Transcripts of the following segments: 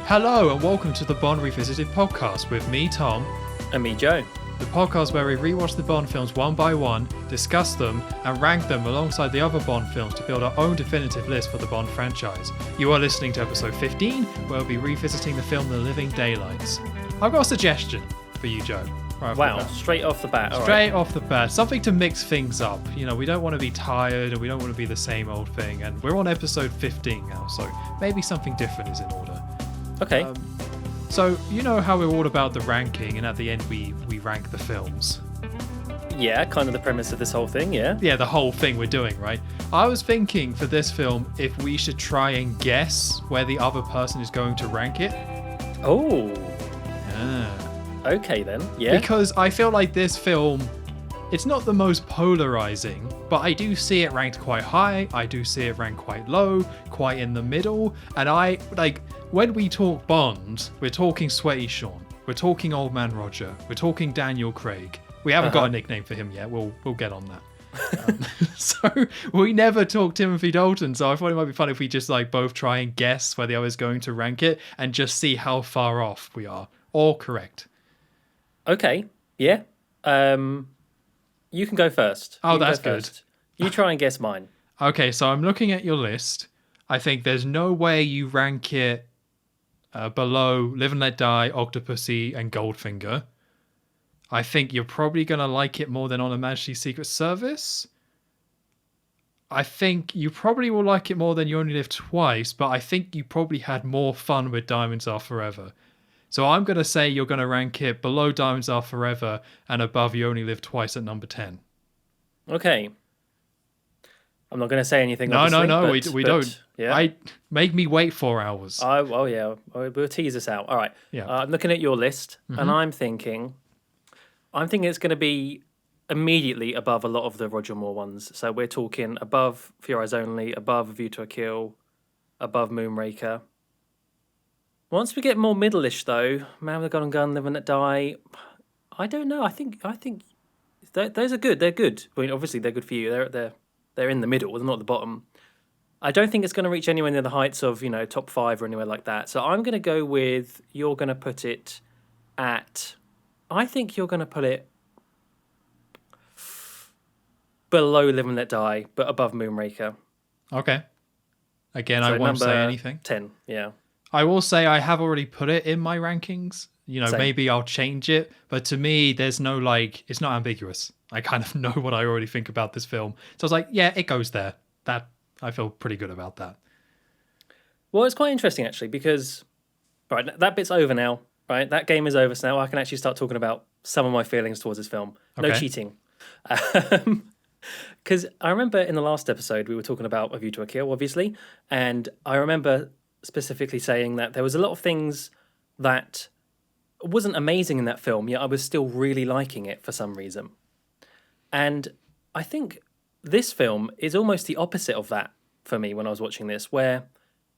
Hello and welcome to the Bond Revisited podcast with me, Tom. And me, Joe. The podcast where we rewatch the Bond films one by one, discuss them, and rank them alongside the other Bond films to build our own definitive list for the Bond franchise. You are listening to episode 15, where we'll be revisiting the film The Living Daylights. I've got a suggestion for you, Joe. Wow, straight off the bat. Off the bat. Something to mix things up. You know, we don't want to be tired and we don't want to be the same old thing. And we're on episode 15 now, so maybe something different is in order. Okay. So, you know how we're all about the ranking, and at the end we rank the films. Yeah, kind of the premise of this whole thing, yeah. Yeah, the whole thing we're doing, right? I was thinking for this film if we should try and guess where the other person is going to rank it. Oh. Yeah. Okay then, yeah. Because I feel like this film, it's not the most polarizing, but I do see it ranked quite high, I do see it ranked quite low, quite in the middle, and when we talk Bond, we're talking Sweaty Sean, we're talking Old Man Roger, we're talking Daniel Craig. We haven't got a nickname for him yet, we'll get on that. So we never talk Timothy Dalton, so I thought it might be fun if we just both try and guess where the other's going to rank it and just see how far off we are, or correct. Okay, yeah. You can go first. Oh, that's good. You try and guess mine. Okay, so I'm looking at your list. I think there's no way you rank it below Live and Let Die, Octopussy, and Goldfinger. I think you're probably going to like it more than On Her Majesty's Secret Service. I think you probably will like it more than You Only Live Twice, but I think you probably had more fun with Diamonds Are Forever. So I'm going to say you're going to rank it below Diamonds Are Forever and above You Only Live Twice at number 10. Okay. I'm not going to say anything. No, we don't. Yeah. Make me wait 4 hours. Oh, yeah. We'll tease this out. All right. Yeah. I'm looking at your list, and I'm thinking it's going to be immediately above a lot of the Roger Moore ones. So we're talking above For Your Eyes Only, above A View to a Kill, above Moonraker. Once we get more middle-ish, though, Man with a Golden Gun, Live and Let Die, I don't know. I think those are good. They're good. I mean, obviously they're good for you. They're in the middle. They're not at the bottom. I don't think it's going to reach anywhere near the heights of, top 5 or anywhere like that. So I'm going to go with, you're going to put it at, I think you're going to put it below Live and Let Die, but above Moonraker. Okay. Again, So I won't say anything. 10, yeah. I will say I have already put it in my rankings. Same. Maybe I'll change it. But to me, there's no, it's not ambiguous. I kind of know what I already think about this film. So I was like, yeah, it goes there. That I feel pretty good about that. Well, it's quite interesting, actually, because, right, that bit's over now, right? That game is over, so now I can actually start talking about some of my feelings towards this film. No Okay. cheating. Because I remember in the last episode, we were talking about A View to a Kill, obviously, and I remember specifically saying that there was a lot of things that wasn't amazing in that film, yet I was still really liking it for some reason. And I think this film is almost the opposite of that for me when I was watching this, where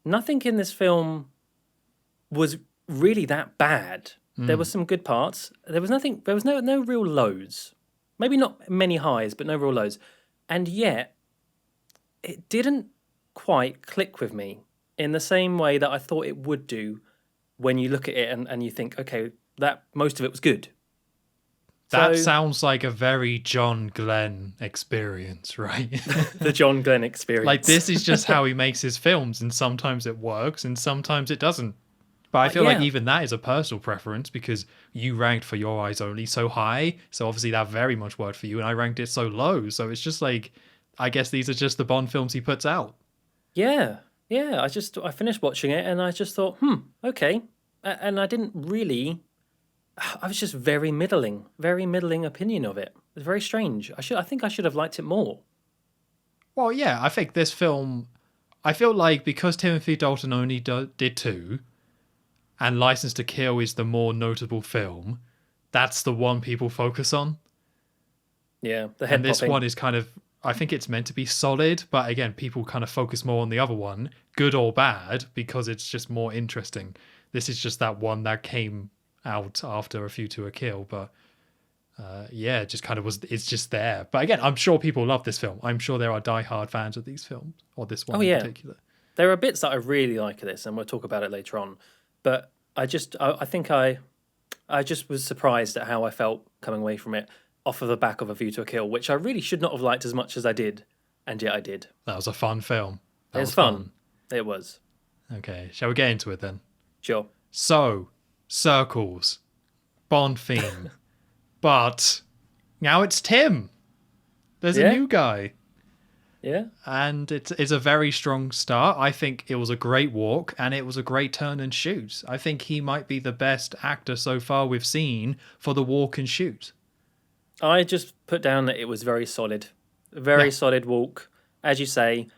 nothing in this film was really that bad. There were some good parts. There was no real lows. Maybe not many highs, but no real lows. And yet, it didn't quite click with me in the same way that I thought it would do when you look at it and you think, okay, that most of it was good. That sounds like a very John Glen experience, right? The John Glen experience. This is just how he makes his films, and sometimes it works and sometimes it doesn't. But I feel like even that is a personal preference, because you ranked For Your Eyes Only so high, so obviously that very much worked for you, and I ranked it so low. So it's just I guess these are just the Bond films he puts out. Yeah. I finished watching it and I just thought, okay. And I didn't really. I was just very middling opinion of it. It was very strange. I think I should have liked it more. Well, yeah, I think this film, I feel like because Timothy Dalton only did 2, and License to Kill is the more notable film, that's the one people focus on. Yeah, the head And this popping. one is kind of, I think it's meant to be solid, but again, people kind of focus more on the other one, good or bad, because it's just more interesting. This is just that one that came out after A View to a Kill, but it just kind of it's just there. But again, I'm sure people love this film. I'm sure there are diehard fans of these films, or this one in particular. There are bits that I really like of this, and we'll talk about it later on. but I just was surprised at how I felt coming away from it off of the back of A View to a Kill, which I really should not have liked as much as I did, and yet I did. That was a fun film. It was fun. It was. Okay, shall we get into it then? Sure. So, circles, Bond theme, but now it's Tim. There's a new guy. Yeah. And it's a very strong start. I think it was a great walk and it was a great turn and shoot. I think he might be the best actor so far we've seen for the walk and shoot. I just put down that it was very solid. Very solid walk. As you say,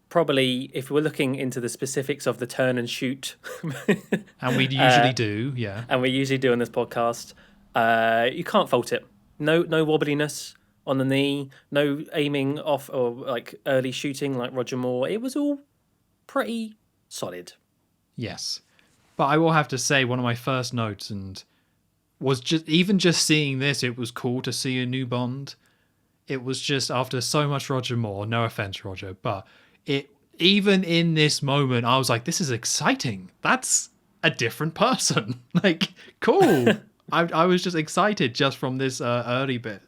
probably if we're looking into the specifics of the turn and shoot. And we usually do, yeah. And we usually do on this podcast. You can't fault it. No wobbliness on the knee, no aiming off or like early shooting like Roger Moore. It was all pretty solid. Yes. But I will have to say one of my first notes was just seeing this, it was cool to see a new Bond. It was just after so much Roger Moore, no offense, Roger, but even in this moment, I was like, this is exciting. That's a different person. Like, cool. I was just excited just from this early bit.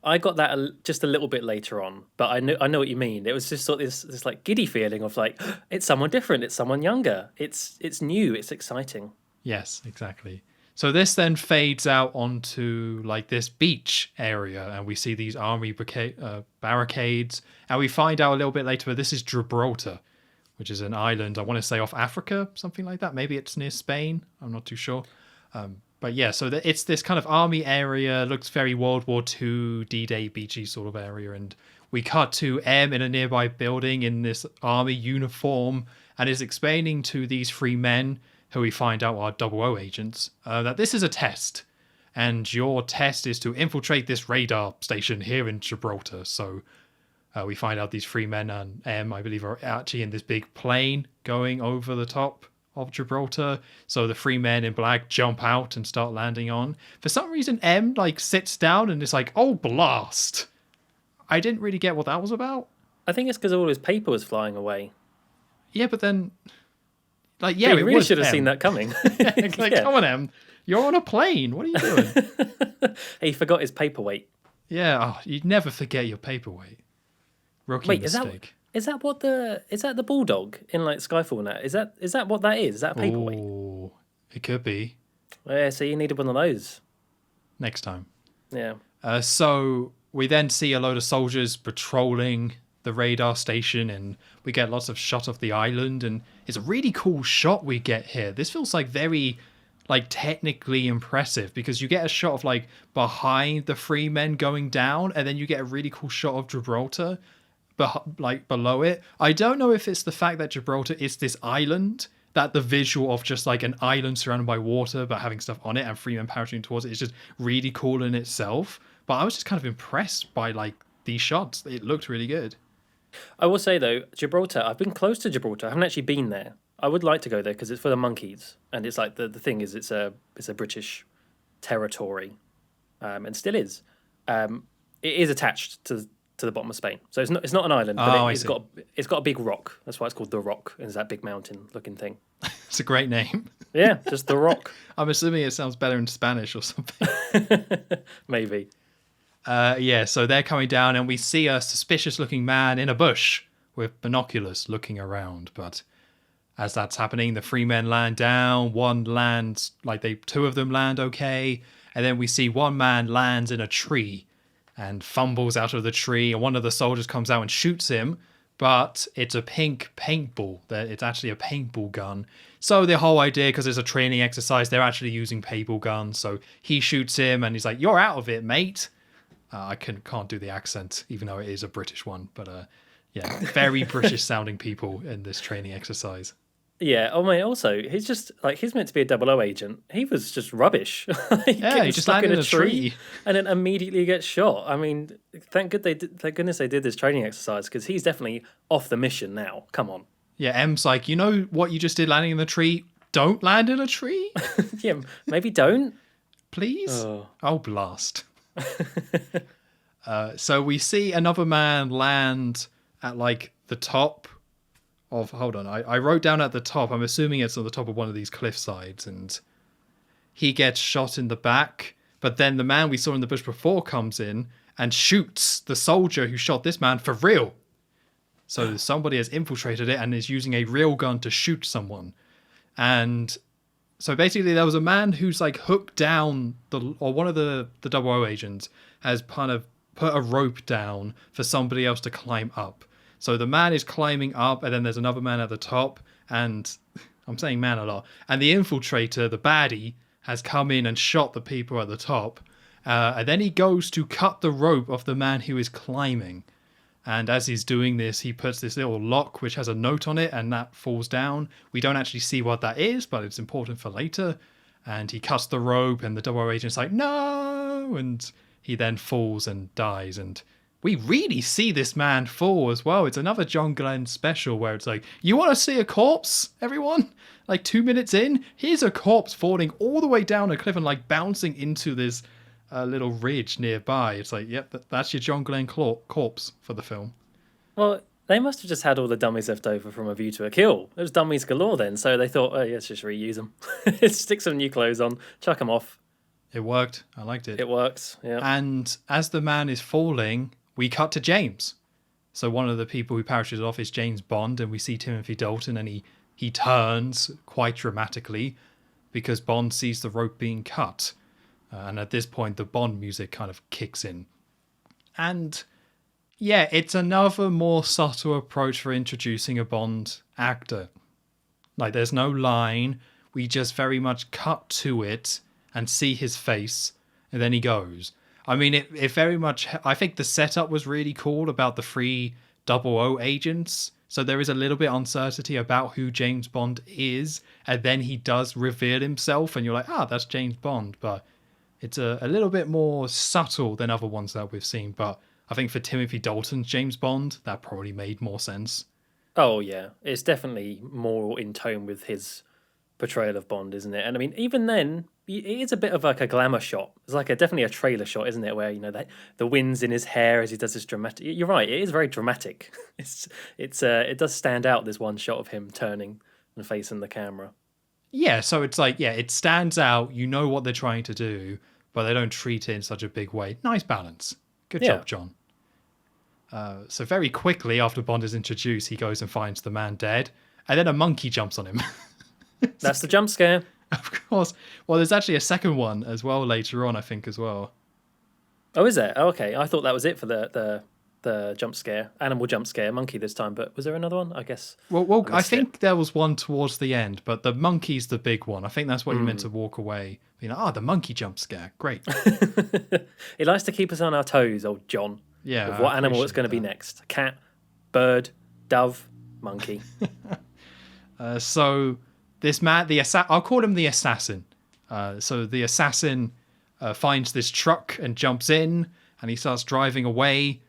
I got that just a little bit later on, but I know what you mean. It was just sort of this like giddy feeling of like, it's someone different, it's someone younger, it's new, it's exciting. Yes, exactly. So this then fades out onto like this beach area, and we see these army barricades, and we find out a little bit later this is Gibraltar, which is an island, I want to say off Africa, something like that. Maybe it's near Spain, I'm not too sure. But yeah, so it's this kind of army area, looks very World War II, D-Day beachy sort of area, and we cut to M in a nearby building in this army uniform, and is explaining to these three men, who we find out are 00 agents, that this is a test, and your test is to infiltrate this radar station here in Gibraltar. So we find out these three men and M, I believe, are actually in this big plane going over the top of Gibraltar. So the three men in black jump out and start landing on. For some reason, M like sits down and is like, "Oh, blast!" I didn't really get what that was about. I think it's because all his paper was flying away. Yeah, but then, like, yeah, we really should have M. seen that coming. Like, come on, M, you're on a plane. What are you doing? He forgot his paperweight. Yeah, you'd never forget your paperweight. Rookie mistake. Is that the bulldog in like Skyfall now? Is that what that is? Is that a paperweight? Oh, it could be. Yeah, so you needed one of those. Next time. Yeah. So we then see a load of soldiers patrolling the radar station, and we get lots of shot of the island, and it's a really cool shot we get here. This feels like very like technically impressive, because you get a shot of like behind the three men going down, and then you get a really cool shot of Gibraltar like below it. I don't know if it's the fact that Gibraltar is this island, that the visual of just like an island surrounded by water but having stuff on it and three men parachuting towards it is just really cool in itself. But I was just kind of impressed by like these shots. It looked really good. I will say though, Gibraltar, I've been close to Gibraltar. I haven't actually been there. I would like to go there because it's for the monkeys, and it's like the thing is it's a British territory, and still is. It is attached to the bottom of Spain, so it's not an island, but it's got a big rock. That's why it's called the Rock. It's that big mountain looking thing. It's a great name. Yeah, just the Rock. I'm assuming it sounds better in Spanish or something. Maybe. Yeah, so they're coming down, and we see a suspicious-looking man in a bush with binoculars looking around. But as that's happening, the three men land down. One lands, two of them land okay, and then we see one man lands in a tree and fumbles out of the tree, and one of the soldiers comes out and shoots him, but it's a pink paintball. It's actually a paintball gun. So the whole idea, because it's a training exercise, they're actually using paintball guns. So he shoots him, and he's like, "You're out of it, mate." I can't do the accent, even though it is a British one. But yeah, very British-sounding people in this training exercise. Yeah. Oh my. Also, he's just like he's meant to be a 00 agent. He was just rubbish. He just landed in a tree and then immediately gets shot. I mean, thank goodness they did this training exercise, because he's definitely off the mission now. Come on. Yeah. M's like, you know what you just did landing in the tree? Don't land in a tree. Yeah. Maybe don't. Please. Oh blast. So we see another man land at like the top of, hold on, I wrote down at the top, I'm assuming it's on the top of one of these cliff sides, and he gets shot in the back, but then the man we saw in the bush before comes in and shoots the soldier who shot this man for real. So somebody has infiltrated it and is using a real gun to shoot someone. And so basically there was a man who's like hooked down, or one of the 00 agents has kind of put a rope down for somebody else to climb up. So the man is climbing up, and then there's another man at the top, and I'm saying man a lot. And the infiltrator, the baddie, has come in and shot the people at the top. And then he goes to cut the rope of the man who is climbing. And as he's doing this, he puts this little lock which has a note on it, and that falls down. We don't actually see what that is, but it's important for later. And he cuts the rope, and the 00 agent's like, no! And he then falls and dies. And we really see this man fall as well. It's another John Glen special where it's like, you want to see a corpse, everyone? Like 2 minutes in, here's a corpse falling all the way down a cliff and like bouncing into this little ridge nearby. It's like, yep, that's your John Glen corpse for the film. Well, they must have just had all the dummies left over from A View to a Kill. There was dummies galore then, so they thought, oh, yeah, let's just reuse them. Stick some new clothes on, chuck them off. It worked. I liked it. It works, yeah. And as the man is falling, we cut to James. So one of the people who parachutes off is James Bond, and we see Timothy Dalton, and he turns quite dramatically because Bond sees the rope being cut. And at this point, the Bond music kind of kicks in. And yeah, it's another more subtle approach for introducing a Bond actor. Like, there's no line. We just very much cut to it and see his face, and then he goes. I mean, it very much... I think the setup was really cool about the 3 00 agents. So there is a little bit uncertainty about who James Bond is, and then he does reveal himself, and you're like, that's James Bond. But it's a little bit more subtle than other ones that we've seen. But I think for Timothy Dalton's James Bond, that probably made more sense. Oh, yeah. It's definitely more in tone with his portrayal of Bond, isn't it? And I mean, even then, it is a bit of like a glamour shot. It's like definitely a trailer shot, isn't it? Where, you know, the wind's in his hair as he does this dramatic... You're right, it is very dramatic. It does stand out, this one shot of him turning and facing the camera. Yeah, so it's like, yeah, it stands out. You know what they're trying to do, but they don't treat it in such a big way. Nice balance. Good job, John. So very quickly after Bond is introduced, he goes and finds the man dead, and then a monkey jumps on him. That's the jump scare. Of course. Well, there's actually a second one as well later on, I think, as well. Oh, is there? Oh, okay. I thought that was it for the jump scare. Animal jump scare, monkey this time. But was there another one? I guess. Well, I think there was one towards the end, but the monkey's the big one. I think that's what you meant to walk away. You know, the monkey jump scare. Great. He likes to keep us on our toes, old John. Yeah. With what animal it's going to be next. Cat, bird, dove, monkey. So this man, I'll call him the assassin. So the assassin finds this truck and jumps in, and he starts driving away.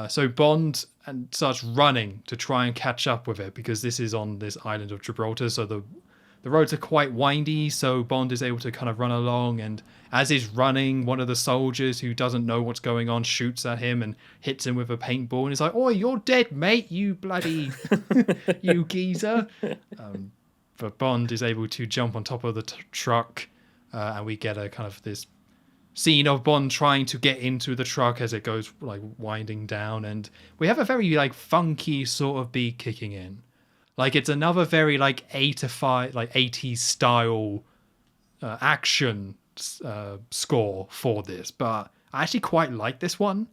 So Bond starts running to try and catch up with it, because this is on this island of Gibraltar. So the roads are quite windy, so Bond is able to kind of run along. And as he's running, one of the soldiers who doesn't know what's going on shoots at him and hits him with a paintball. And he's like, "Oh, you're dead, mate, you bloody, you geezer." But Bond is able to jump on top of the truck, and we get a kind of this scene of Bond trying to get into the truck as it goes like winding down, and we have a very like funky sort of beat kicking in. Like, it's another very like 80s style action score for this, but I actually quite like this one.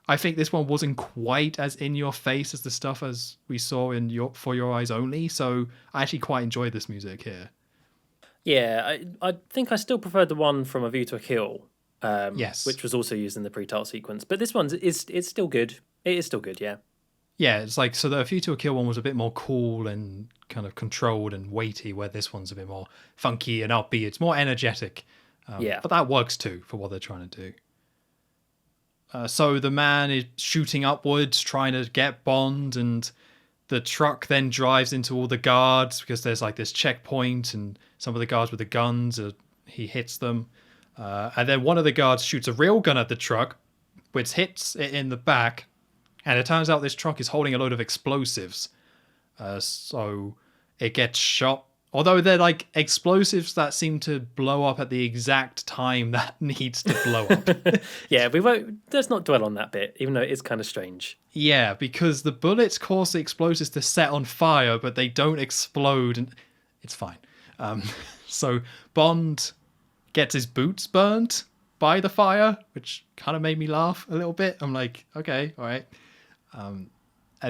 I think this one wasn't quite as in your face as the stuff as we saw in For Your Eyes Only, so I actually quite enjoyed this music here. Yeah, I think I still preferred the one from A View to a Kill. Yes, which was also used in the pre-title sequence, but this one is still good. It is still good, yeah. Yeah, it's like, so the A View to a Kill one was a bit more cool and kind of controlled and weighty, where this one's a bit more funky and upbeat. It's more energetic. But that works too for what they're trying to do. So the man is shooting upwards, trying to get Bond, and the truck then drives into all the guards because there's like this checkpoint, and some of the guards with the guns, he hits them. And then one of the guards shoots a real gun at the truck, which hits it in the back. And it turns out this truck is holding a load of explosives. So it gets shot. Although they're like explosives that seem to blow up at the exact time that needs to blow up. Yeah, we won't. Let's not dwell on that bit, even though it is kind of strange. Yeah, because the bullets cause the explosives to set on fire, but they don't explode, and it's fine. So Bond gets his boots burned by the fire, which kind of made me laugh a little bit. I'm like, okay, all right. And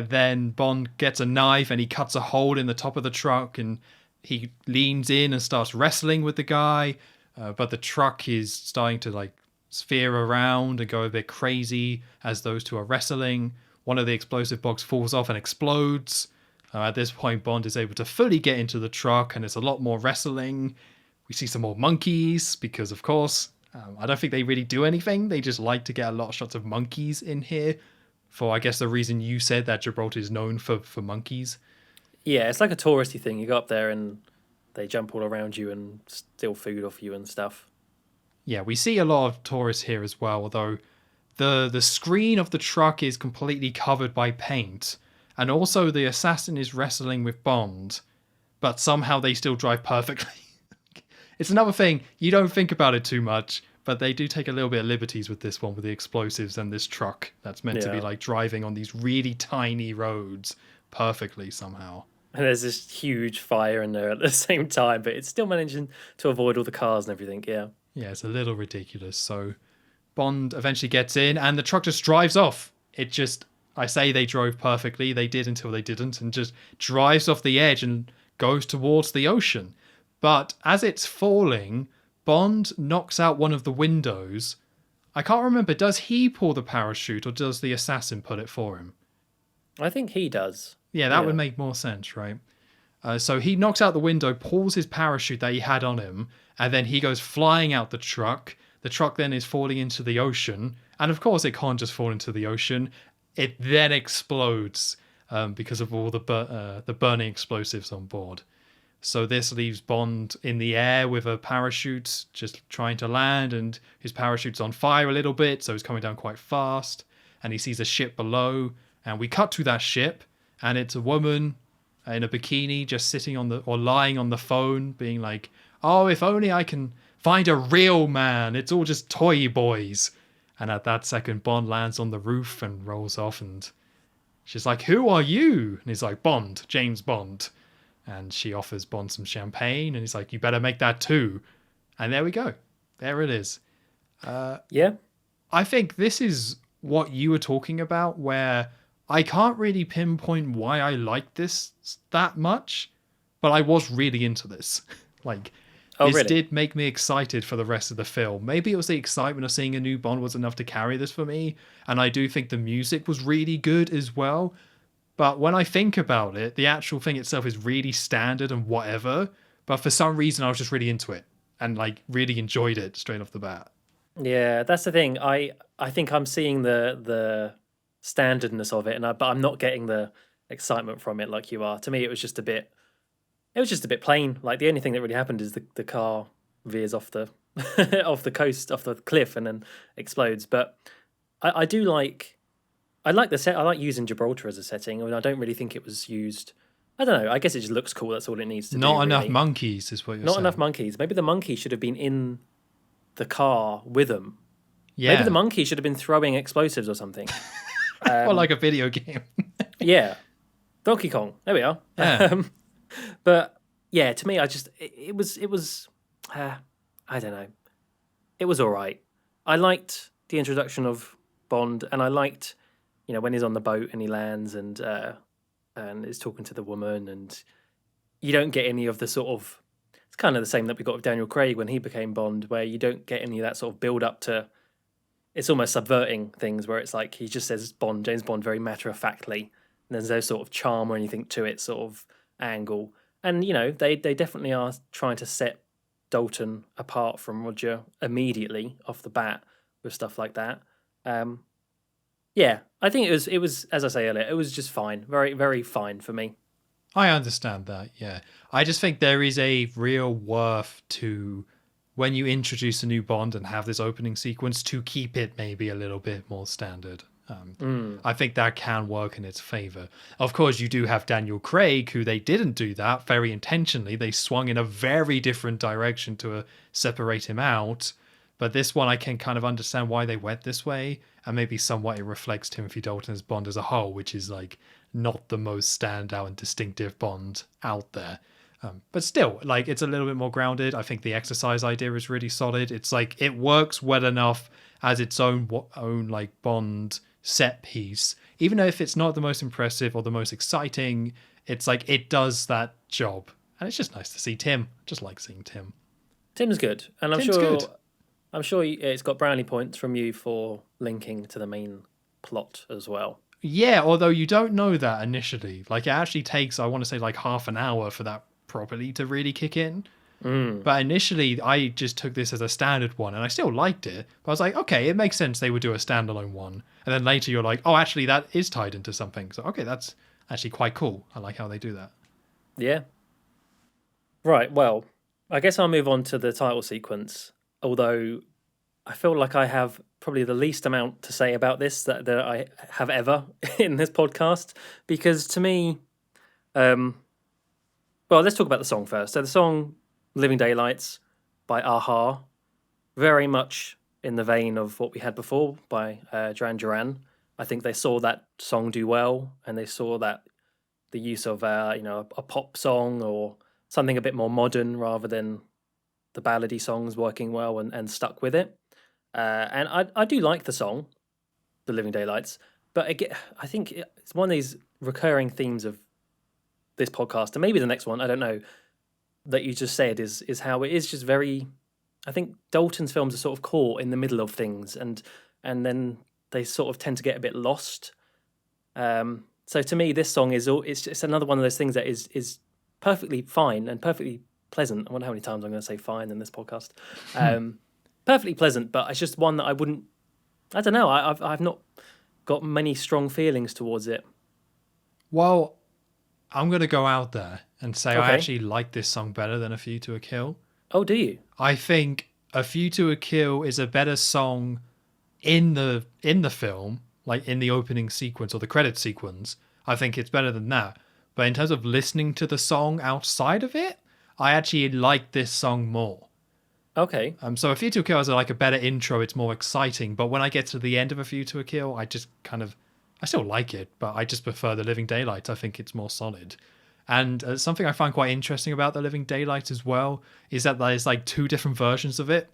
then Bond gets a knife and he cuts a hole in the top of the truck, and he leans in and starts wrestling with the guy. But the truck is starting to like sphere around and go a bit crazy as those two are wrestling. One of the explosive box falls off and explodes. At this point, Bond is able to fully get into the truck, and it's a lot more wrestling. We see some more monkeys because, of course, I don't think they really do anything. They just like to get a lot of shots of monkeys in here for, I guess, the reason you said that Gibraltar is known for monkeys. Yeah, it's like a touristy thing. You go up there and they jump all around you and steal food off you and stuff. Yeah, we see a lot of tourists here as well, although the screen of the truck is completely covered by paint. And also the assassin is wrestling with Bond, but somehow they still drive perfectly. It's another thing, you don't think about it too much, but they do take a little bit of liberties with this one, with the explosives and this truck that's meant to be like driving on these really tiny roads perfectly somehow. And there's this huge fire in there at the same time, but it's still managing to avoid all the cars and everything, yeah. Yeah, it's a little ridiculous. So Bond eventually gets in and the truck just drives off. It just, I say they drove perfectly, they did until they didn't, and just drives off the edge and goes towards the ocean. But as it's falling, Bond knocks out one of the windows. I can't remember, does he pull the parachute or does the assassin put it for him? I think he does. Yeah, that would make more sense, right? So he knocks out the window, pulls his parachute that he had on him, and then he goes flying out the truck. The truck then is falling into the ocean. And of course, it can't just fall into the ocean. It then explodes because of all the burning explosives on board. So this leaves Bond in the air with a parachute, just trying to land, and his parachute's on fire a little bit, so he's coming down quite fast. And he sees a ship below, and we cut to that ship, and it's a woman in a bikini just sitting on or lying on the phone, being like, "Oh, if only I can find a real man. It's all just toy boys." And at that second, Bond lands on the roof and rolls off, and she's like, "Who are you?" And he's like, "Bond, James Bond." And she offers Bond some champagne, and he's like, "You better make that too." And there we go. There it is. Yeah. I think this is what you were talking about, where I can't really pinpoint why I like this that much, but I was really into this. This did make me excited for the rest of the film. Maybe it was the excitement of seeing a new Bond was enough to carry this for me, and I do think the music was really good as well. But when I think about it, the actual thing itself is really standard and whatever. But for some reason, I was just really into it and really enjoyed it straight off the bat. Yeah, that's the thing. I think I'm seeing the standardness of it, but I'm not getting the excitement from it like you are. To me, it was just a bit plain. Like the only thing that really happened is the car veers off the off the coast, off the cliff, and then explodes. But I do like. I like the set. I like using Gibraltar as a setting. I mean, I don't really think it was used. I don't know. I guess it just looks cool. That's all it needs to do. Not enough monkeys is what you're saying. Not enough monkeys. Maybe the monkey should have been in the car with them. Yeah. Maybe the monkey should have been throwing explosives or something. Or like a video game. Yeah. Donkey Kong. There we are. Yeah. But yeah, to me, it was I don't know. It was all right. I liked the introduction of Bond, and I liked, when he's on the boat and he lands and is talking to the woman, and you don't get any of the sort of, it's kind of the same that we got with Daniel Craig when he became Bond, where you don't get any of that sort of build up to, it's almost subverting things where it's like he just says James Bond very matter-of-factly, and there's no sort of charm or anything to it sort of angle. And, they definitely are trying to set Dalton apart from Roger immediately off the bat with stuff like that. Yeah, I think it was as I say earlier, it was just fine. Very, very fine for me. I understand that, yeah. I just think there is a real worth to when you introduce a new Bond and have this opening sequence to keep it maybe a little bit more standard. I think that can work in its favor. Of course, you do have Daniel Craig, who they didn't do that very intentionally. They swung in a very different direction to separate him out. But this one, I can kind of understand why they went this way, and maybe somewhat it reflects Timothy Dalton's Bond as a whole, which is like not the most standout and distinctive Bond out there. But still, like, it's a little bit more grounded. I think the exercise idea is really solid. It's like it works well enough as its own like Bond set piece, even though if it's not the most impressive or the most exciting, it's like it does that job, and it's just nice to see Tim. Just like seeing Tim. Tim's good, and Tim's good. I'm sure it's got brownie points from you for linking to the main plot as well. Yeah, although you don't know that initially. Like, it actually takes, I want to say, like half an hour for that properly to really kick in. But initially, I just took this as a standard one, and I still liked it. But I was like, okay, it makes sense they would do a standalone one. And then later you're like, oh, actually, that is tied into something. So, okay, that's actually quite cool. I like how they do that. Yeah. Right, well, I guess I'll move on to the title sequence. Although I feel like I have probably the least amount to say about this that I have ever in this podcast. Because to me, well, let's talk about the song first. So the song Living Daylights by a-ha, very much in the vein of what we had before by Duran Duran. I think they saw that song do well, and they saw that the use of a pop song or something a bit more modern rather than the ballady songs working well, and stuck with it. And I do like the song, The Living Daylights, but again, I think it's one of these recurring themes of this podcast, and maybe the next one, I don't know, that you just said is how it is just very, I think Dalton's films are sort of caught in the middle of things, and then they sort of tend to get a bit lost. So to me, this song it's just another one of those things that is perfectly fine and perfectly pleasant. I wonder how many times I'm going to say fine in this podcast. Perfectly pleasant, but it's just one that I don't know, I've not got many strong feelings towards it. Well, I'm going to go out there and say Okay. I actually like this song better than A View to a Kill. Oh, do you? I think A View to a Kill is a better song in the film, like in the opening sequence or the credit sequence. I think it's better than that. But in terms of listening to the song outside of it, I actually like this song more. Okay. So A View to a Kill has like a better intro. It's more exciting. But when I get to the end of A View to a Kill, I just I still like it, but I just prefer The Living Daylights. I think it's more solid. And something I find quite interesting about The Living Daylights as well is that there's like two different versions of it.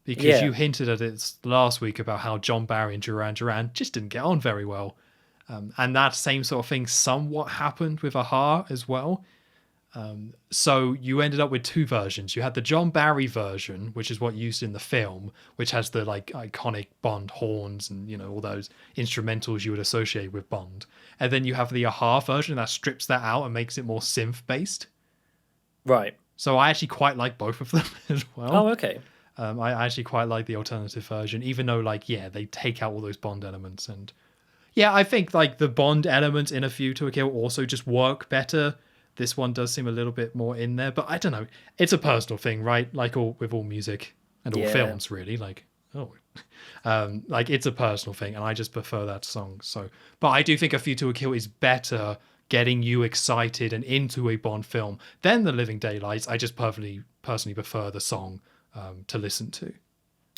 Because you hinted at it last week about how John Barry and Duran Duran just didn't get on very well. And that same sort of thing somewhat happened with a-ha as well. So you ended up with two versions. You had the John Barry version, which is what used in the film, which has the like iconic Bond horns and all those instrumentals you would associate with Bond. And then you have the a-ha version that strips that out and makes it more synth based. Right. So I actually quite like both of them as well. Oh, okay. I actually quite like the alternative version, even though they take out all those Bond elements. And yeah, I think like the Bond elements in A View to a Kill also just work better. This one does seem a little bit more in there, but I don't know. It's a personal thing, right? Like with all music and all films, really. Like it's a personal thing, and I just prefer that song. So, but I do think A View to a Kill is better, getting you excited and into a Bond film than The Living Daylights. I just personally prefer the song to listen to.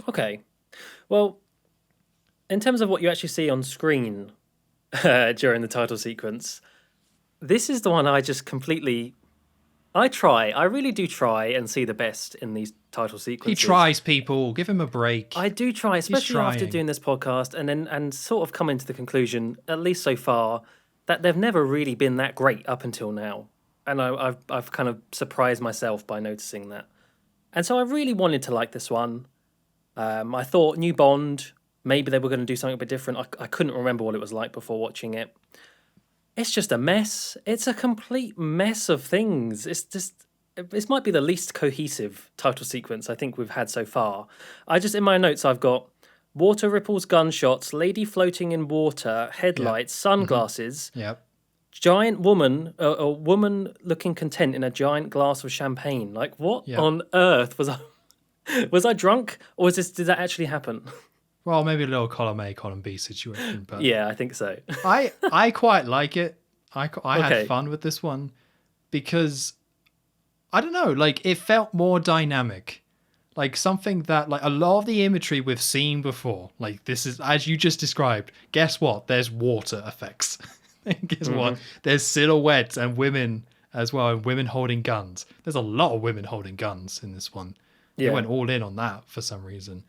Okay. Well, in terms of what you actually see on screen during the title sequence, this is the one I just completely... I really do try and see the best in these title sequences. He tries, people. Give him a break. I do try, especially after doing this podcast and sort of coming to the conclusion, at least so far, that they've never really been that great up until now. And I've kind of surprised myself by noticing that. And so I really wanted to like this one. I thought new Bond, maybe they were going to do something a bit different. I couldn't remember what it was like before watching it. It's just a mess. It's a complete mess of things. This might be the least cohesive title sequence I think we've had so far. In my notes, I've got water ripples, gunshots, lady floating in water, headlights, sunglasses, giant woman, a woman looking content in a giant glass of champagne. Like, what on earth was I drunk? Or did that actually happen? Well, maybe a little column A, column B situation, but Yeah, I think so. I quite like it. I Okay. had fun with this one because I don't know, like it felt more dynamic. Like something that like a lot of the imagery we've seen before. Like this is as you just described. Guess what? There's water effects. Guess what? There's silhouettes and women as well, and women holding guns. There's a lot of women holding guns in this one. They Yeah. went all in on that for some reason.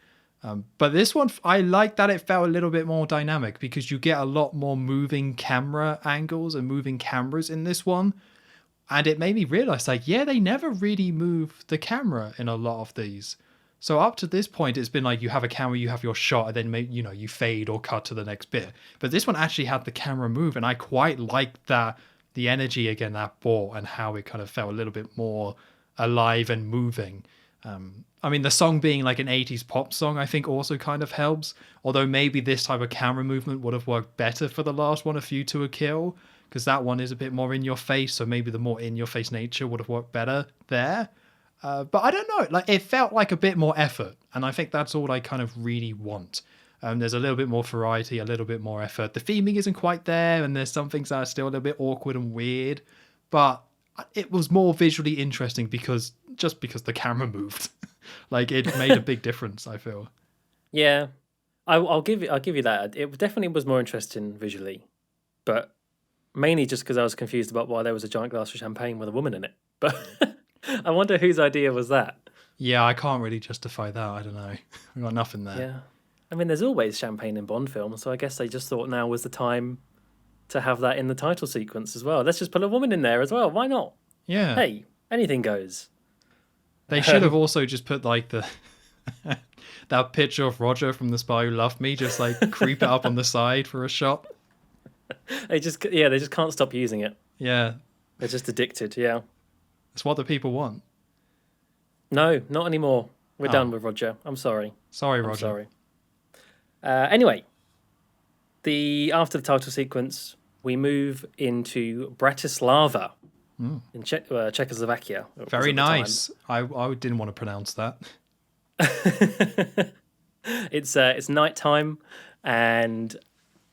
But this one, I like that it felt a little bit more dynamic because you get a lot more moving camera angles and moving cameras in this one. And it made me realize, like, yeah, they never really move the camera in a lot of these. So up to this point, it's been like you have a camera, you have your shot, and then maybe, you know, you fade or cut to the next bit. But this one actually had the camera move, and I quite liked that, the energy again that brought, and how it kind of felt a little bit more alive and moving. I mean, the song being like an 80s pop song, I think also kind of helps. Although maybe this type of camera movement would have worked better for the last one, A View to a Kill, because that one is a bit more in your face. So maybe the more in your face nature would have worked better there. But I don't know. Like it felt like a bit more effort, and I think that's all I kind of really want. There's a little bit more variety, a little bit more effort. The theming isn't quite there, and there's some things that are still a little bit awkward and weird. But it was more visually interesting because the camera moved. Like it made a big difference, I feel. Yeah. I'll give you that. It definitely was more interesting visually, but mainly just because I was confused about why there was a giant glass of champagne with a woman in it. But I wonder whose idea was that. Yeah, I can't really justify that. I don't know. I got nothing there. Yeah. I mean, there's always champagne in Bond films, so I guess they just thought now was the time to have that in the title sequence as well. Let's just put a woman in there as well. Why not? Yeah. Hey, anything goes. They should have also just put like the that picture of Roger from The Spy Who Loved Me, just like creep it up on the side for a shot. They just can't stop using it. Yeah. They're just addicted. Yeah. That's what the people want. No, not anymore. We're done with Roger. I'm sorry. Sorry, Roger. I'm sorry. Anyway, after the title sequence, we move into Bratislava in Czechoslovakia. Very nice. I didn't want to pronounce that. It's nighttime, and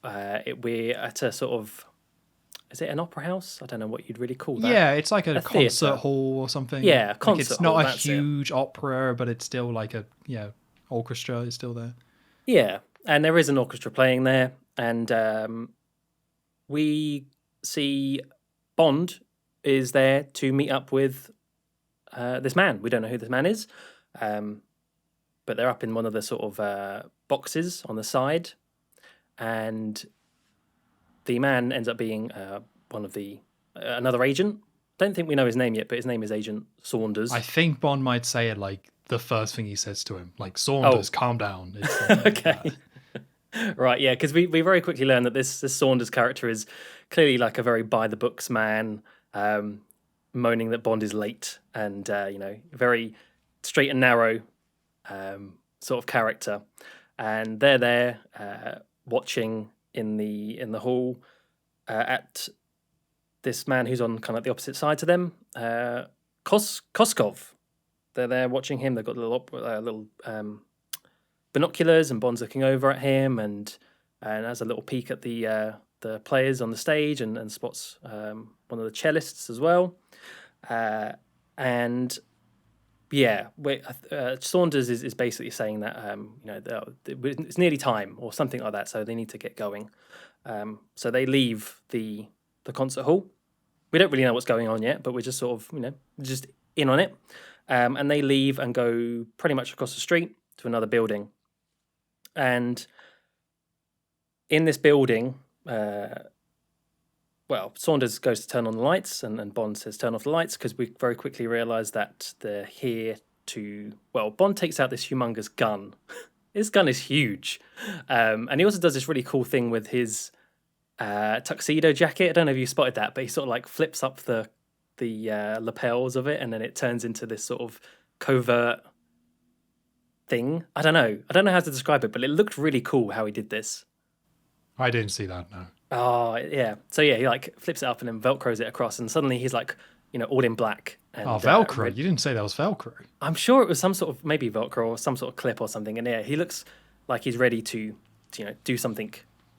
we're at a sort of, is it an opera house? I don't know what you'd really call that. Yeah, it's like a concert theatre. hall or something. Yeah, like concert it's not hall, a that's it. huge opera, but it's still like a orchestra is still there. Yeah, and there is an orchestra playing there, and we see Bond is there to meet up with this man. We don't know who this man is, but they're up in one of the sort of boxes on the side, and the man ends up being one of the another agent. Don't think we know his name yet, but his name is Agent Saunders. I think Bond might say it like the first thing he says to him, like Saunders, calm down. It's something like Okay. Right, yeah, because we very quickly learn that this Saunders character is clearly like a very by the books man, moaning that Bond is late, and very straight and narrow sort of character. And they're there watching in the hall at this man who's on kind of the opposite side to them, Koskov. They're there watching him. They've got little binoculars, and Bond's looking over at him, and has a little peek at the players on the stage, and spots one of the cellists as well. And yeah, Saunders is basically saying that it's nearly time or something like that, so they need to get going. So they leave the concert hall. We don't really know what's going on yet, but we're just sort of just in on it. And they leave and go pretty much across the street to another building. And in this building, Saunders goes to turn on the lights, and Bond says turn off the lights, because we very quickly realise that they're here to... Well, Bond takes out this humongous gun. This gun is huge. And he also does this really cool thing with his tuxedo jacket. I don't know if you spotted that, but he sort of like flips up the lapels of it, and then it turns into this sort of covert thing. I don't know how to describe it, but it looked really cool how he did this. I didn't see that, no. Oh yeah, so yeah, he like flips it up and then velcros it across, and suddenly he's like all in black. And, Velcro. red. You didn't say that was Velcro. I'm sure it was some sort of maybe Velcro or some sort of clip or something. And yeah, he looks like he's ready to do something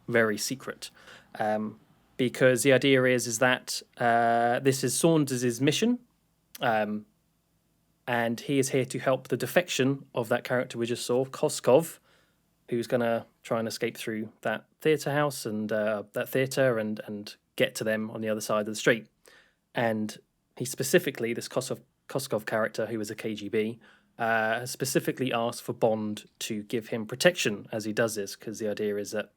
very secret. Because the idea is that this is Saunders' mission, and he is here to help the defection of that character we just saw, Koskov, who's going to try and escape through that theatre house and that theatre and get to them on the other side of the street. And he specifically, this Koskov character, who was a KGB, has specifically asked for Bond to give him protection as he does this, because the idea is that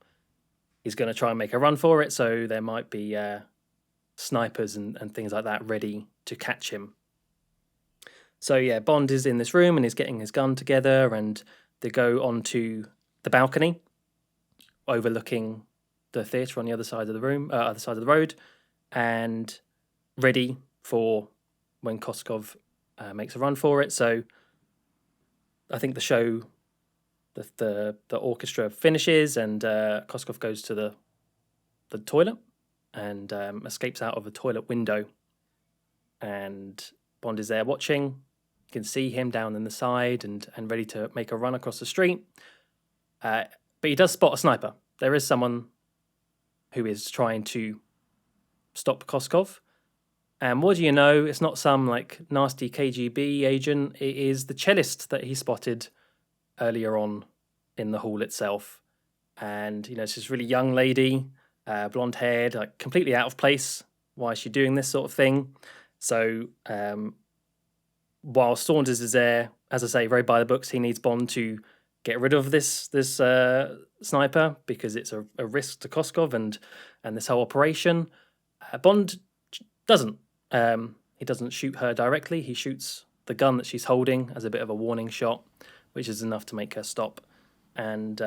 he's going to try and make a run for it, so there might be snipers and things like that ready to catch him. So yeah, Bond is in this room and he's getting his gun together, and they go onto the balcony overlooking the theatre on the other side of the room, other side of the road, and ready for when Koskov makes a run for it. So I think the show, the orchestra finishes, and Koskov goes to the toilet and escapes out of a toilet window, and Bond is there watching. You can see him down in the side and ready to make a run across the street. But he does spot a sniper. There is someone who is trying to stop Koskov. And what do you know? It's not some like nasty KGB agent. It is the cellist that he spotted earlier on in the hall itself. And, it's this really young lady, blonde haired, like completely out of place. Why is she doing this sort of thing? So while Saunders is there, as I say, very by the books, he needs Bond to get rid of this sniper because it's a risk to Koskov and this whole operation. Bond doesn't. He doesn't shoot her directly. He shoots the gun that she's holding as a bit of a warning shot, which is enough to make her stop and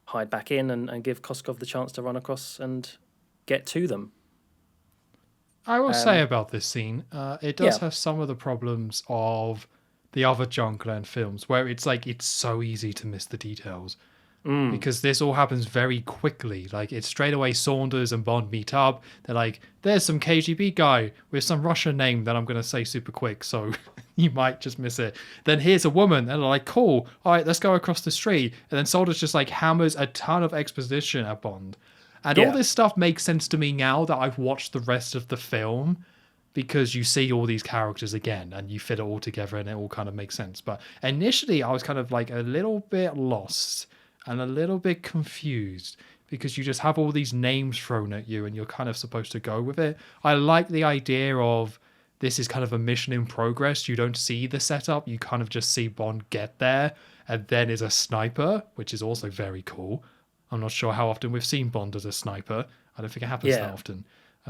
hide back in and give Koskov the chance to run across and get to them. I will say about this scene, it does have some of the problems of the other John Glen films, where it's like it's so easy to miss the details. Because this all happens very quickly. Like, it's straight away Saunders and Bond meet up. They're like, there's some KGB guy with some Russian name that I'm going to say super quick, so you might just miss it. Then here's a woman, and they're like, cool, all right, let's go across the street. And then Saunders just like hammers a ton of exposition at Bond. And all this stuff makes sense to me now that I've watched the rest of the film, because you see all these characters again and you fit it all together and it all kind of makes sense. But initially I was kind of like a little bit lost and a little bit confused, because you just have all these names thrown at you and you're kind of supposed to go with it. I like the idea of this is kind of a mission in progress. You don't see the setup. You kind of just see Bond get there, and then is a sniper, which is also very cool. I'm not sure how often we've seen Bond as a sniper. I don't think it happens that often.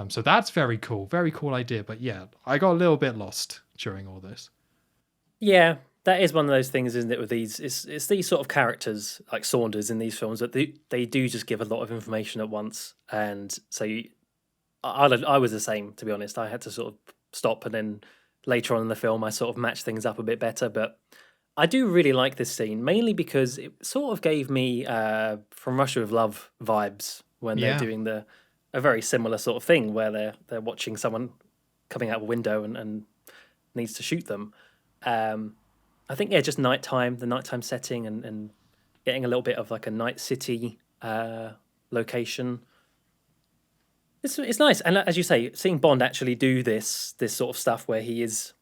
So that's very cool. Very cool idea. But yeah, I got a little bit lost during all this. Yeah, that is one of those things, isn't it, with these? It's these sort of characters, like Saunders in these films, that they do just give a lot of information at once. And so I was the same, to be honest. I had to sort of stop, and then later on in the film, I sort of matched things up a bit better. But I do really like this scene, mainly because it sort of gave me From Russia with Love vibes when they're doing a very similar sort of thing, where they're watching someone coming out of a window and needs to shoot them. I think, just the nighttime setting and getting a little bit of like a night city location. It's nice. And as you say, seeing Bond actually do this sort of stuff where he is...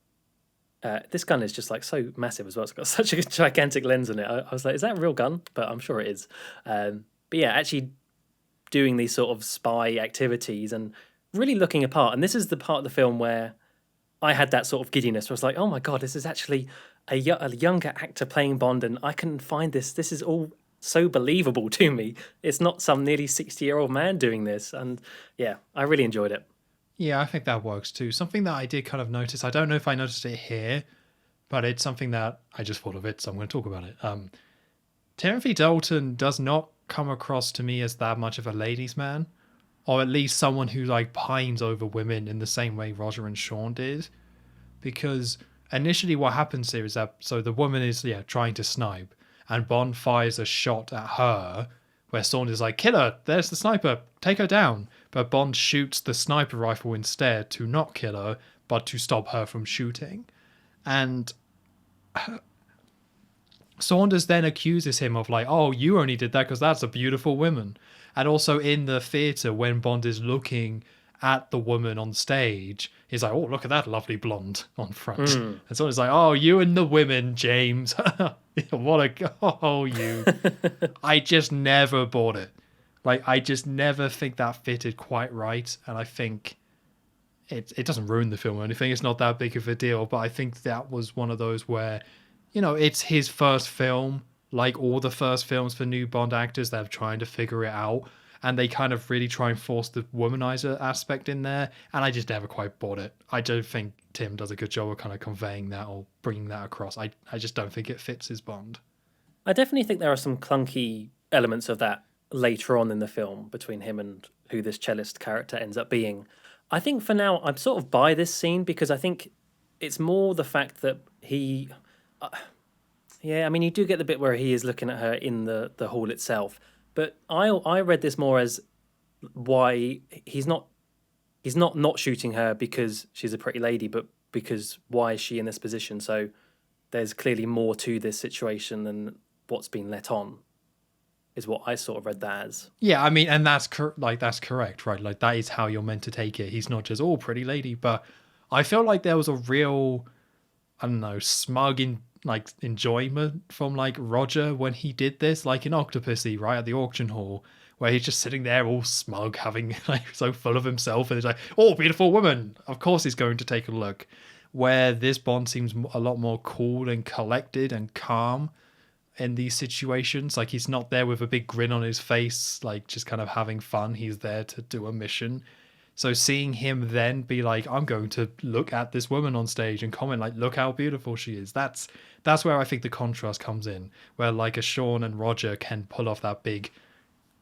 this gun is just like so massive as well. It's got such a gigantic lens in it. I was like, is that a real gun? But I'm sure it is. But yeah, actually doing these sort of spy activities and really looking apart. And this is the part of the film where I had that sort of giddiness where I was like, oh my God, this is actually a younger actor playing Bond, and I can find this. This is all so believable to me. It's not some nearly 60-year-old man doing this. And yeah, I really enjoyed it. Yeah, I think that works too. Something that I did kind of notice, I don't know if I noticed it here, but it's something that I just thought of it, so I'm going to talk about it. Timothy Dalton does not come across to me as that much of a ladies' man, or at least someone who like pines over women in the same way Roger and Sean did. Because initially what happens here is that, so the woman is trying to snipe, and Bond fires a shot at her, where Saunders is like, kill her, there's the sniper, take her down. But Bond shoots the sniper rifle instead to not kill her, but to stop her from shooting. And Saunders then accuses him of like, oh, you only did that because that's a beautiful woman. And also in the theatre, when Bond is looking at the woman on stage, he's like, oh, look at that lovely blonde on front. And Saunders like, oh, you and the women, James. What a, oh, you. I just never bought it. Like, I just never think that fitted quite right. And I think it doesn't ruin the film or anything. It's not that big of a deal. But I think that was one of those where, you know, it's his first film, like all the first films for new Bond actors. They're trying to figure it out. And they kind of really try and force the womanizer aspect in there. And I just never quite bought it. I don't think Tim does a good job of kind of conveying that or bringing that across. I just don't think it fits his Bond. I definitely think there are some clunky elements of that later on in the film between him and who this cellist character ends up being. I think for now, I'm sort of by this scene because I think it's more the fact that he... yeah, I mean, you do get the bit where he is looking at her in the hall itself. But I read this more as why he's not shooting her because she's a pretty lady, but because why is she in this position? So there's clearly more to this situation than what's been let on, is what I sort of read that as. Yeah, I mean, and that's correct, right? Like that is how you're meant to take it. He's not just pretty lady, but I felt like there was a real, I don't know, smug enjoyment from like Roger when he did this, like in Octopussy, right at the auction hall, where he's just sitting there all smug, having like so full of himself, and he's like, "Oh, beautiful woman." Of course, he's going to take a look. Where this Bond seems a lot more cool and collected and calm in these situations. Like he's not there with a big grin on his face, like just kind of having fun. He's there to do a mission. So seeing him then be like, I'm going to look at this woman on stage and comment like, look how beautiful she is. That's where I think the contrast comes in, where like a Sean and Roger can pull off that big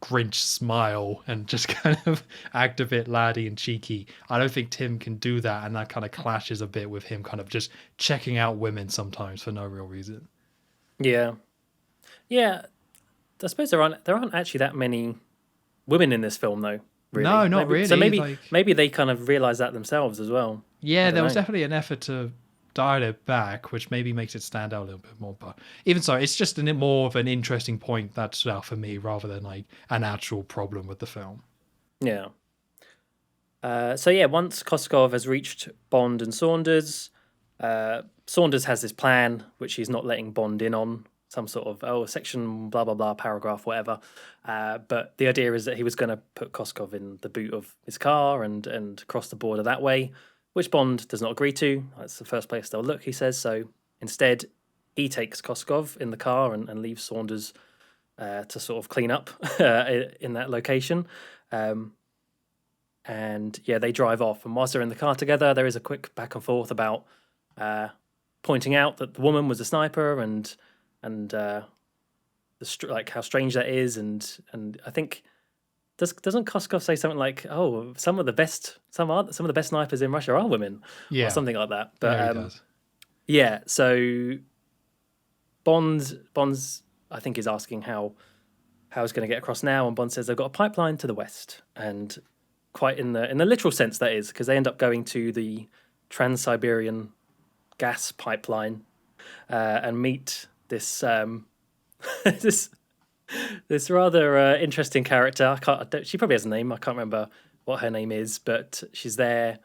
Grinch smile and just kind of act a bit laddie and cheeky. I don't think Tim can do that, and that kind of clashes a bit with him kind of just checking out women sometimes for no real reason. Yeah. I suppose there aren't actually that many women in this film though. Really. No, not really. So maybe they kind of realise that themselves as well. Yeah, there was definitely an effort to dial it back, which maybe makes it stand out a little bit more. But even so, it's just more of an interesting point that stood out for me rather than like an actual problem with the film. Yeah. Once Koskov has reached Bond and Saunders, Saunders has this plan which he's not letting Bond in on. Some sort of section blah blah blah paragraph whatever, but the idea is that he was going to put Koskov in the boot of his car and cross the border that way, which Bond does not agree to. That's the first place they'll look, he says. So instead, he takes Koskov in the car and leaves Saunders to sort of clean up in that location. They drive off, and whilst they're in the car together, there is a quick back and forth about pointing out that the woman was a sniper and how strange that is, and I think doesn't Koskov say something like, "Oh, some of the best snipers in Russia are women," or something like that. But so Bond's I think is asking how it's going to get across now, and Bond says they've got a pipeline to the west, and quite in the literal sense that is, because they end up going to the Trans-Siberian gas pipeline and meet this this rather interesting character. She probably has a name. I can't remember what her name is, but she's there,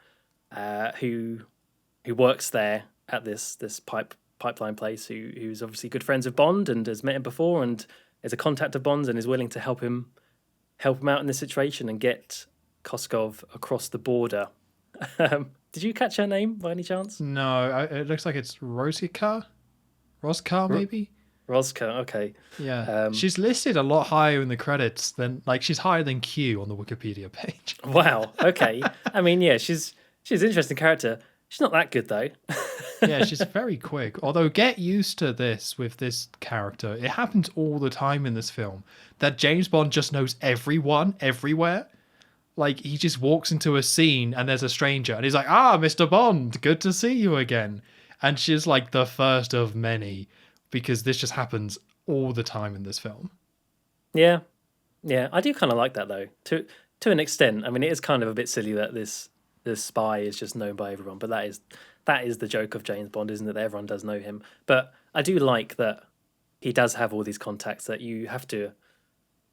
who works there at this pipeline place. Who's obviously good friends with Bond and has met him before, and is a contact of Bond's and is willing to help him out in this situation and get Koskov across the border. Did you catch her name by any chance? No, it looks like it's Rosika. Roska, maybe? Roska, okay. Yeah. She's listed a lot higher in the credits than, like, she's higher than Q on the Wikipedia page. Wow, okay. I mean, yeah, she's an interesting character. She's not that good, though. Yeah, she's very quick. Although, get used to this with this character. It happens all the time in this film that James Bond just knows everyone, everywhere. Like, he just walks into a scene and there's a stranger and he's like, Mr. Bond, good to see you again. And she's like the first of many, because this just happens all the time in this film. Yeah. I do kind of like that, though, to an extent. I mean, it is kind of a bit silly that this spy is just known by everyone, but that is the joke of James Bond, isn't it? That everyone does know him. But I do like that he does have all these contacts that you have to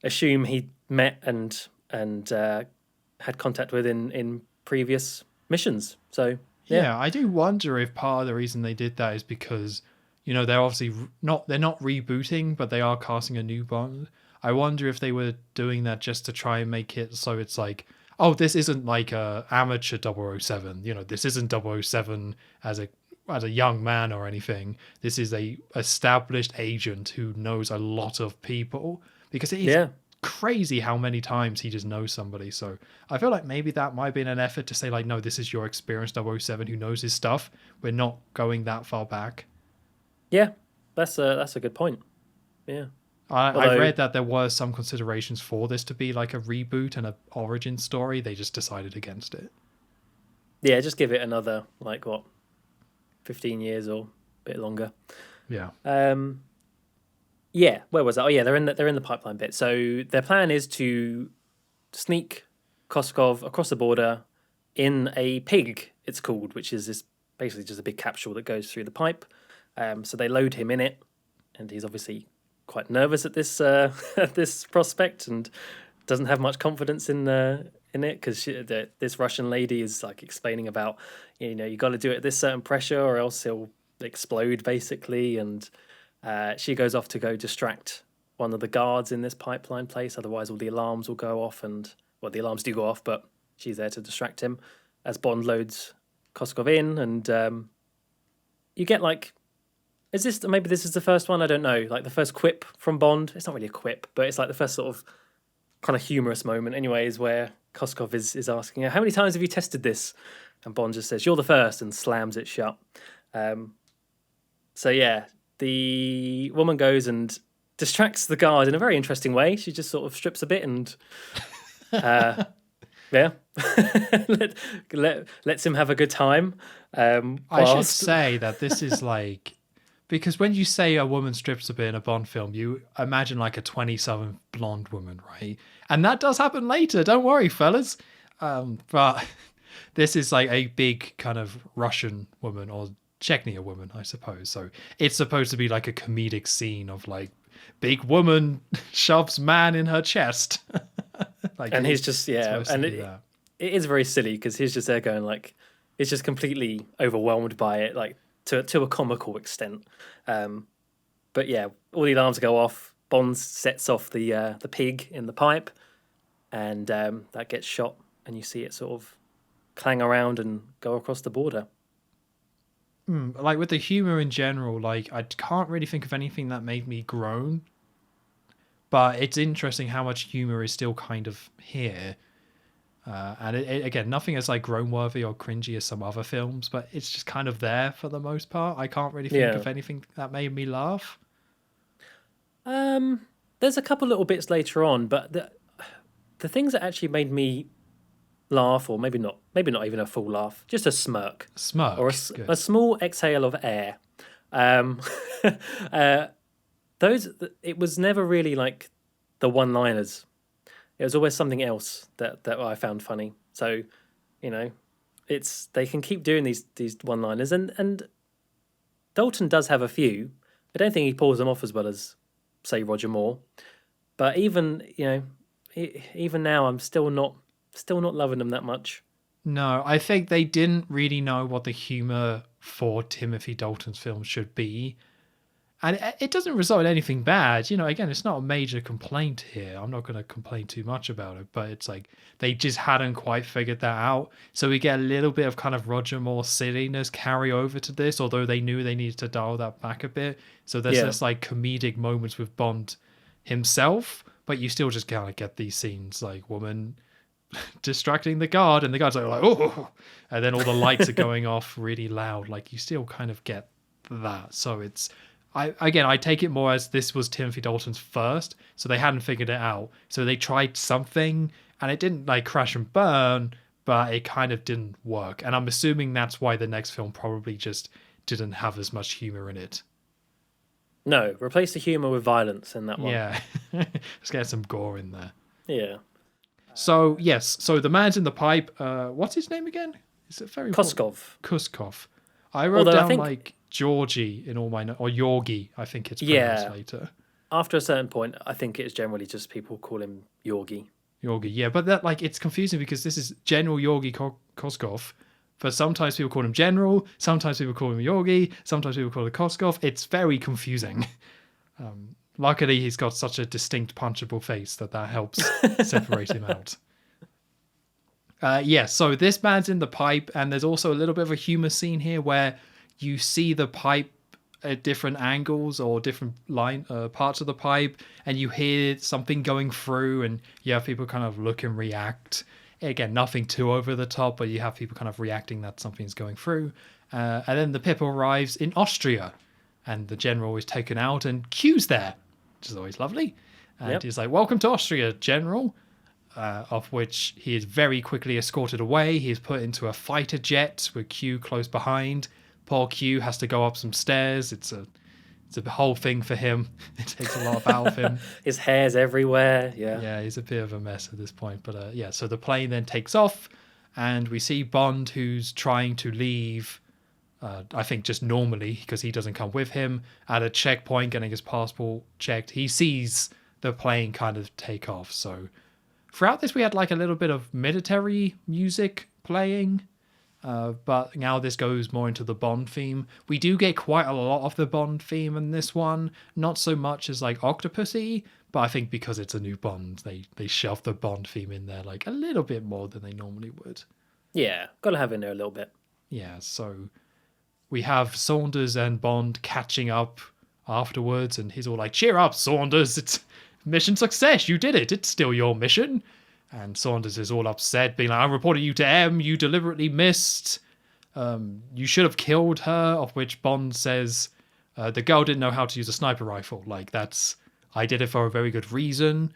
assume he met and had contact with in previous missions. So yeah, Yeah, I do wonder if part of the reason they did that is because, they're obviously they're not rebooting, but they are casting a new Bond. I wonder if they were doing that just to try and make it so it's like, oh, this isn't like a amateur 007. This isn't 007 as a young man or anything. This is a established agent who knows a lot of people, because it is yeah. crazy how many times he just knows somebody. So I feel like maybe that might have been an effort to say like, no, this is your experienced 007 who knows his stuff. We're not going that far back. Yeah, that's a good point. Yeah. I read that there were some considerations for this to be like a reboot and an origin story. They just decided against it. Yeah, just give it another 15 years or a bit longer. Yeah. Yeah, where was that? Oh yeah, they're in the pipeline bit. So their plan is to sneak Koskov across the border in a pig, it's called, which is this basically just a big capsule that goes through the pipe. So they load him in it, and he's obviously quite nervous at this at this prospect and doesn't have much confidence in it because this Russian lady is like explaining about you got to do it at this certain pressure or else he'll explode basically, and she goes off to go distract one of the guards in this pipeline place, otherwise all the alarms will go off, and well, the alarms do go off, but she's there to distract him as Bond loads Koskov in, and you get maybe this is the first one, I don't know, like the first quip from Bond. It's not really a quip, but it's like the first sort of kind of humorous moment anyways, where Koskov is asking her, how many times have you tested this? And Bond just says, you're the first, and slams it shut. So yeah, the woman goes and distracts the guard in a very interesting way. She just sort of strips a bit and yeah, lets him have a good time. I should say that this is like, because when you say a woman strips a bit in a Bond film, you imagine like a 27 blonde woman, right? And that does happen later. Don't worry, fellas. But this is like a big kind of Russian woman or Chechnya woman, I suppose. So it's supposed to be like a comedic scene of like big woman shoves man in her chest. And he's just, yeah. And it is very silly because he's just there going like, it's just completely overwhelmed by it. Like, to a comical extent, but yeah, all the alarms go off. Bond sets off the pig in the pipe, and that gets shot, and you see it sort of clang around and go across the border. Like with the humor in general, like I can't really think of anything that made me groan, but it's interesting how much humor is still kind of here. And again, nothing as like groan-worthy or cringy as some other films, but it's just kind of there for the most part. I can't really think of anything that made me laugh. There's a couple little bits later on, but the things that actually made me laugh, or maybe not even a full laugh, just a smirk, or a small exhale of air. It was never really like the one-liners. It was always something else that I found funny. So, they can keep doing these one-liners, and Dalton does have a few. I don't think he pulls them off as well as, say, Roger Moore. But even now, I'm still not loving them that much. No, I think they didn't really know what the humor for Timothy Dalton's film should be. And it doesn't result in anything bad. Again, it's not a major complaint here. I'm not going to complain too much about it, but it's like they just hadn't quite figured that out. So we get a little bit of kind of Roger Moore silliness carry over to this, although they knew they needed to dial that back a bit. So there's this like comedic moments with Bond himself, but you still just kind of get these scenes like woman distracting the guard, and the guard's like, oh, and then all the lights are going off really loud. Like you still kind of get that. So it's... I take it more as this was Timothy Dalton's first, so they hadn't figured it out. So they tried something, and it didn't like crash and burn, but it kind of didn't work. And I'm assuming that's why the next film probably just didn't have as much humor in it. No, replace the humor with violence in that one. Yeah, let's get some gore in there. Yeah. So yes, so the man's in the pipe. What's his name again? Is it very Koskov? Koskov. I wrote down like Georgi in all my or Georgi, I think it's pronounced later. After a certain point, I think it's generally just people call him Georgi. Georgi, yeah, but that like it's confusing because this is General Georgi Koskov, but sometimes people call him General, sometimes people call him Georgi, sometimes people call him Koskov. It's very confusing. Luckily, he's got such a distinct punchable face that helps separate him out. So this man's in the pipe, and there's also a little bit of a humor scene here where you see the pipe at different angles or different parts of the pipe, and you hear something going through, and you have people kind of look and react. Again, nothing too over the top, but you have people kind of reacting that something's going through. And then the Pip arrives in Austria, and the general is taken out, and Q's there, which is always lovely. And he's like, "Welcome to Austria, General." Of which he is very quickly escorted away. He is put into a fighter jet with Q close behind. Poor Q has to go up some stairs. It's a whole thing for him. It takes a lot out of him. His hair's everywhere. Yeah, he's a bit of a mess at this point. But so the plane then takes off, and we see Bond, who's trying to leave, I think just normally, because he doesn't come with him, at a checkpoint getting his passport checked. He sees the plane kind of take off, so... Throughout this, we had like a little bit of military music playing, but now this goes more into the Bond theme. We do get quite a lot of the Bond theme in this one, not so much as like Octopussy, but I think because it's a new Bond, they shoved the Bond theme in there like a little bit more than they normally would. Yeah, gotta have it in there a little bit. Yeah, so we have Saunders and Bond catching up afterwards, and he's all like, "Cheer up, Saunders, it's mission success, you did it, it's still your mission." And Saunders is all upset, being like, "I reported you to M, you deliberately missed, you should have killed her," of which Bond says, "The girl didn't know how to use a sniper rifle, like I did it for a very good reason."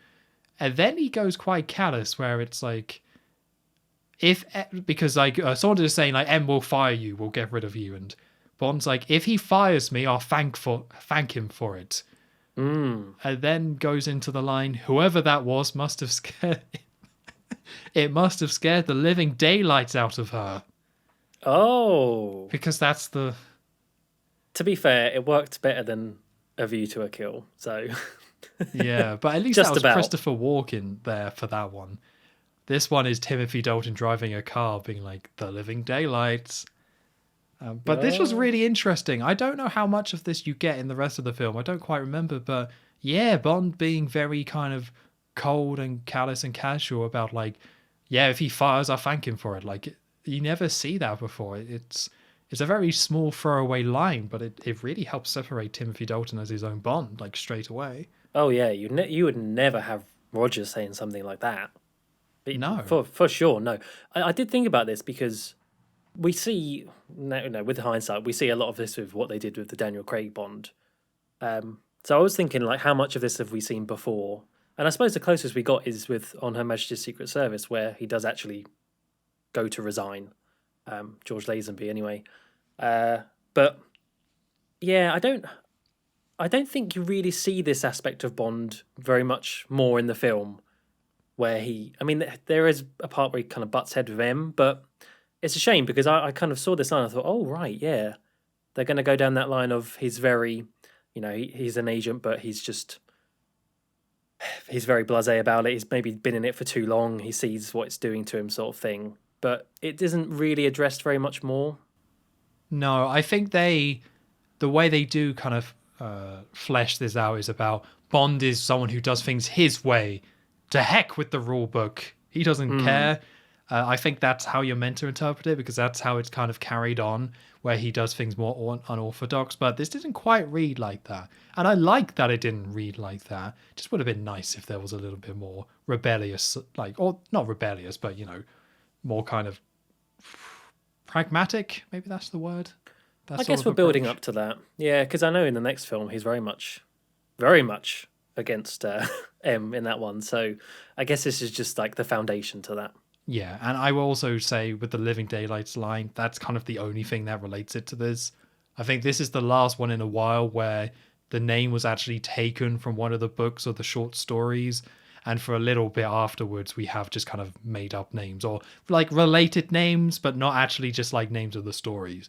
And then he goes quite callous, where it's like, because like Saunders is saying like, "M will fire you, we'll get rid of you," and Bond's like, "If he fires me, I'll thank him for it." And then goes into the line, "Whoever that was must have scared it must have scared the living daylights out of her." Oh. Because that's the... To be fair, it worked better than A View to a Kill, so... Yeah, but at least Just that was about. Christopher Walken there for that one. This one is Timothy Dalton driving a car being like, "The living daylights." But this was really interesting. I don't know how much of this you get in the rest of the film. I don't quite remember, but yeah, Bond being very kind of cold and callous and casual about like, yeah, if he fires, I'll thank him for it. Like, you never see that before. It's a very small throwaway line, but it really helps separate Timothy Dalton as his own Bond, like straight away. Oh yeah, you would never have Roger saying something like that. No. For sure, no. I did think about this because... We see, no, with hindsight, we see a lot of this with what they did with the Daniel Craig Bond. So I was thinking, like, how much of this have we seen before? And I suppose the closest we got is with On Her Majesty's Secret Service, where he does actually go to resign. George Lazenby, anyway. But yeah, I don't think you really see this aspect of Bond very much more in the film, where there is a part where he kind of butts head with M, but it's a shame because I kind of saw this line. I thought, oh, right, yeah. They're going to go down that line of he's very, he's an agent, but he's very blasé about it. He's maybe been in it for too long. He sees what it's doing to him sort of thing. But it isn't really addressed very much more. No, I think the way they do kind of flesh this out is about Bond is someone who does things his way. To heck with the rule book. He doesn't care. I think that's how you're meant to interpret it, because that's how it's kind of carried on, where he does things more unorthodox. But this didn't quite read like that. And I like that it didn't read like that. It just would have been nice if there was a little bit more rebellious, or not rebellious, but, more kind of pragmatic. Maybe that's the word. I guess we're building up to that. Yeah, because I know in the next film he's very much against M in that one. So I guess this is just like the foundation to that. Yeah, and I will also say with the Living Daylights line, that's kind of the only thing that relates it to this. I think this is the last one in a while where the name was actually taken from one of the books or the short stories, and for a little bit afterwards we have just kind of made up names, or like related names, but not actually just like names of the stories.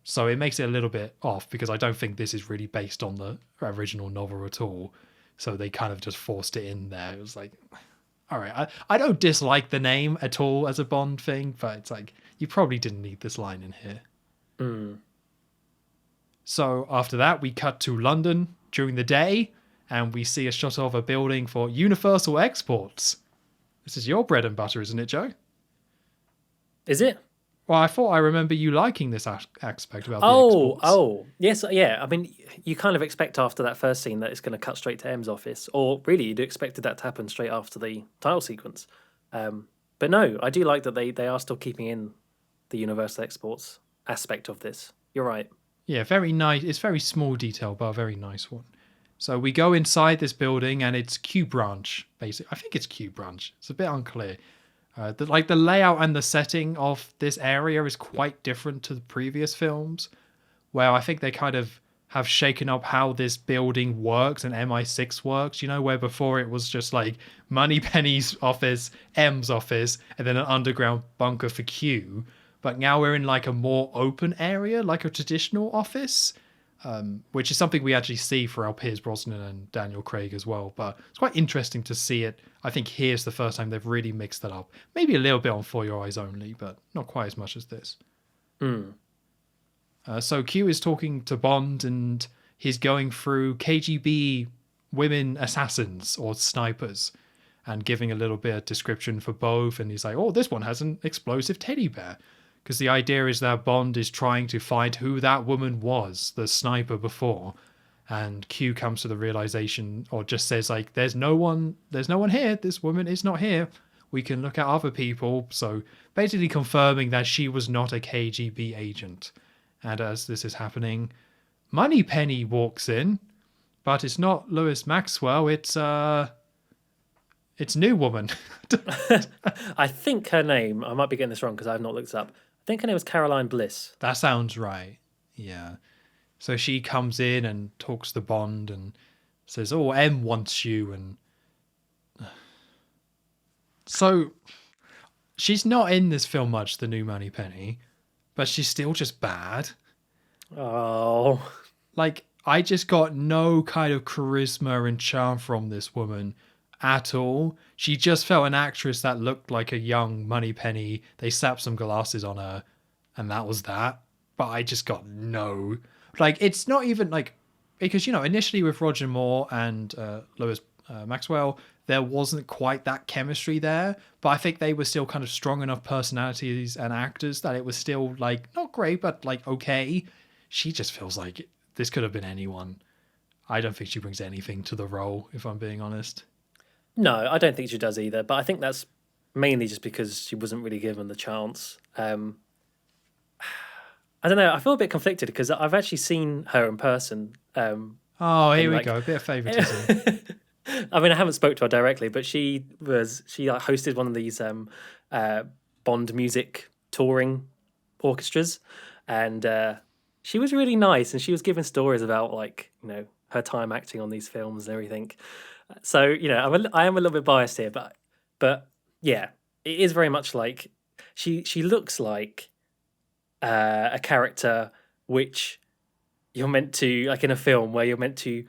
So it makes it a little bit off because I don't think this is really based on the original novel at all. So they kind of just forced it in there. It was like, all right, I don't dislike the name at all as a Bond thing, but it's like, you probably didn't need this line in here. So after that, we cut to London during the day, and we see a shot of a building for Universal Exports. This is your bread and butter, isn't it, Joe? Is it? Well, I thought I remember you liking this aspect about the exports. Oh, yes, yeah. I mean, you kind of expect after that first scene that it's going to cut straight to M's office, or really, you'd expected that to happen straight after the title sequence. But no, I do like that they are still keeping in the Universal Exports aspect of this. You're right. Yeah, very nice. It's very small detail, but a very nice one. So we go inside this building, and it's Q Branch, basically. I think it's Q Branch. It's a bit unclear. The layout and the setting of this area is quite different to the previous films, where I think they kind of have shaken up how this building works and MI6 works, where before it was just like Moneypenny's office, M's office, and then an underground bunker for Q. But now we're in like a more open area, like a traditional office, which is something we actually see for Piers Brosnan and Daniel Craig as well. But it's quite interesting to see it. I think here's the first time they've really mixed that up. Maybe a little bit on For Your Eyes Only, but not quite as much as this. So Q is talking to Bond, and he's going through KGB women assassins or snipers and giving a little bit of description for both. And he's like, oh, this one has an explosive teddy bear. Because the idea is that Bond is trying to find who that woman was, the sniper before. And Q comes to the realization, or just says like, there's no one here. This woman is not here. We can look at other people. So basically confirming that she was not a KGB agent. And as this is happening, Moneypenny walks in, but it's not Louis Maxwell. It's New Woman. I think her name, I might be getting this wrong because I have not looked it up. I think her name was Caroline Bliss. That sounds right. Yeah. So she comes in and talks to Bond and says, oh, M wants you. And so she's not in this film much, the new Moneypenny, but she's still just bad. Oh. Like, I just got no kind of charisma and charm from this woman at all. She just felt an actress that looked like a young Moneypenny. They slapped some glasses on her, and that was that. But I just got no... Like, it's not even like... Because, initially with Roger Moore and Louis Maxwell, there wasn't quite that chemistry there. But I think they were still kind of strong enough personalities and actors that it was still, like, not great, but, like, okay. She just feels like this could have been anyone. I don't think she brings anything to the role, if I'm being honest. No, I don't think she does either. But I think that's mainly just because she wasn't really given the chance. I don't know. I feel a bit conflicted because I've actually seen her in person. Here we go. A bit of favouritism. I mean, I haven't spoke to her directly, but she hosted one of these Bond music touring orchestras, and she was really nice, and she was giving stories about her time acting on these films and everything. So I am a little bit biased here, but yeah, it is very much like she looks like a character which you're meant to, like in a film where she's meant to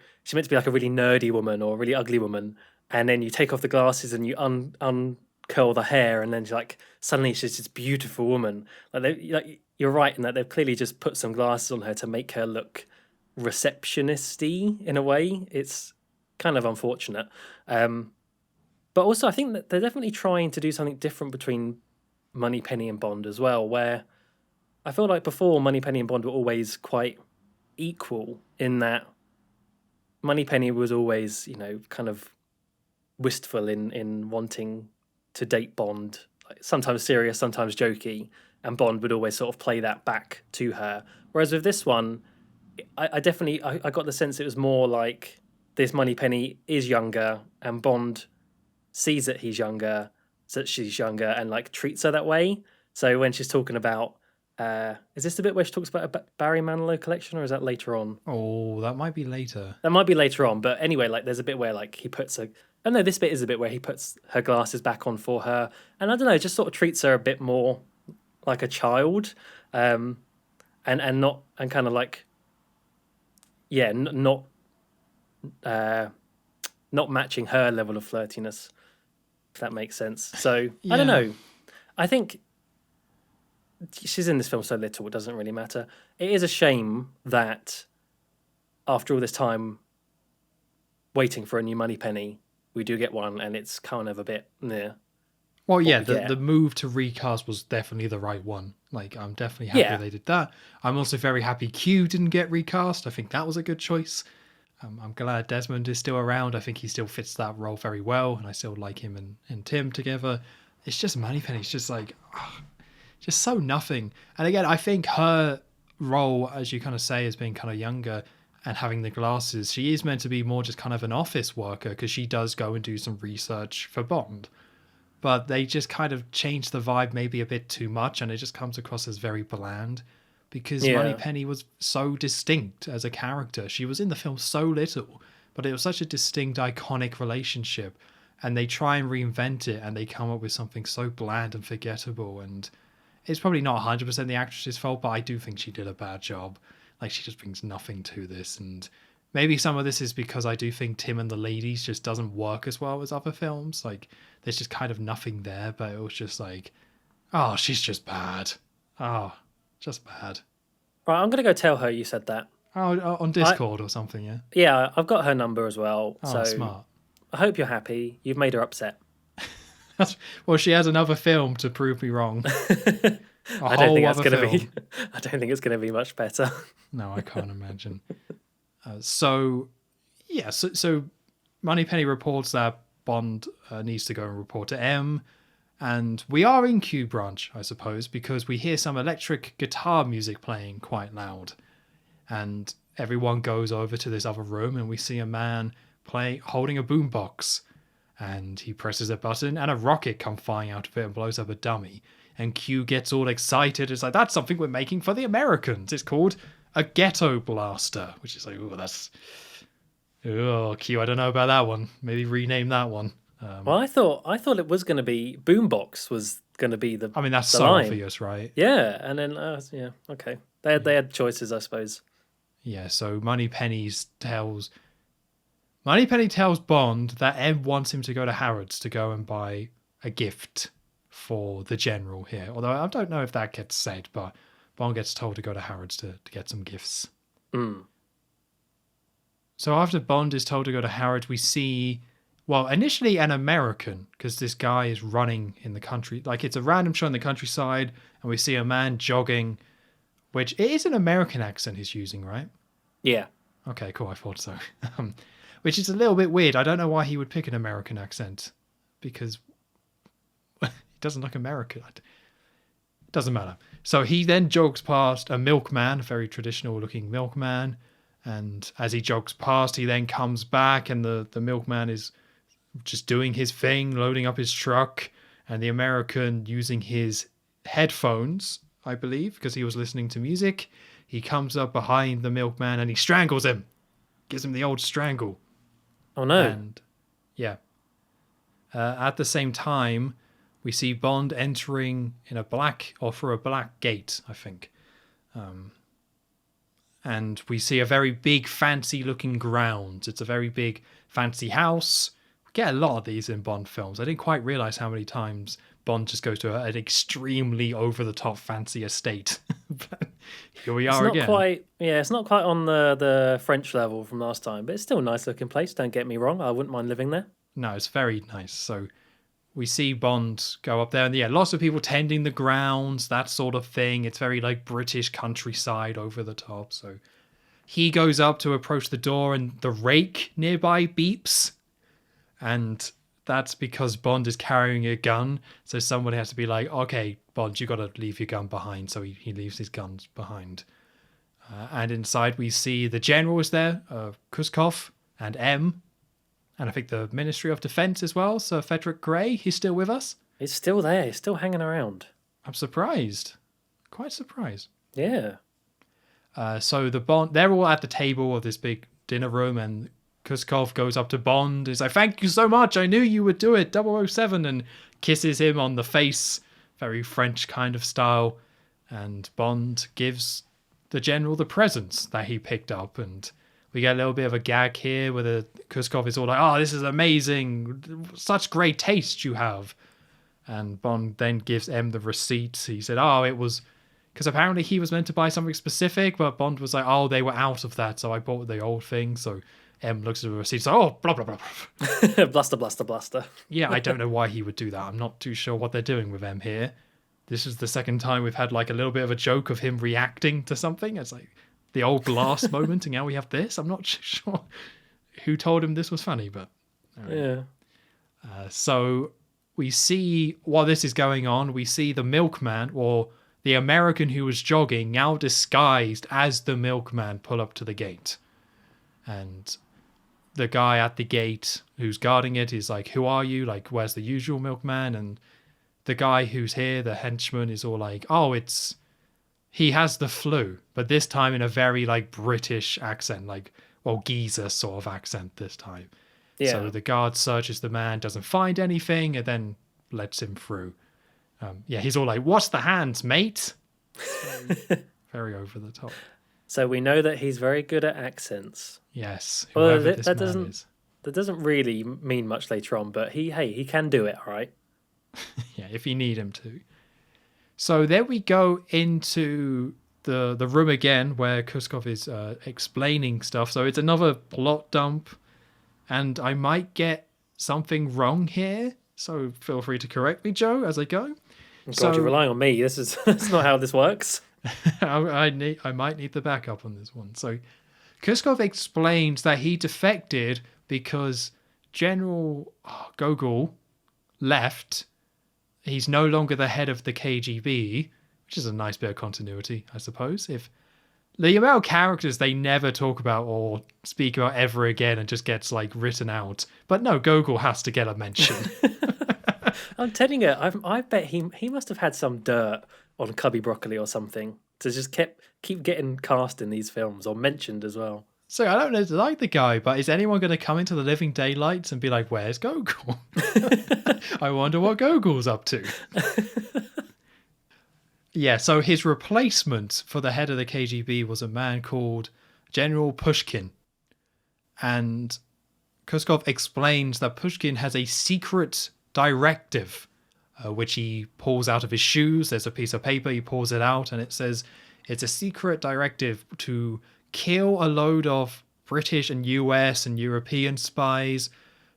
be like a really nerdy woman or a really ugly woman, and then you take off the glasses and you uncurl the hair, and then suddenly she's this beautiful woman. You're right in that they've clearly just put some glasses on her to make her look receptionist-y in a way. It's kind of unfortunate. But also I think that they're definitely trying to do something different between Moneypenny and Bond as well, where I feel like before Moneypenny and Bond were always quite equal in that Moneypenny was always, kind of wistful in wanting to date Bond, sometimes serious, sometimes jokey, and Bond would always sort of play that back to her. Whereas with this one, I definitely got the sense it was more like this Moneypenny is younger, and Bond sees that he's younger, so that she's younger, and treats her that way. So when she's talking about, is this the bit where she talks about a Barry Manilow collection, or is that later on? Oh, that might be later. That might be later on, but anyway, there's a bit where he puts her. Oh no, this bit is a bit where he puts her glasses back on for her, and I don't know, just sort of treats her a bit more like a child. and kind of like, yeah, not matching her level of flirtiness, if that makes sense. So I don't Yeah. know. I think she's in this film so little, it doesn't really matter. It is a shame that after all this time waiting for a new Moneypenny, we do get one, and it's kind of a bit near. Well, yeah, we the get. move to recast was definitely the right one. Like, I'm definitely happy Yeah. they did that. I'm also very happy Q didn't get recast. I think that was a good choice. I'm glad Desmond is still around. I think he still fits that role very well, and I still like him and Tim together. It's just Moneypenny's just like, just so nothing. And again, I think her role, as you kind of say, as being kind of younger and having the glasses, she is meant to be more just kind of an office worker because she does go and do some research for Bond. But they just kind of change the vibe maybe a bit too much, and it just comes across as very bland because Yeah. Moneypenny was so distinct as a character. She was in the film so little, but it was such a distinct, iconic relationship. And they try and reinvent it, and they come up with something so bland and forgettable. And it's probably not 100% the actress's fault, but I do think she did a bad job. Like, she just brings nothing to this. And maybe some of this is because I do think Tim and the Ladies just doesn't work as well as other films. Like, there's just kind of nothing there, but it was just like, oh, she's just bad. Oh, just bad. Right, I'm gonna go tell her you said that. Oh, on Discord or something, yeah? Yeah, I've got her number as well. Oh, so smart. I hope you're happy. You've made her upset. Well, she has another film to prove me wrong. I don't think that's gonna be. I don't think it's gonna be much better. No, I can't imagine. So Moneypenny reports that Bond needs to go and report to M, and we are in Q branch, I suppose, because we hear some electric guitar music playing quite loud, and everyone goes over to this other room, and we see a man holding a boombox, and he presses a button, and a rocket comes flying out of it and blows up a dummy. And Q gets all excited. It's like, that's something we're making for the Americans. It's called a ghetto blaster, which is like, oh, that's... Oh, Q, I don't know about that one. Maybe rename that one. Well, I thought it was going to be Boombox was going to be the. I me's the so line. obvious, right? Yeah, and then yeah, okay. They had choices, I suppose. Yeah, so Moneypenny tells Bond that M wants him to go to Harrods to go and buy a gift for the general here. Although I don't know if that gets said, but Bond gets told to go to Harrods to get some gifts. Mm. So after Bond is told to go to Harrods, we see, well, initially an American, because this guy is running in the country. Like, it's a random shot in the countryside, and we see a man jogging, which it is an American accent he's using, right? Yeah. Okay, cool, I thought so. Which is a little bit weird. I don't know why he would pick an American accent, because it doesn't look American. It doesn't matter. So he then jogs past a milkman, a very traditional looking milkman, and as he jogs past, he then comes back, and the milkman is just doing his thing, loading up his truck, and the American, using his headphones, I believe, because he was listening to music, he comes up behind the milkman and he strangles him. Gives him the old strangle. Oh, no. And yeah. At the same time, we see Bond entering through a black gate, I think. And we see a very big, fancy-looking grounds. It's a very big, fancy house. We get a lot of these in Bond films. I didn't quite realise how many times Bond just goes to an extremely over-the-top fancy estate. But here we are again. It's not quite on the French level from last time, but it's still a nice-looking place, don't get me wrong. I wouldn't mind living there. No, it's very nice. So we see Bond go up there, and yeah, lots of people tending the grounds, that sort of thing. It's very like British countryside, over the top. So he goes up to approach the door, and the rake nearby beeps, and that's because Bond is carrying a gun. So somebody has to be like, okay, Bond, you got to leave your gun behind. So he leaves his guns behind. And inside we see the general is there, Koskov, and M. And I think the Ministry of Defence as well, Sir Frederick Grey, he's still with us. It's still there. It's still hanging around. I'm surprised. Quite surprised. Yeah. So they're all at the table of this big dinner room, and Koskov goes up to Bond. He's like, thank you so much. I knew you would do it, 007, and kisses him on the face. Very French kind of style. And Bond gives the general the presents that he picked up, and we get a little bit of a gag here where the Koskov is all like, "Oh, this is amazing! Such great taste you have." And Bond then gives M the receipt. He said, "Oh, it was because apparently he was meant to buy something specific, but Bond was like, oh, they were out of that, so I bought the old thing." So M looks at the receipt, so oh, blah blah blah. Bluster, bluster, bluster. Yeah, I don't know why he would do that. I'm not too sure what they're doing with M here. This is the second time we've had like a little bit of a joke of him reacting to something. It's like the old glass moment, and now we have this. I'm not sure who told him this was funny, but yeah. So we see while this is going on, we see the milkman or the American who was jogging, now disguised as the milkman, pull up to the gate. And the guy at the gate who's guarding it is like, "Who are you? Like, where's the usual milkman?" And the guy who's here, the henchman, is all like, "Oh, he has the flu," but this time in a very like British accent, like, well, geezer sort of accent this time. Yeah. So the guard searches the man, doesn't find anything, and then lets him through. He's all like, "What's the hands, mate?" Very, very over the top. So we know that he's very good at accents. Yes. Well, Whoever this man is. That doesn't really mean much later on, but he can do it, all right? Yeah, if you need him to. So then we go into the room again where Koskov is explaining stuff. So it's another plot dump, and I might get something wrong here. So feel free to correct me, Joe, as I go. God, you're relying on me. That's not how this works. I might need the backup on this one. So Koskov explains that he defected because General Gogol left. He's no longer the head of the KGB, which is a nice bit of continuity, I suppose. If the amount of characters they never talk about or speak about ever again and just gets like written out. But no, Gogol has to get a mention. I'm telling you, I bet he must have had some dirt on Cubby Broccoli or something to just keep getting cast in these films or mentioned as well. So I don't like the guy, but is anyone going to come into the living daylights and be like, "Where's Gogol?" I wonder what Gogol's up to. Yeah, so his replacement for the head of the KGB was a man called General Pushkin. And Koskov explains that Pushkin has a secret directive, which he pulls out of his shoes. There's a piece of paper, he pulls it out, and it says it's a secret directive to kill a load of British and US and European spies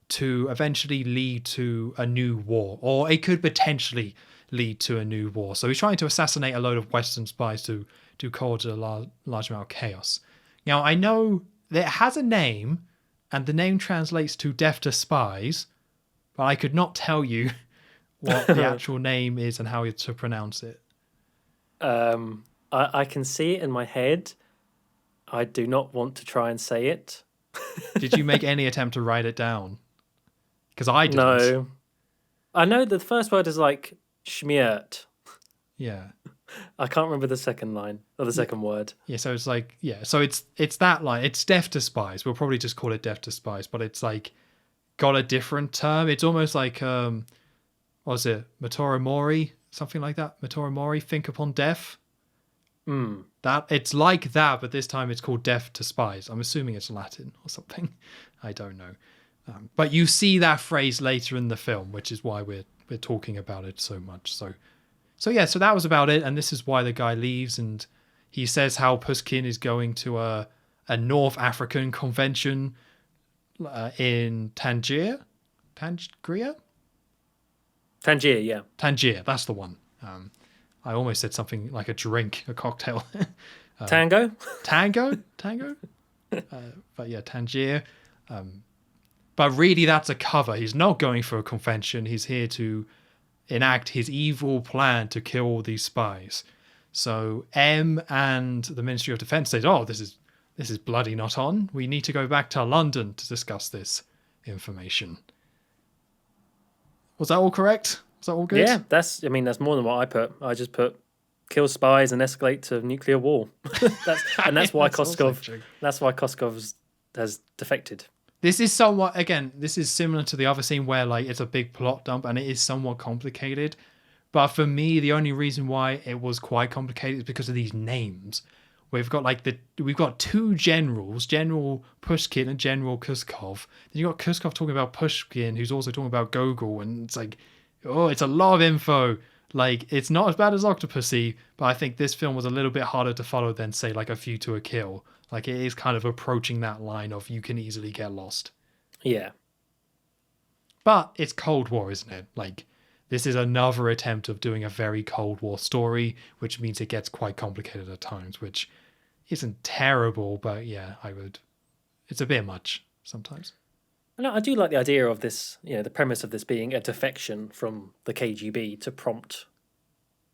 to eventually lead to a new war, or it could potentially lead to a new war. So he's trying to assassinate a load of Western spies to cause a large amount of chaos. Now, I know that it has a name, and the name translates to Death to Spies, but I could not tell you what the actual name is and how to pronounce it. I can see it in my head. I do not want to try and say it. Did you make any attempt to write it down? Because I didn't. No. I know the first word is like Smiert. Yeah. I can't remember the second line or the second word. Yeah, so it's like, yeah, so it's that line. It's Death to Spies. We'll probably just call it Death to Spies, but it's like got a different term. It's almost like, what was it? Matora Mori? Something like that. Matora Mori, Think Upon Death. That it's like that, but this time it's called Death to Spies. I'm assuming it's Latin or something. I don't know. But you see that phrase later in the film, which is why we're talking about it so much. So yeah, so that was about it, and this is why the guy leaves, and he says how Pushkin is going to a North African convention in Tangier, yeah. Tangier, that's the one. I almost said something like a drink, a cocktail. Tango? Tango? But yeah, Tangier. But really, that's a cover. He's not going for a convention. He's here to enact his evil plan to kill all these spies. So M and the Ministry of Defense says, "Oh, this is bloody not on. We need to go back to London to discuss this information." Was that all correct? Was that all good? Yeah, that's more than what I put. I just put kill spies and escalate to nuclear war. that's why Koskov. That's why Koskov has defected. This is somewhat, again, this is similar to the other scene where like it's a big plot dump and it is somewhat complicated. But for me, the only reason why it was quite complicated is because of these names. We've got two generals, General Pushkin and General Koskov. Then you got Koskov talking about Pushkin, who's also talking about Gogol, and it's like, oh, it's a lot of info. Like, it's not as bad as Octopussy, but I think this film was a little bit harder to follow than, say, like A View to a Kill. Like, it is kind of approaching that line of you can easily get lost. Yeah. But it's Cold War, isn't it? Like, this is another attempt of doing a very Cold War story, which means it gets quite complicated at times, which isn't terrible, but yeah, it's a bit much sometimes. No, I do like the idea of this, the premise of this being a defection from the KGB to prompt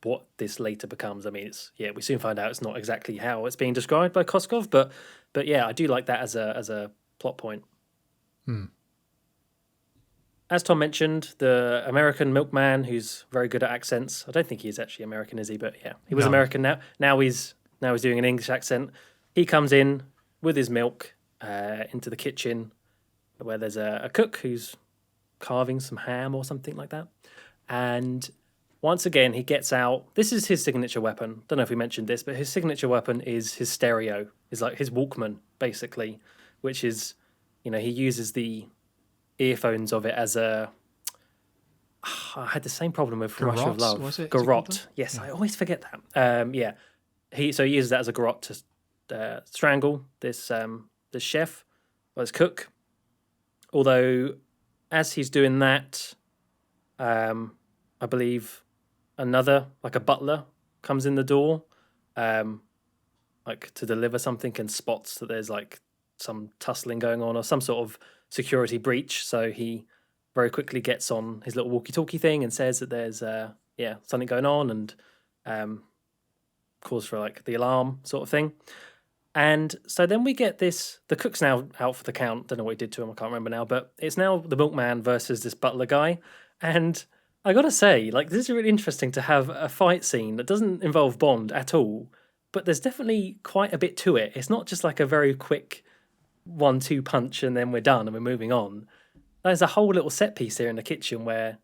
what this later becomes. I mean, we soon find out it's not exactly how it's being described by Koskov, but yeah, I do like that as a plot point. As Tom mentioned, the American milkman, who's very good at accents. I don't think he is actually American, is he? But yeah, he was American now. Now he's doing an English accent. He comes in with his milk into the kitchen where there's a cook who's carving some ham or something like that. And once again, he gets out. This is his signature weapon. Don't know if we mentioned this, but his signature weapon is his stereo. Is like his Walkman, basically, which is, he uses the earphones of it as a... I had the same problem with Garrote, Rush of Love. was it? Garrote. Yes, yeah. I always forget that. Yeah. He uses that as a garrote to strangle this chef, or this cook. Although, as he's doing that, I believe another, like a butler, comes in the door, like to deliver something, and spots that there's like some tussling going on or some sort of security breach. So he very quickly gets on his little walkie-talkie thing and says that there's something going on, and calls for like the alarm sort of thing. And so then we get this, the cook's now out for the count. Don't know what he did to him, I can't remember now, but it's now the milkman versus this butler guy. And I gotta say, like, this is really interesting to have a fight scene that doesn't involve Bond at all, but there's definitely quite a bit to it. It's not just like a very quick 1-2 punch and then we're done and we're moving on. There's a whole little set piece here in the kitchen where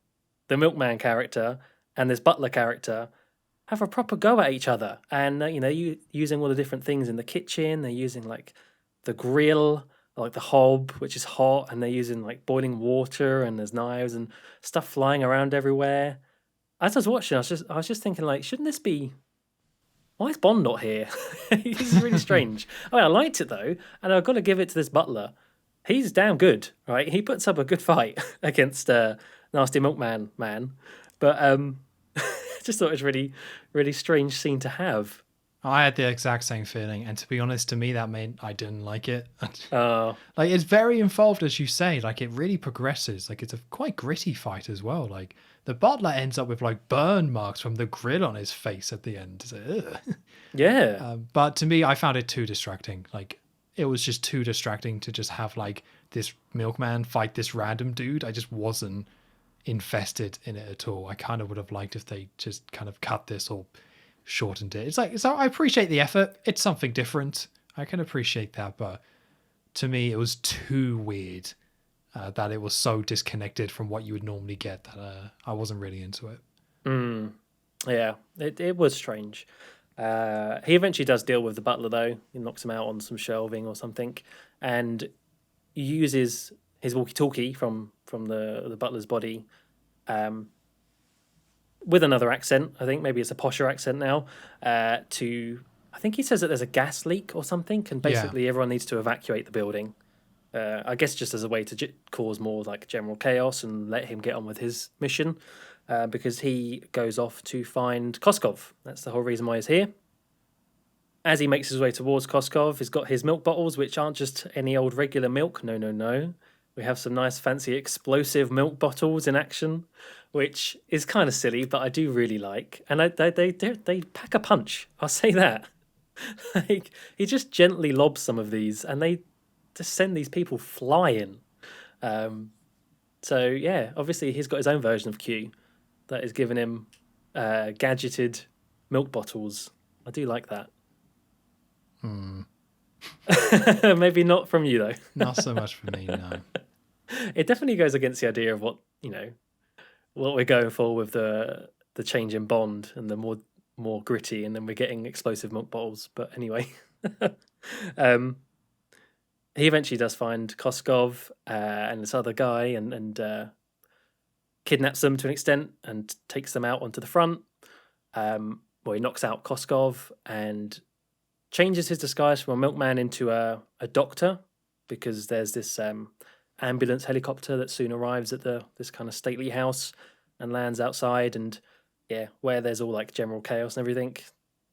the milkman character and this butler character have a proper go at each other, and using all the different things in the kitchen. They're using like the grill, like the hob, which is hot, and they're using like boiling water, and there's knives and stuff flying around everywhere. As I was watching, I was just thinking, like, shouldn't this be? Why is Bond not here? This is really strange. I mean, I liked it though, and I've got to give it to this butler. He's damn good, right? He puts up a good fight against nasty milkman man, but just thought it was really, really strange scene to have. I had the exact same feeling, and to be honest, to me that meant I didn't like it. Oh, like, it's very involved, as you say. Like, it really progresses. Like, it's a quite gritty fight as well. Like, the butler ends up with like burn marks from the grill on his face at the end. It's like, ugh. Yeah. But to me, I found it too distracting. Like, it was just too distracting to just have like this milkman fight this random dude. I just wasn't invested in it at all. I kind of would have liked if they just kind of cut this or shortened it. It's like, so I appreciate the effort. It's something different. I can appreciate that, but to me, it was too weird that it was so disconnected from what you would normally get that I wasn't really into it. Yeah, it was strange. He eventually does deal with the butler though. He knocks him out on some shelving or something, and uses his walkie-talkie from the butler's body, with another accent. I think maybe it's a posher accent now. I think he says that there's a gas leak or something, and basically everyone needs to evacuate the building. I guess just as a way to cause more like general chaos and let him get on with his mission, because he goes off to find Koskov. That's the whole reason why he's here. As he makes his way towards Koskov, he's got his milk bottles, which aren't just any old regular milk. No. We have some nice fancy explosive milk bottles in action, which is kind of silly, but I do really like. And they pack a punch. I'll say that. Like, he just gently lobs some of these, and they just send these people flying. So yeah, obviously he's got his own version of Q that is giving him gadgeted milk bottles. I do like that. Maybe not from you though. Not so much for me, no. It definitely goes against the idea of what we're going for with the change in Bond and the more gritty, and then we're getting explosive milk bottles. But anyway. um, he eventually does find Koskov and this other guy and kidnaps them to an extent and takes them out onto the front. Well, he knocks out Koskov and changes his disguise from a milkman into a doctor, because there's this ambulance helicopter that soon arrives at this kind of stately house and lands outside. And yeah, where there's all like general chaos and everything,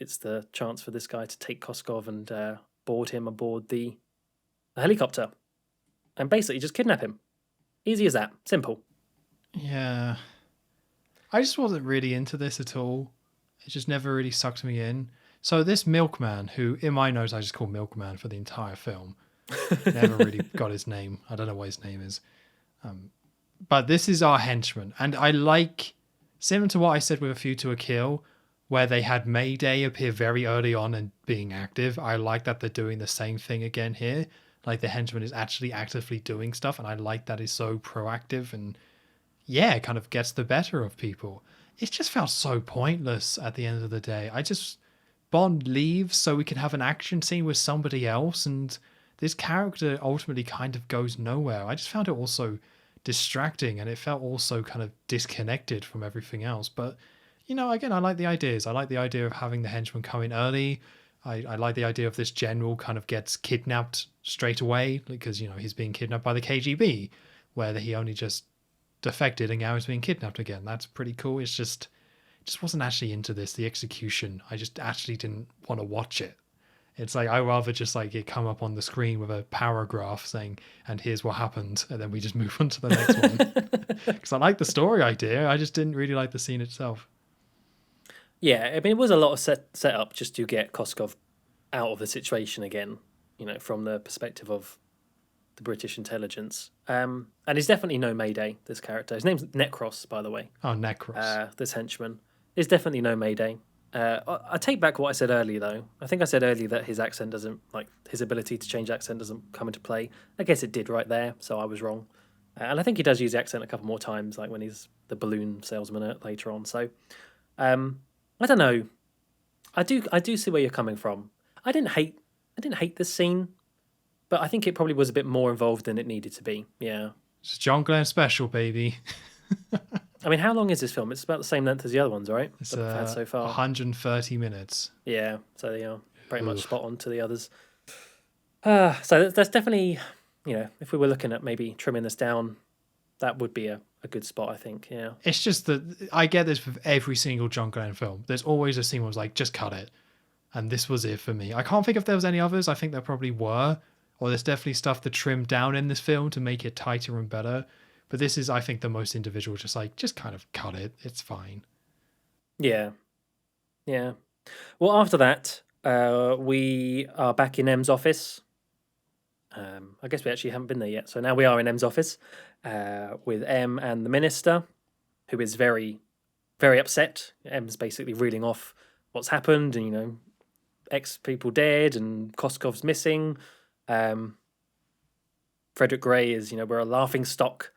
it's the chance for this guy to take Koskov and board him aboard the helicopter and basically just kidnap him. Easy as that. Simple. Yeah. I just wasn't really into this at all. It just never really sucked me in. So this milkman, who in my notes I just call Milkman for the entire film, never really got his name. I don't know what his name is. But this is our henchman. And I like, similar to what I said with A View to a Kill, where they had Mayday appear very early on and being active. I like that they're doing the same thing again here. Like the henchman is actually actively doing stuff. And I like that he's so proactive and yeah, it kind of gets the better of people. It just felt so pointless at the end of the day. Bond leaves so we can have an action scene with somebody else, and this character ultimately kind of goes nowhere. I just found it also distracting, and it felt also kind of disconnected from everything else. But, again, I like the ideas. I like the idea of having the henchman come in early. I like the idea of this general kind of gets kidnapped straight away because, he's being kidnapped by the KGB, where he only just defected and now he's being kidnapped again. That's pretty cool. It's just wasn't actually into this. The execution, I just actually didn't want to watch it. It's like I rather just like it come up on the screen with a paragraph saying, and here's what happened, and then we just move on to the next one. Because I like the story idea, I just didn't really like the scene itself. Yeah, I mean, it was a lot of set up just to get Koskov out of the situation again, from the perspective of the British intelligence. And he's definitely no Mayday, this character. His name's Necros, by the way. Oh, Necros. This henchman. Is definitely no Mayday. I take back what I said earlier, though. I think I said earlier that his accent doesn't, his ability to change accent doesn't come into play. I guess it did right there, so I was wrong. And I think he does use the accent a couple more times, like when he's the balloon salesman later on. So, I don't know. I do see where you're coming from. I didn't hate this scene, but I think it probably was a bit more involved than it needed to be. Yeah. It's a John Glen special, baby. I mean, how long is this film? It's about the same length as the other ones, right? It's that we've had so far. 130 minutes. Yeah, so they are pretty much spot on to the others. So that's definitely, if we were looking at maybe trimming this down, that would be a good spot, I think. Yeah. It's just that I get this with every single John Glen film. There's always a scene where it's like, just cut it. And this was it for me. I can't think if there was any others. I think there probably were. Or there's definitely stuff to trim down in this film to make it tighter and better. But this is, I think, the most individual, just kind of cut it. It's fine. Yeah. Yeah. Well, after that, we are back in M's office. I guess we actually haven't been there yet. So now we are in M's office with M and the minister, who is very, very upset. M's basically reading off what's happened and, X people dead and Koskov's missing. Frederick Gray is, we're a laughing stock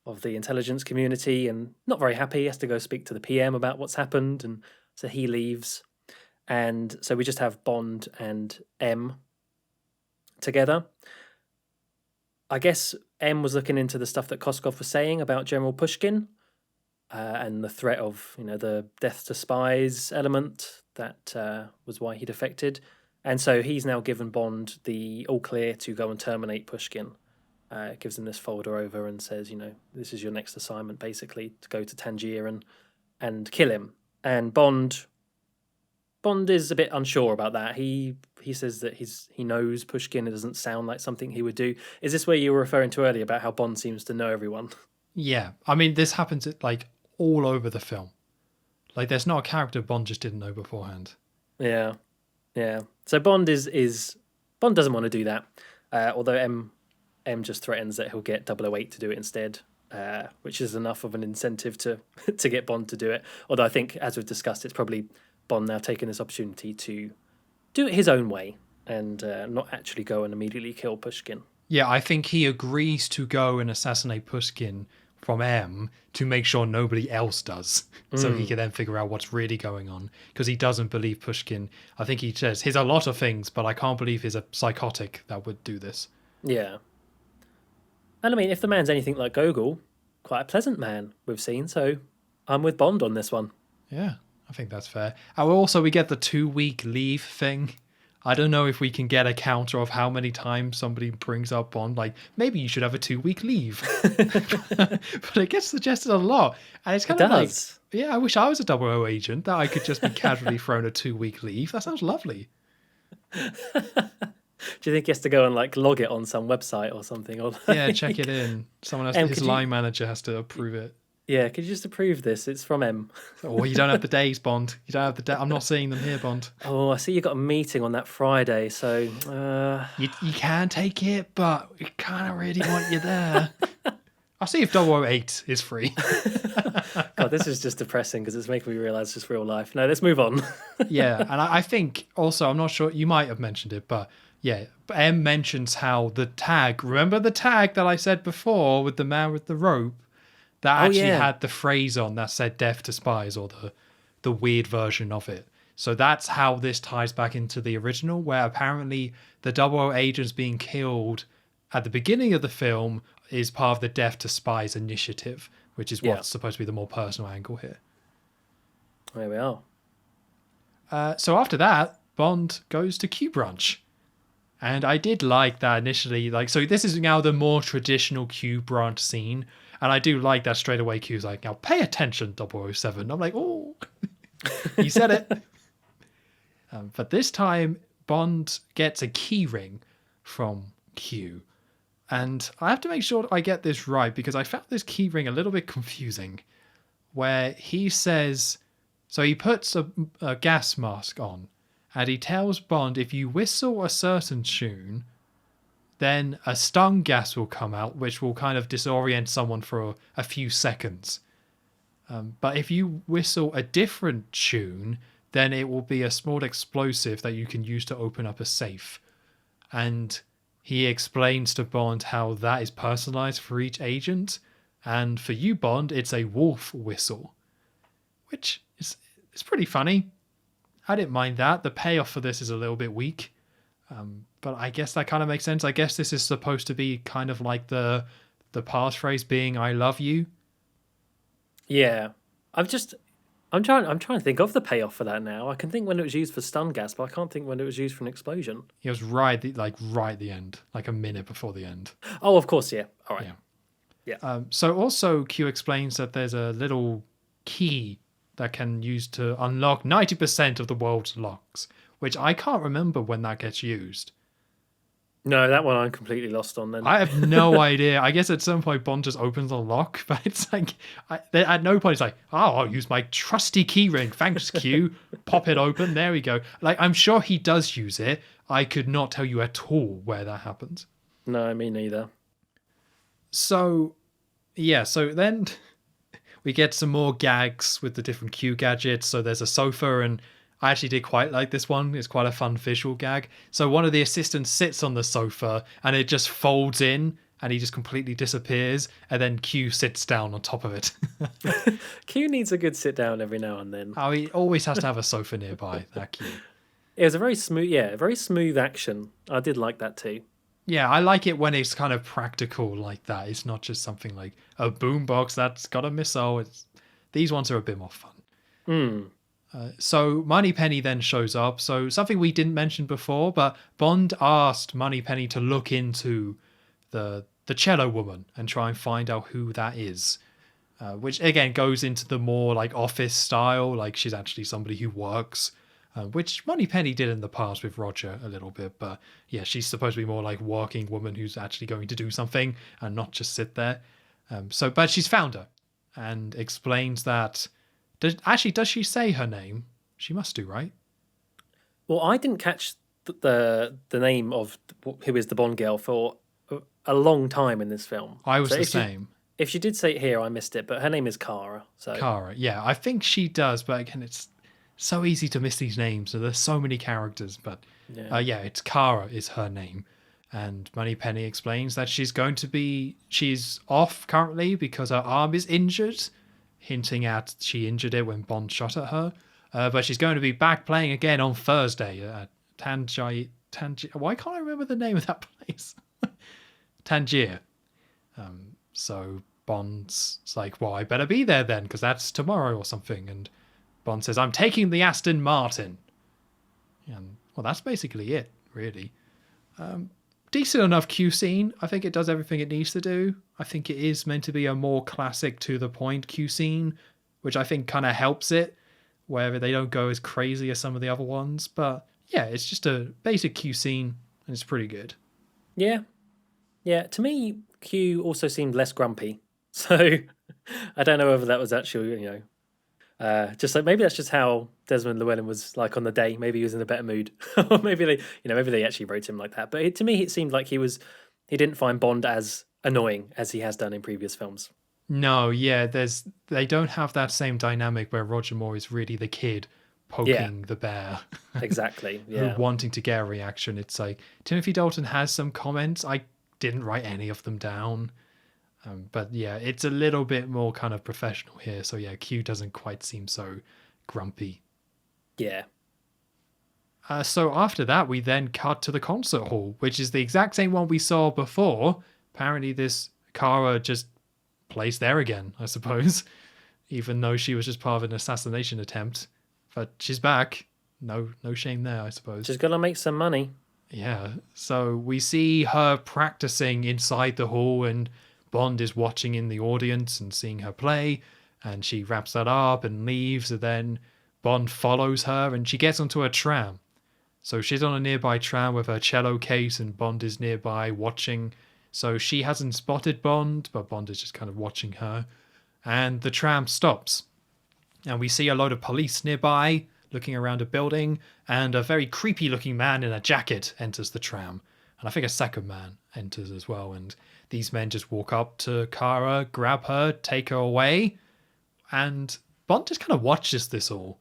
of the intelligence community and not very happy. He has to go speak to the PM about what's happened, and so he leaves. And so we just have Bond and M together. I guess M was looking into the stuff that Koskov was saying about General Pushkin and the threat of, the death to spies element. That was why he defected. And so he's now given Bond the all clear to go and terminate Pushkin. Gives him this folder over and says, this is your next assignment, basically, to go to Tangier and kill him. And Bond is a bit unsure about that. He says that he knows Pushkin. It doesn't sound like something he would do. Is this where you were referring to earlier about how Bond seems to know everyone? Yeah. I mean, this happens all over the film. There's not a character Bond just didn't know beforehand. Yeah. Yeah. So Bond Bond doesn't want to do that. Although M just threatens that he'll get 008 to do it instead, which is enough of an incentive to get Bond to do it. Although I think, as we've discussed, it's probably Bond now taking this opportunity to do it his own way and not actually go and immediately kill Pushkin. Yeah, I think he agrees to go and assassinate Pushkin from M to make sure nobody else does. So he can then figure out what's really going on. Because he doesn't believe Pushkin. I think he says, he's a lot of things, but I can't believe he's a psychotic that would do this. Yeah. And I mean, if the man's anything like Gogol, quite a pleasant man we've seen, so I'm with Bond on this one. Yeah, I think that's fair. And also, we get the 2-week leave thing. I don't know if we can get a counter of how many times somebody brings up Bond. Like, maybe you should have a 2-week leave. But it gets suggested a lot. And it's kind of like, yeah, I wish I was a 00 agent that I could just be casually thrown a 2-week leave. That sounds lovely. Do you think he has to go and like log it on some website or something? Or like... Yeah, check it in. Someone has his line manager has to approve it. Yeah, could you just approve this? It's from M. Oh, you don't have the days, Bond. You don't have the I'm not seeing them here, Bond. Oh, I see you got a meeting on that Friday, so... You can take it, but we kind of really want you there. I'll see if 008 is free. God, this is just depressing because it's making me realise it's real life. No, let's move on. Yeah, and I think also, I'm not sure, you might have mentioned it, but yeah, M mentions how the tag, remember the tag that I said before with the man with the rope? That actually had the phrase on that said death to spies, or the weird version of it. So that's how this ties back into the original, where apparently the 00 agents being killed at the beginning of the film is part of the death to spies initiative, which is what's supposed to be the more personal angle here. There we are. So after that, Bond goes to Q Branch. And I did like that initially. Like, so this is now the more traditional Q Branch scene. And I do like that straight away. Q's like, now pay attention, 007. I'm like, oh, he said it. But this time, Bond gets a key ring from Q. And I have to make sure I get this right, because I found this key ring a little bit confusing. Where he says, so he puts a gas mask on. And he tells Bond, if you whistle a certain tune, then a stun gas will come out, which will kind of disorient someone for a few seconds. But if you whistle a different tune, then it will be a small explosive that you can use to open up a safe. And he explains to Bond how that is personalized for each agent. And for you, Bond, it's a wolf whistle, which is pretty funny. I didn't mind that. The payoff for this is a little bit weak. But I guess that kind of makes sense. I guess this is supposed to be kind of like the passphrase being "I love you." Yeah, I'm trying to think of the payoff for that now. I can think when it was used for stun gas, but I can't think when it was used for an explosion. It was right at the end, like a minute before the end. Oh, of course, yeah. All right. Yeah. So also Q explains that there's a little key that can use to unlock 90% of the world's locks, which I can't remember when that gets used. No, that one I'm completely lost on then. I have no idea. I guess at some point Bond just opens a lock, but it's like, at no point it's like, oh, I'll use my trusty keyring. Thanks, Q. Pop it open. There we go. Like, I'm sure he does use it. I could not tell you at all where that happens. No, me neither. So, yeah, so then we get some more gags with the different Q gadgets. So there's a sofa, and I actually did quite like this one. It's quite a fun visual gag. So one of the assistants sits on the sofa and it just folds in and he just completely disappears. And then Q sits down on top of it. Q needs a good sit down every now and then. Oh, he always has to have a sofa nearby, that Q. It was a very smooth action. I did like that too. Yeah, I like it when it's kind of practical like that. It's not just something like a boombox that's got a missile. These ones are a bit more fun. So Moneypenny then shows up. So something we didn't mention before, but Bond asked Moneypenny to look into the cello woman and try and find out who that is. Which again goes into the more like office style, like she's actually somebody who works. Which Moneypenny did in the past with Roger a little bit, but yeah, she's supposed to be more like working woman who's actually going to do something and not just sit there. But she's found her and explains that. Does she say her name? She must do, right? Well, I didn't catch the name of who is the Bond girl for a long time in this film. I was the same. If she did say it here, I missed it, but her name is Kara. So Kara, yeah, I think she does, but again, it's so easy to miss these names. So there's so many characters, but yeah, it's Kara is her name. And Moneypenny explains that she's off currently because her arm is injured, hinting at she injured it when Bond shot at her. But she's going to be back playing again on Thursday at why can't I remember the name of that place? Tangier. So Bond's like, well, I better be there then, because that's tomorrow or something. And Bond says, I'm taking the Aston Martin. And, well, that's basically it, really. Decent enough Q scene. I think it does everything it needs to do. I think it is meant to be a more classic, to-the-point Q scene, which I think kind of helps it, where they don't go as crazy as some of the other ones. But, yeah, it's just a basic Q scene, and it's pretty good. Yeah. Yeah, to me, Q also seemed less grumpy. So I don't know whether that was actually, just like maybe that's just how Desmond Llewellyn was like on the day. Maybe he was in a better mood, or maybe they actually wrote him like that. But to me, it seemed like he didn't find Bond as annoying as he has done in previous films. No, yeah, they don't have that same dynamic where Roger Moore is really the kid poking the bear. Exactly. Yeah. Wanting to get a reaction. It's like Timothy Dalton has some comments. I didn't write any of them down. But yeah, it's a little bit more kind of professional here. So yeah, Q doesn't quite seem so grumpy. Yeah. So after that, we then cut to the concert hall, which is the exact same one we saw before. Apparently this Kara just plays there again, I suppose. Even though she was just part of an assassination attempt. But she's back. No shame there, I suppose. She's gonna make some money. Yeah. So we see her practicing inside the hall, and Bond is watching in the audience and seeing her play, and she wraps that up and leaves, and then Bond follows her and she gets onto a tram. So she's on a nearby tram with her cello case, and Bond is nearby watching. So she hasn't spotted Bond, but Bond is just kind of watching her. And the tram stops. And we see a load of police nearby looking around a building, and a very creepy looking man in a jacket enters the tram. And I think a second man enters as well. And these men just walk up to Kara, grab her, take her away. And Bond just kind of watches this all.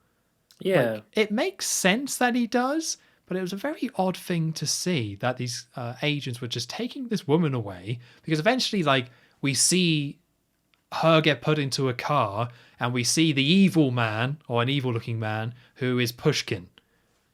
Yeah. Like, it makes sense that he does, but it was a very odd thing to see that these agents were just taking this woman away. Because eventually, like, we see her get put into a car, and we see the evil man, or an evil looking man, who is Pushkin.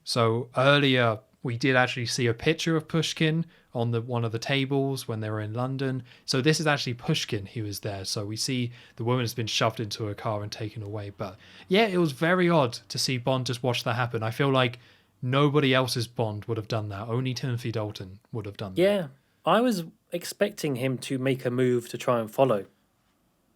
So earlier we did actually see a picture of Pushkin on one of the tables when they were in London. So this is actually Pushkin who is there. So we see the woman has been shoved into a car and taken away. But yeah, it was very odd to see Bond just watch that happen. I feel like nobody else's Bond would have done that. Only Timothy Dalton would have done that. Yeah. I was expecting him to make a move to try and follow.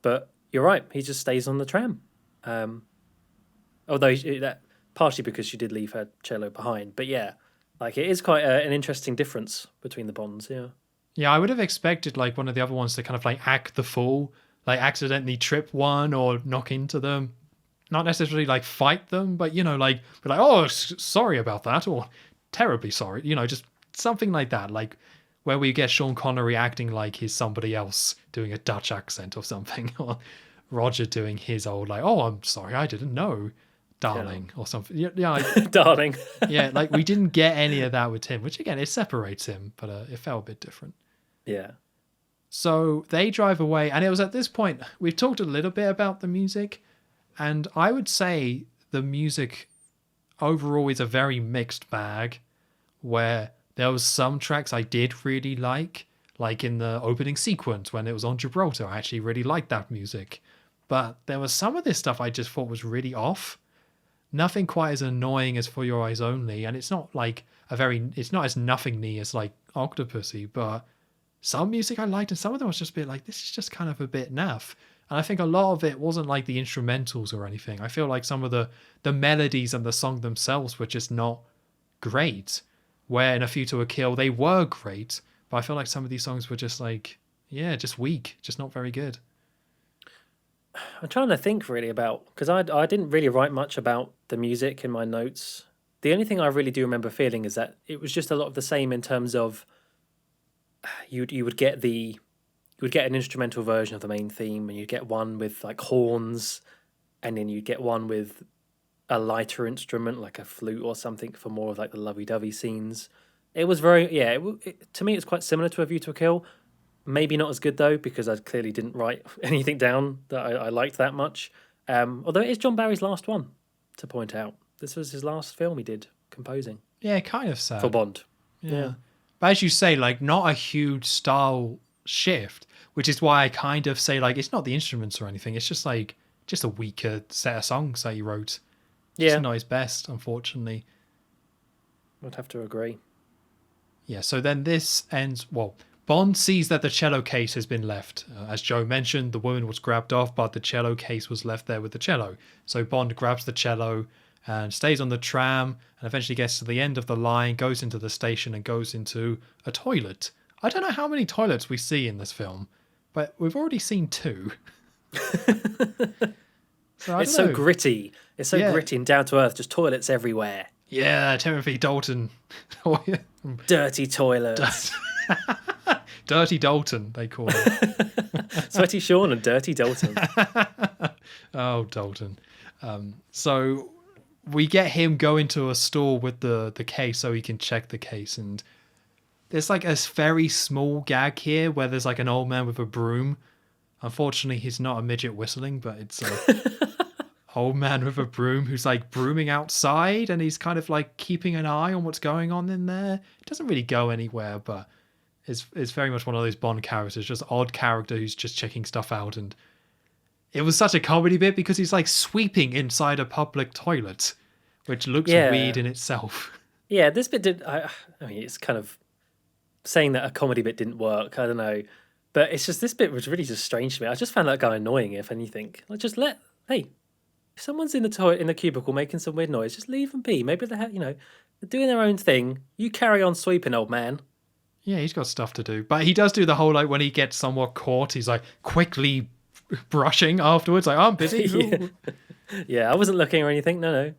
But you're right, he just stays on the tram. Although that partially because she did leave her cello behind. But yeah, like it is quite an interesting difference between the Bonds. Yeah. Yeah, I would have expected like one of the other ones to kind of like act the fool, like accidentally trip one or knock into them. Not necessarily like fight them, but like be like, oh, sorry about that, or terribly sorry. Just something like that, like where we get Sean Connery acting like he's somebody else doing a Dutch accent or something, or Roger doing his old like, oh, I'm sorry, I didn't know, darling, or something. Yeah, darling. Yeah, like we didn't get any of that with him, which again, it separates him, but it felt a bit different. Yeah. So they drive away, and it was at this point, we've talked a little bit about the music, and I would say the music overall is a very mixed bag, where there was some tracks I did really like in the opening sequence when it was on Gibraltar. I actually really liked that music. But there was some of this stuff I just thought was really off. Nothing quite as annoying as For Your Eyes Only, and it's not like it's not as nothingy as like Octopussy, but some music I liked, and some of them was just a bit like, this is just kind of a bit naff. And I think a lot of it wasn't like the instrumentals or anything. I feel like some of the melodies and the song themselves were just not great. Where in A View to a Kill, they were great, but I feel like some of these songs were just like, yeah, just weak, just not very good. I'm trying to think really about, because I didn't really write much about the music in my notes. The only thing I really do remember feeling is that it was just a lot of the same in terms of you would get an instrumental version of the main theme, and you'd get one with like horns, and then you'd get one with a lighter instrument like a flute or something for more of like the lovey-dovey scenes. It was very, yeah. To me, it's quite similar to A View to a Kill. Maybe not as good though, because I clearly didn't write anything down that I liked that much. Although it is John Barry's last one, to point out. This was his last film he did composing Yeah, kind of sad. for Bond. Yeah. But as you say, like, not a huge style shift, which is why I kind of say, like, it's not the instruments or anything. It's just like, just a weaker set of songs that he wrote. Just not his best, unfortunately. I'd have to agree. Yeah, so then this ends, well, Bond sees that the cello case has been left. As Joe mentioned, the woman was grabbed off, but the cello case was left there with the cello. So Bond grabs the cello and stays on the tram and eventually gets to the end of the line, goes into the station and goes into a toilet. I don't know how many toilets we see in this film, but we've already seen 2. So it's so gritty. It's so gritty and down to earth, just toilets everywhere. Yeah, Timothy Dalton. Dirty toilets. Dirty Dalton, they call it. Sweaty Sean and Dirty Dalton. Oh, Dalton. So we get him go into a store with the case so he can check the case. And there's like a very small gag here where there's like an old man with a broom. Unfortunately, he's not a midget whistling, but it's a old man with a broom who's like brooming outside, and he's kind of like keeping an eye on what's going on in there. It doesn't really go anywhere, but it's very much one of those Bond characters, just odd character who's just checking stuff out. And it was such a comedy bit because he's like sweeping inside a public toilet, which looks weird in itself. Yeah, this bit did. I mean, it's kind of saying that a comedy bit didn't work. I don't know. But it's just, this bit was really just strange to me. I just found that guy annoying, if anything. Like, just hey, if someone's in the toilet, in the cubicle making some weird noise, just leave them be. Maybe they're doing their own thing. You carry on sweeping, old man. Yeah, he's got stuff to do. But he does do the whole, like, when he gets somewhat caught, he's like quickly brushing afterwards. Like, I'm busy. Yeah, I wasn't looking or anything. No.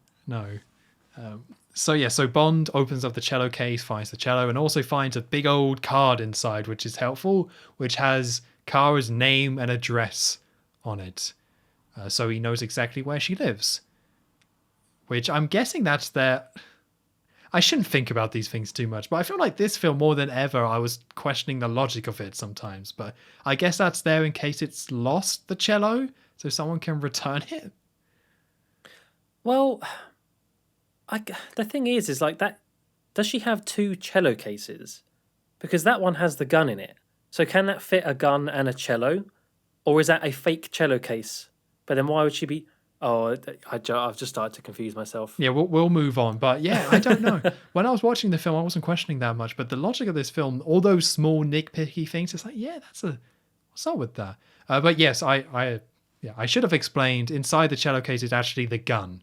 So Bond opens up the cello case, finds the cello, and also finds a big old card inside, which is helpful, which has Kara's name and address on it. So he knows exactly where she lives. Which I'm guessing that's their... I shouldn't think about these things too much, but I feel like this film, more than ever, I was questioning the logic of it sometimes. But I guess that's there in case it's lost, the cello, so someone can return it. Well... the thing is like that, does she have 2 cello cases? Because that one has the gun in it. So can that fit a gun and a cello? Or is that a fake cello case? But then why would she be... Oh, I've just started to confuse myself. Yeah, we'll move on. But yeah, I don't know. When I was watching the film, I wasn't questioning that much. But the logic of this film, all those small nitpicky things, it's like, yeah, what's up with that? But yes, I should have explained, inside the cello case is actually the gun.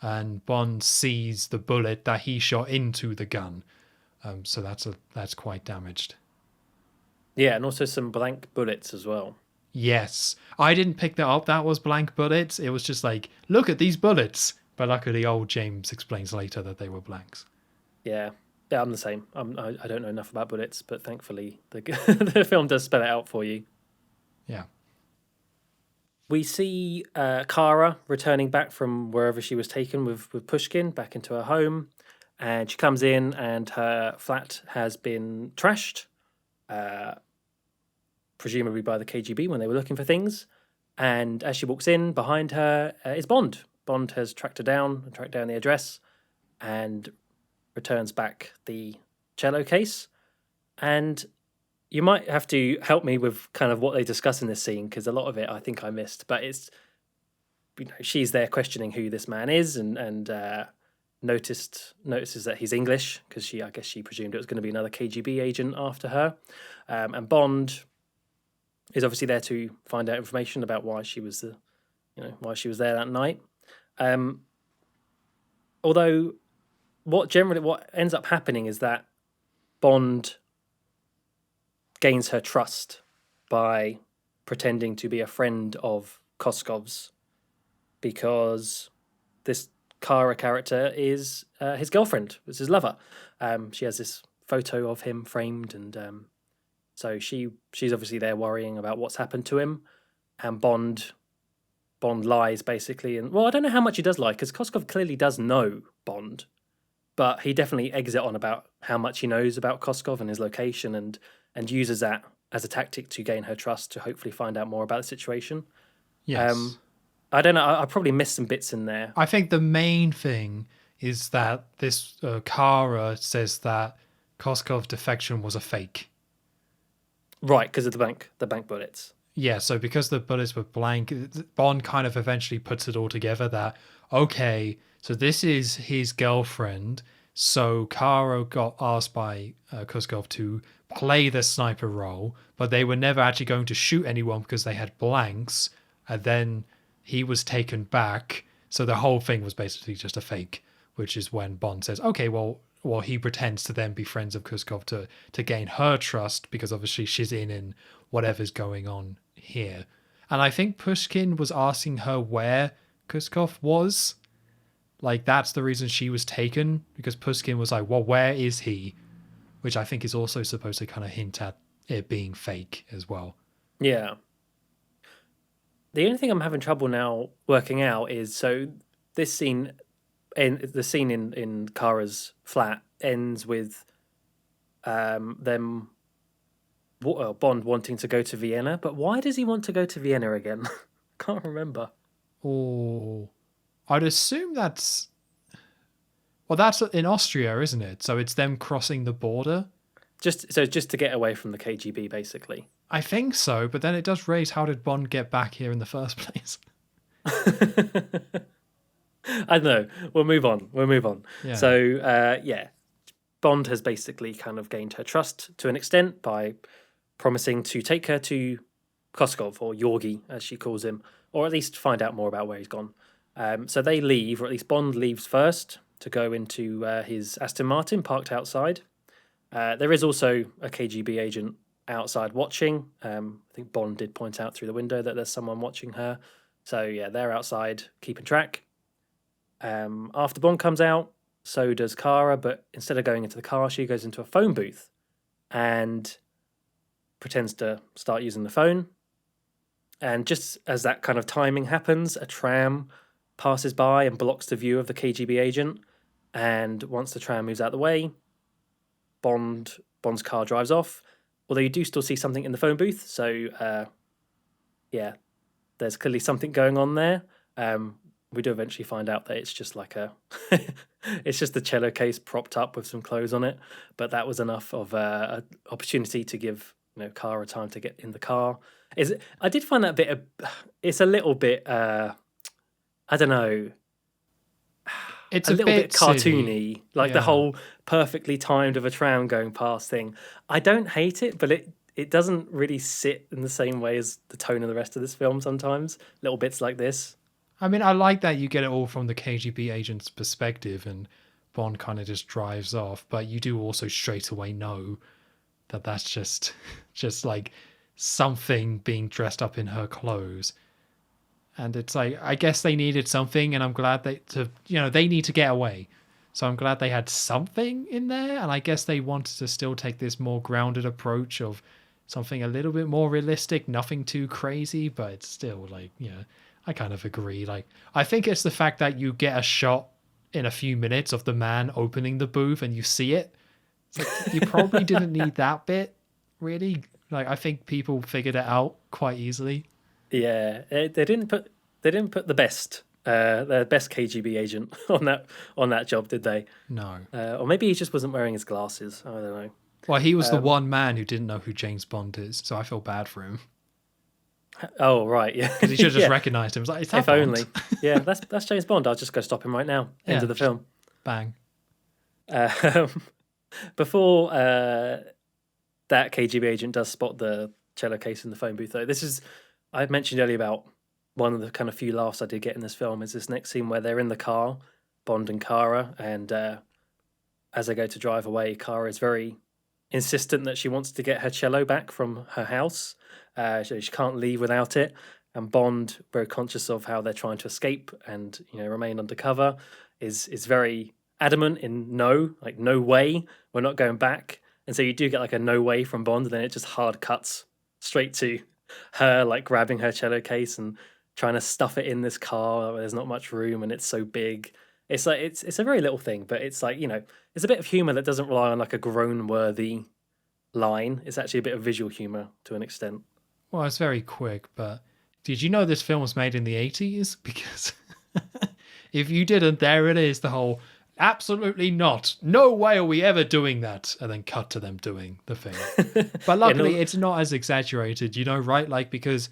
And Bond sees the bullet that he shot into the gun, so that's quite damaged. Yeah, and also some blank bullets as well. Yes, I didn't pick that up. That was blank bullets. It was just like, look at these bullets. But luckily, old James explains later that they were blanks. Yeah, I'm the same. I don't know enough about bullets, but thankfully the film does spell it out for you. Yeah. We see Kara returning back from wherever she was taken with Pushkin back into her home. And she comes in and her flat has been trashed, presumably by the KGB when they were looking for things. And as she walks in, behind her is Bond. Bond has tracked down the address and returns back the cello case. And you might have to help me with kind of what they discuss in this scene, because a lot of it I think I missed. But it's, she's there questioning who this man is, and notices that he's English, because I guess she presumed it was going to be another KGB agent after her. And Bond is obviously there to find out information about why she was there that night. Although what ends up happening is that Bond gains her trust by pretending to be a friend of Koskov's, because this Kara character is his girlfriend, is his lover. She has this photo of him framed, and so she's obviously there worrying about what's happened to him, and Bond lies basically. And well, I don't know how much he does lie, because Koskov clearly does know Bond, but he definitely eggs it on about how much he knows about Koskov and his location, and uses that as a tactic to gain her trust to hopefully find out more about the situation. Yes. I don't know. I probably missed some bits in there. I think the main thing is that this Kara says that Koskov's defection was a fake. Right, because of the bank bullets. Yeah, so because the bullets were blank, Bond kind of eventually puts it all together that, okay, so this is his girlfriend. So Kara got asked by Koskov to play the sniper role, but they were never actually going to shoot anyone because they had blanks. And then he was taken back. So the whole thing was basically just a fake, which is when Bond says, okay, well, he pretends to then be friends of Koskov to gain her trust because obviously she's in whatever's going on here. And I think Pushkin was asking her where Koskov was. Like, that's the reason she was taken, because Pushkin was like, well, where is he? Which I think is also supposed to kind of hint at it being fake as well. Yeah. The only thing I'm having trouble now working out is, so this scene, the scene in Kara's flat ends with them, Bond wanting to go to Vienna. But why does he want to go to Vienna again? Can't remember. Oh, I'd assume that's... Well, that's in Austria, isn't it? So it's them crossing the border? Just to get away from the KGB, basically. I think so, but then it does raise, how did Bond get back here in the first place? I don't know. We'll move on. Yeah. So, Bond has basically kind of gained her trust to an extent by promising to take her to Koskov, or Georgi, as she calls him, or at least find out more about where he's gone. So they leave, or at least Bond leaves first to go into his Aston Martin parked outside. There is also a KGB agent outside watching. I think Bond did point out through the window that there's someone watching her. So yeah, they're outside keeping track. After Bond comes out, so does Kara, but instead of going into the car, she goes into a phone booth and pretends to start using the phone. And just as that kind of timing happens, a tram passes by and blocks the view of the KGB agent. And once the tram moves out of the way, Bond's car drives off. Although you do still see something in the phone booth, so there's clearly something going on there. We do eventually find out that it's just like it's just the cello case propped up with some clothes on it. But that was enough of an opportunity to give Kara time to get in the car. I did find that it's a little bit I don't know. It's a little bit cartoony, silly. like the whole perfectly timed of a tram going past thing. I don't hate it, but it doesn't really sit in the same way as the tone of the rest of this film sometimes. Little bits like this. I mean, I like that you get it all from the KGB agent's perspective and Bond kind of just drives off, but you do also straight away know that that's just like something being dressed up in her clothes. And it's like, I guess they needed something, and I'm glad they need to get away. So I'm glad they had something in there, and I guess they wanted to still take this more grounded approach of something a little bit more realistic, nothing too crazy, but it's still like, I kind of agree. Like, I think it's the fact that you get a shot in a few minutes of the man opening the booth and you see it. It's like, you probably didn't need that bit, really. Like, I think people figured it out quite easily. Yeah, they didn't put the best KGB agent on that job, did they? No. Or maybe he just wasn't wearing his glasses. I don't know. Well, he was the one man who didn't know who James Bond is, so I feel bad for him. Oh right, yeah. Because he should have just recognised him. It was like, it's that if Bond. only. Yeah, that's James Bond. I'll just go stop him right now. End of the film. Bang. Before that KGB agent does spot the cello case in the phone booth, though, I mentioned earlier about one of the kind of few laughs I did get in this film is this next scene where they're in the car, Bond and Kara, and as they go to drive away, Kara is very insistent that she wants to get her cello back from her house. So she can't leave without it. And Bond, very conscious of how they're trying to escape and remain undercover, is very adamant in no way, we're not going back. And so you do get like a no way from Bond, and then it just hard cuts straight to her like grabbing her cello case and trying to stuff it in this car where there's not much room and it's so big. It's like it's a very little thing, but it's like, it's a bit of humor that doesn't rely on like a groan-worthy line. It's actually a bit of visual humor to an extent. Well, it's very quick, but did you know this film was made in the 80s? Because if you didn't, there it is, the whole absolutely not. No way are we ever doing that. And then cut to them doing the thing. But luckily, it's not as exaggerated, right? Like, because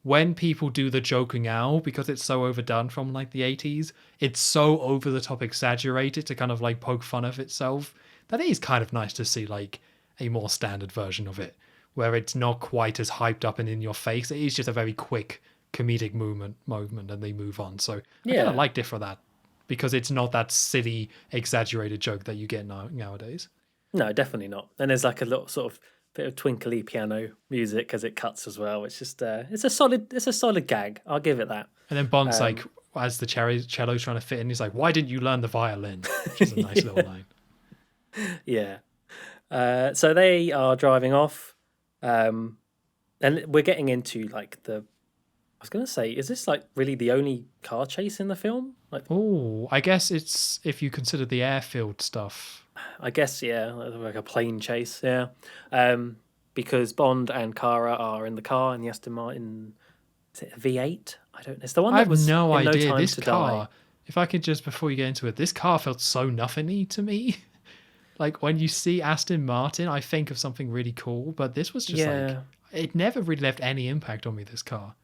when people do the joking now, because it's so overdone from like the 80s, it's so over the top exaggerated to kind of like poke fun of itself, that it is kind of nice to see like a more standard version of it, where it's not quite as hyped up and in your face. It is just a very quick comedic moment and they move on. So I kind of liked it for that, because it's not that silly, exaggerated joke that you get nowadays. No, definitely not. And there's like a little sort of bit of twinkly piano music as it cuts as well. It's just it's a solid gag. I'll give it that. And then Bond's like, as the cello's trying to fit in, he's like, "Why didn't you learn the violin?" Which is a nice little line. Yeah. So they are driving off, and we're getting into like I was going to say, is this like really the only car chase in the film? Like, oh, I guess it's, if you consider the airfield stuff. I guess, yeah, like a plane chase, yeah. Because Bond and Cara are in the car in the Aston Martin. Is it a V8? I don't know. It's the one that was no in idea. No Time This to car, Die. if I could just, before you get into it, this car felt so nothingy to me. Like, when you see Aston Martin, I think of something really cool, but this was just like, it never really left any impact on me, this car.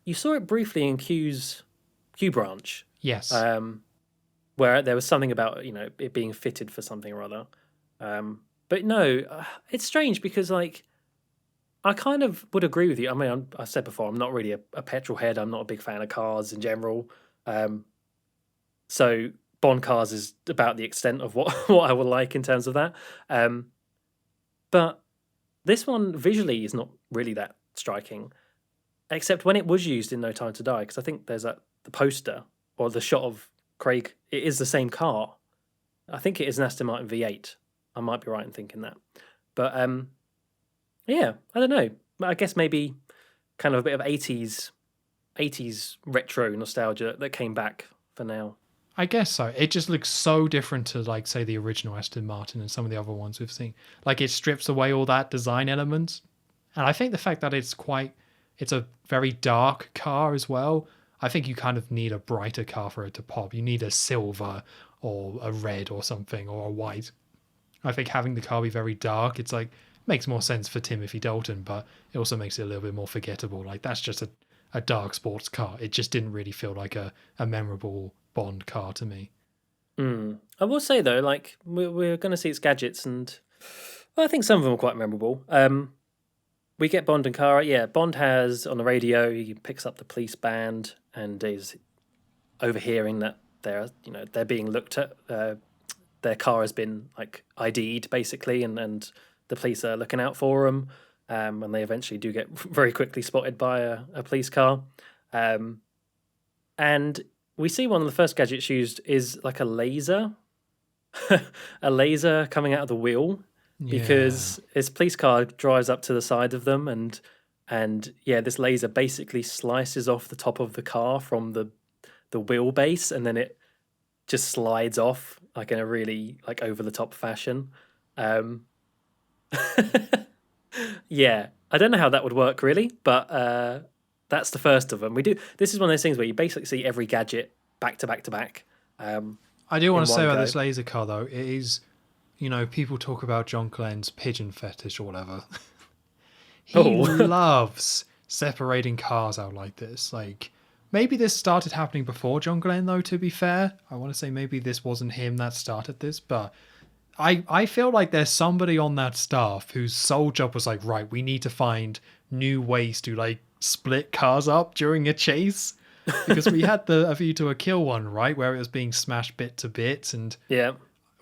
You saw it briefly in Q Branch. Yes. Where there was something about, it being fitted for something or other. But no, it's strange because, like, I kind of would agree with you. I mean, I said before, I'm not really a petrol head. I'm not a big fan of cars in general. So Bond cars is about the extent of what I would like in terms of that. But this one visually is not really that striking, except when it was used in No Time to Die, because I think there's the poster or the shot of Craig. It is the same car. I think it is an Aston Martin V8. I might be right in thinking that. But yeah, I don't know. I guess maybe kind of a bit of 80s retro nostalgia that came back for now. I guess so. It just looks so different to, like, say, the original Aston Martin and some of the other ones we've seen. Like, it strips away all that design element. And I think the fact that it's a very dark car as well. I think you kind of need a brighter car for it to pop. You need a silver or a red or something, or a white. I think having the car be very dark, it's like, makes more sense for Timothy Dalton, but it also makes it a little bit more forgettable. Like, that's just a dark sports car. It just didn't really feel like a memorable Bond car to me. I will say though, like, we're going to see its gadgets, and I think some of them are quite memorable. We get Bond and Cara. Yeah, Bond has on the radio, he picks up the police band and is overhearing that they're being looked at. Their car has been like ID'd basically, and the police are looking out for them. And they eventually do get very quickly spotted by a police car. And we see one of the first gadgets used is like a laser, a laser coming out of the wheel. Because his police car drives up to the side of them, and this laser basically slices off the top of the car from the wheelbase, and then it just slides off like in a really like over the top fashion. Yeah, I don't know how that would work really, but that's the first of them. This is one of those things where you basically see every gadget back to back to back. I do want to say about this laser car though, it is. People talk about John Glen's pigeon fetish or whatever. He loves separating cars out like this. Like, maybe this started happening before John Glen, though, to be fair. I want to say maybe this wasn't him that started this, but I feel like there's somebody on that staff whose sole job was like, right, we need to find new ways to, like, split cars up during a chase. Because we had the A View to a Kill one, right, where it was being smashed bit to bit, and... Yeah.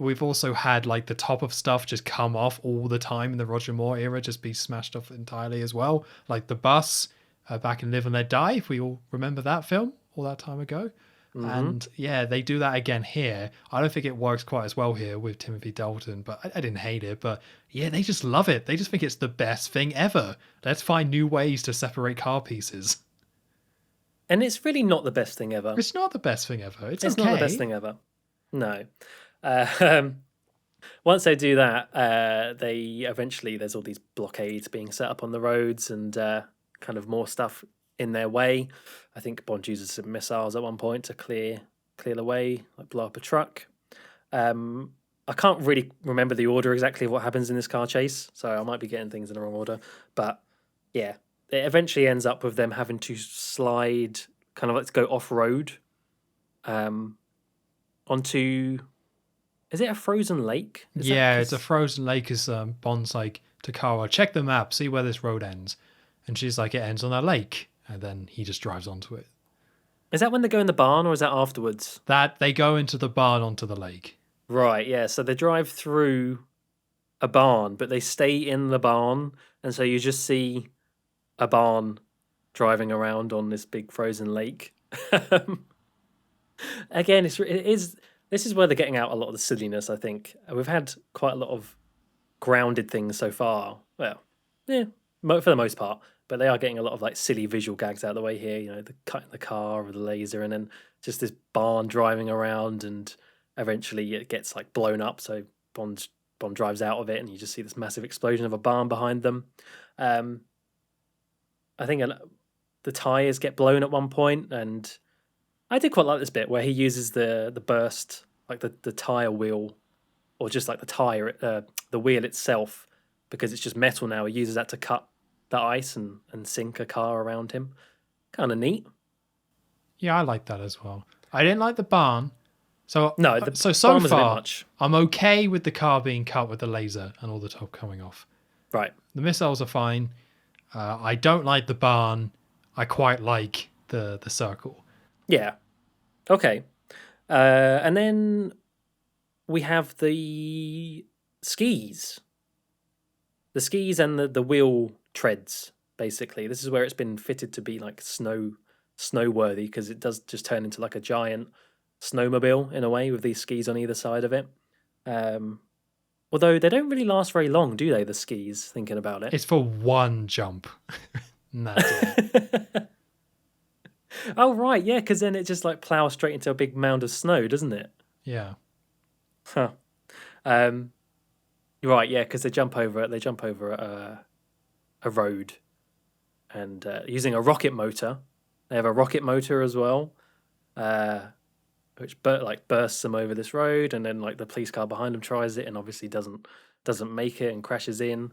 We've also had like the top of stuff just come off all the time in the Roger Moore era, just be smashed off entirely as well. Like the bus back in Live and Let Die, if we all remember that film all that time ago. Mm-hmm. And yeah, they do that again here. I don't think it works quite as well here with Timothy Dalton, but I didn't hate it. But yeah, they just love it. They just think it's the best thing ever. Let's find new ways to separate car pieces. And it's really not the best thing ever. It's not the best thing ever. It's not the best thing ever. No. Uh, Once they do that, they eventually there's all these blockades being set up on the roads and kind of more stuff in their way. I think Bond uses some missiles at one point to clear the way, like blow up a truck. I can't really remember the order exactly of what happens in this car chase, so I might be getting things in the wrong order. But yeah, it eventually ends up with them having to slide, kind of let's go off road, onto. Is it a frozen lake? It's a frozen lake. Is Bond's like to Kara, check the map, see where this road ends, and she's like, it ends on a lake, and then he just drives onto it. Is that when they go in the barn, or is that afterwards? That they go into the barn onto the lake. Right, yeah. So they drive through a barn, but they stay in the barn, and so you just see a barn driving around on this big frozen lake. Again, it is. This is where they're getting out a lot of the silliness, I think. We've had quite a lot of grounded things so far. Well, yeah, for the most part. But they are getting a lot of like silly visual gags out of the way here. You know, the cut in the car with the laser, and then just this barn driving around, and eventually it gets like blown up. So Bond drives out of it, and you just see this massive explosion of a barn behind them. I think the tires get blown at one point, and I did quite like this bit where he uses the burst, like the tire wheel, or just like the tire, the wheel itself, because it's just metal now. He uses that to cut the ice and sink a car around him. Kind of neat. Yeah, I like that as well. I didn't like the barn. So no, so barn was a bit far, much. I'm okay with the car being cut with the laser and all the top coming off. Right. The missiles are fine. I don't like the barn. I quite like the circle. Yeah. Okay. And then we have the skis. The skis and the wheel treads, basically. This is where it's been fitted to be like snow-worthy, because it does just turn into like a giant snowmobile in a way with these skis on either side of it. Although they don't really last very long, do they, the skis, thinking about it? It's for one jump. And that's it. Oh, right, yeah, because then it just like plows straight into a big mound of snow, doesn't it? Yeah. Huh. Right, yeah, because they jump over a road, and using a rocket motor. They have a rocket motor as well, which bursts them over this road, and then like the police car behind them tries it, and obviously doesn't make it and crashes in.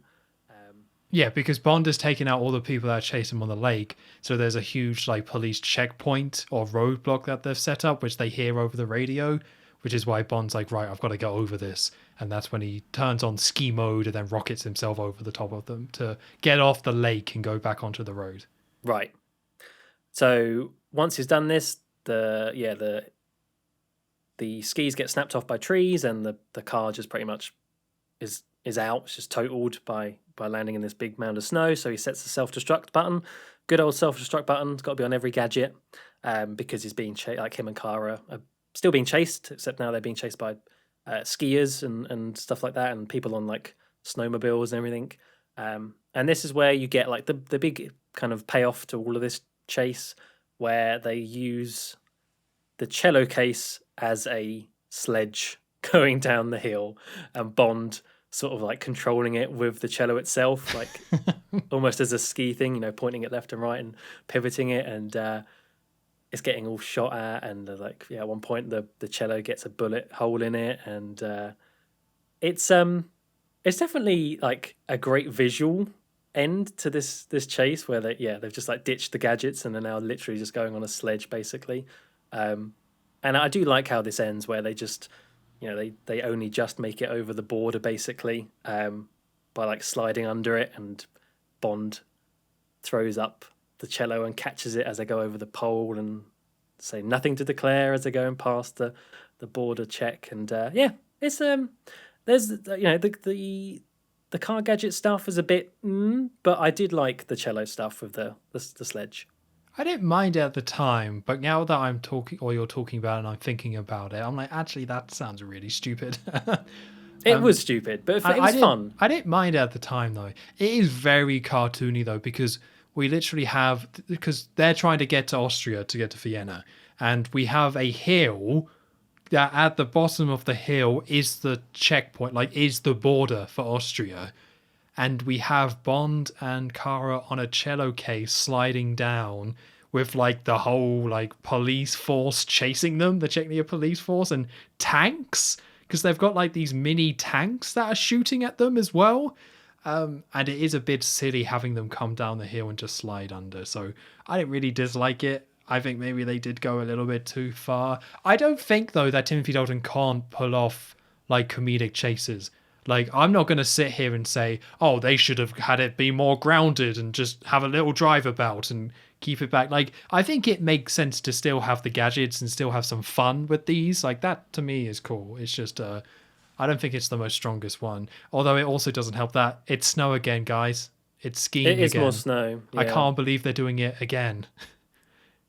Yeah, because Bond has taken out all the people that chase him on the lake, so there's a huge like police checkpoint or roadblock that they've set up, which they hear over the radio, which is why Bond's like, right, I've got to go over this, and that's when he turns on ski mode and then rockets himself over the top of them to get off the lake and go back onto the road. Right. So once he's done this, the skis get snapped off by trees, and the car just pretty much is out. It's just totaled by landing in this big mound of snow. So he sets the self-destruct button. Good old self-destruct button. It's got to be on every gadget, because he's being like him and Kara are still being chased, except now they're being chased by skiers and stuff like that, and people on like snowmobiles and everything. And this is where you get like the big kind of payoff to all of this chase, where they use the cello case as a sledge going down the hill, and Bond sort of like controlling it with the cello itself, like almost as a ski thing, pointing it left and right and pivoting it, and it's getting all shot at, and at one point the cello gets a bullet hole in it, and it's definitely like a great visual end to this chase, where they've just like ditched the gadgets and are now literally just going on a sledge basically. And I do like how this ends, where they just they only just make it over the border basically, by like sliding under it, and Bond throws up the cello and catches it as they go over the pole, and say nothing to declare as they're going past the border check. And it's there's the car gadget stuff is a bit but I did like the cello stuff with the sledge. I didn't mind it at the time, but now that I'm talking, or you're talking about it, and I'm thinking about it, I'm like, actually, that sounds really stupid. It was stupid, but it was fun. I didn't mind it at the time, though. It is very cartoony, though, because we literally because they're trying to get to Austria to get to Vienna, and we have a hill that at the bottom of the hill is the checkpoint, like is the border for Austria. And we have Bond and Kara on a cello case sliding down with like the whole like police force chasing them, the Czechia police force, and tanks, because they've got like these mini tanks that are shooting at them as well. And it is a bit silly having them come down the hill and just slide under. So I didn't really dislike it. I think maybe they did go a little bit too far. I don't think, though, that Timothy Dalton can't pull off, like, comedic chases. Like, I'm not going to sit here and say, oh, they should have had it be more grounded and just have a little drive about and keep it back. Like, I think it makes sense to still have the gadgets and still have some fun with these. Like, that, to me, is cool. It's just, I don't think it's the most strongest one. Although it also doesn't help that it's snow again, guys. It's skiing again. It is more snow. Yeah. I can't believe they're doing it again.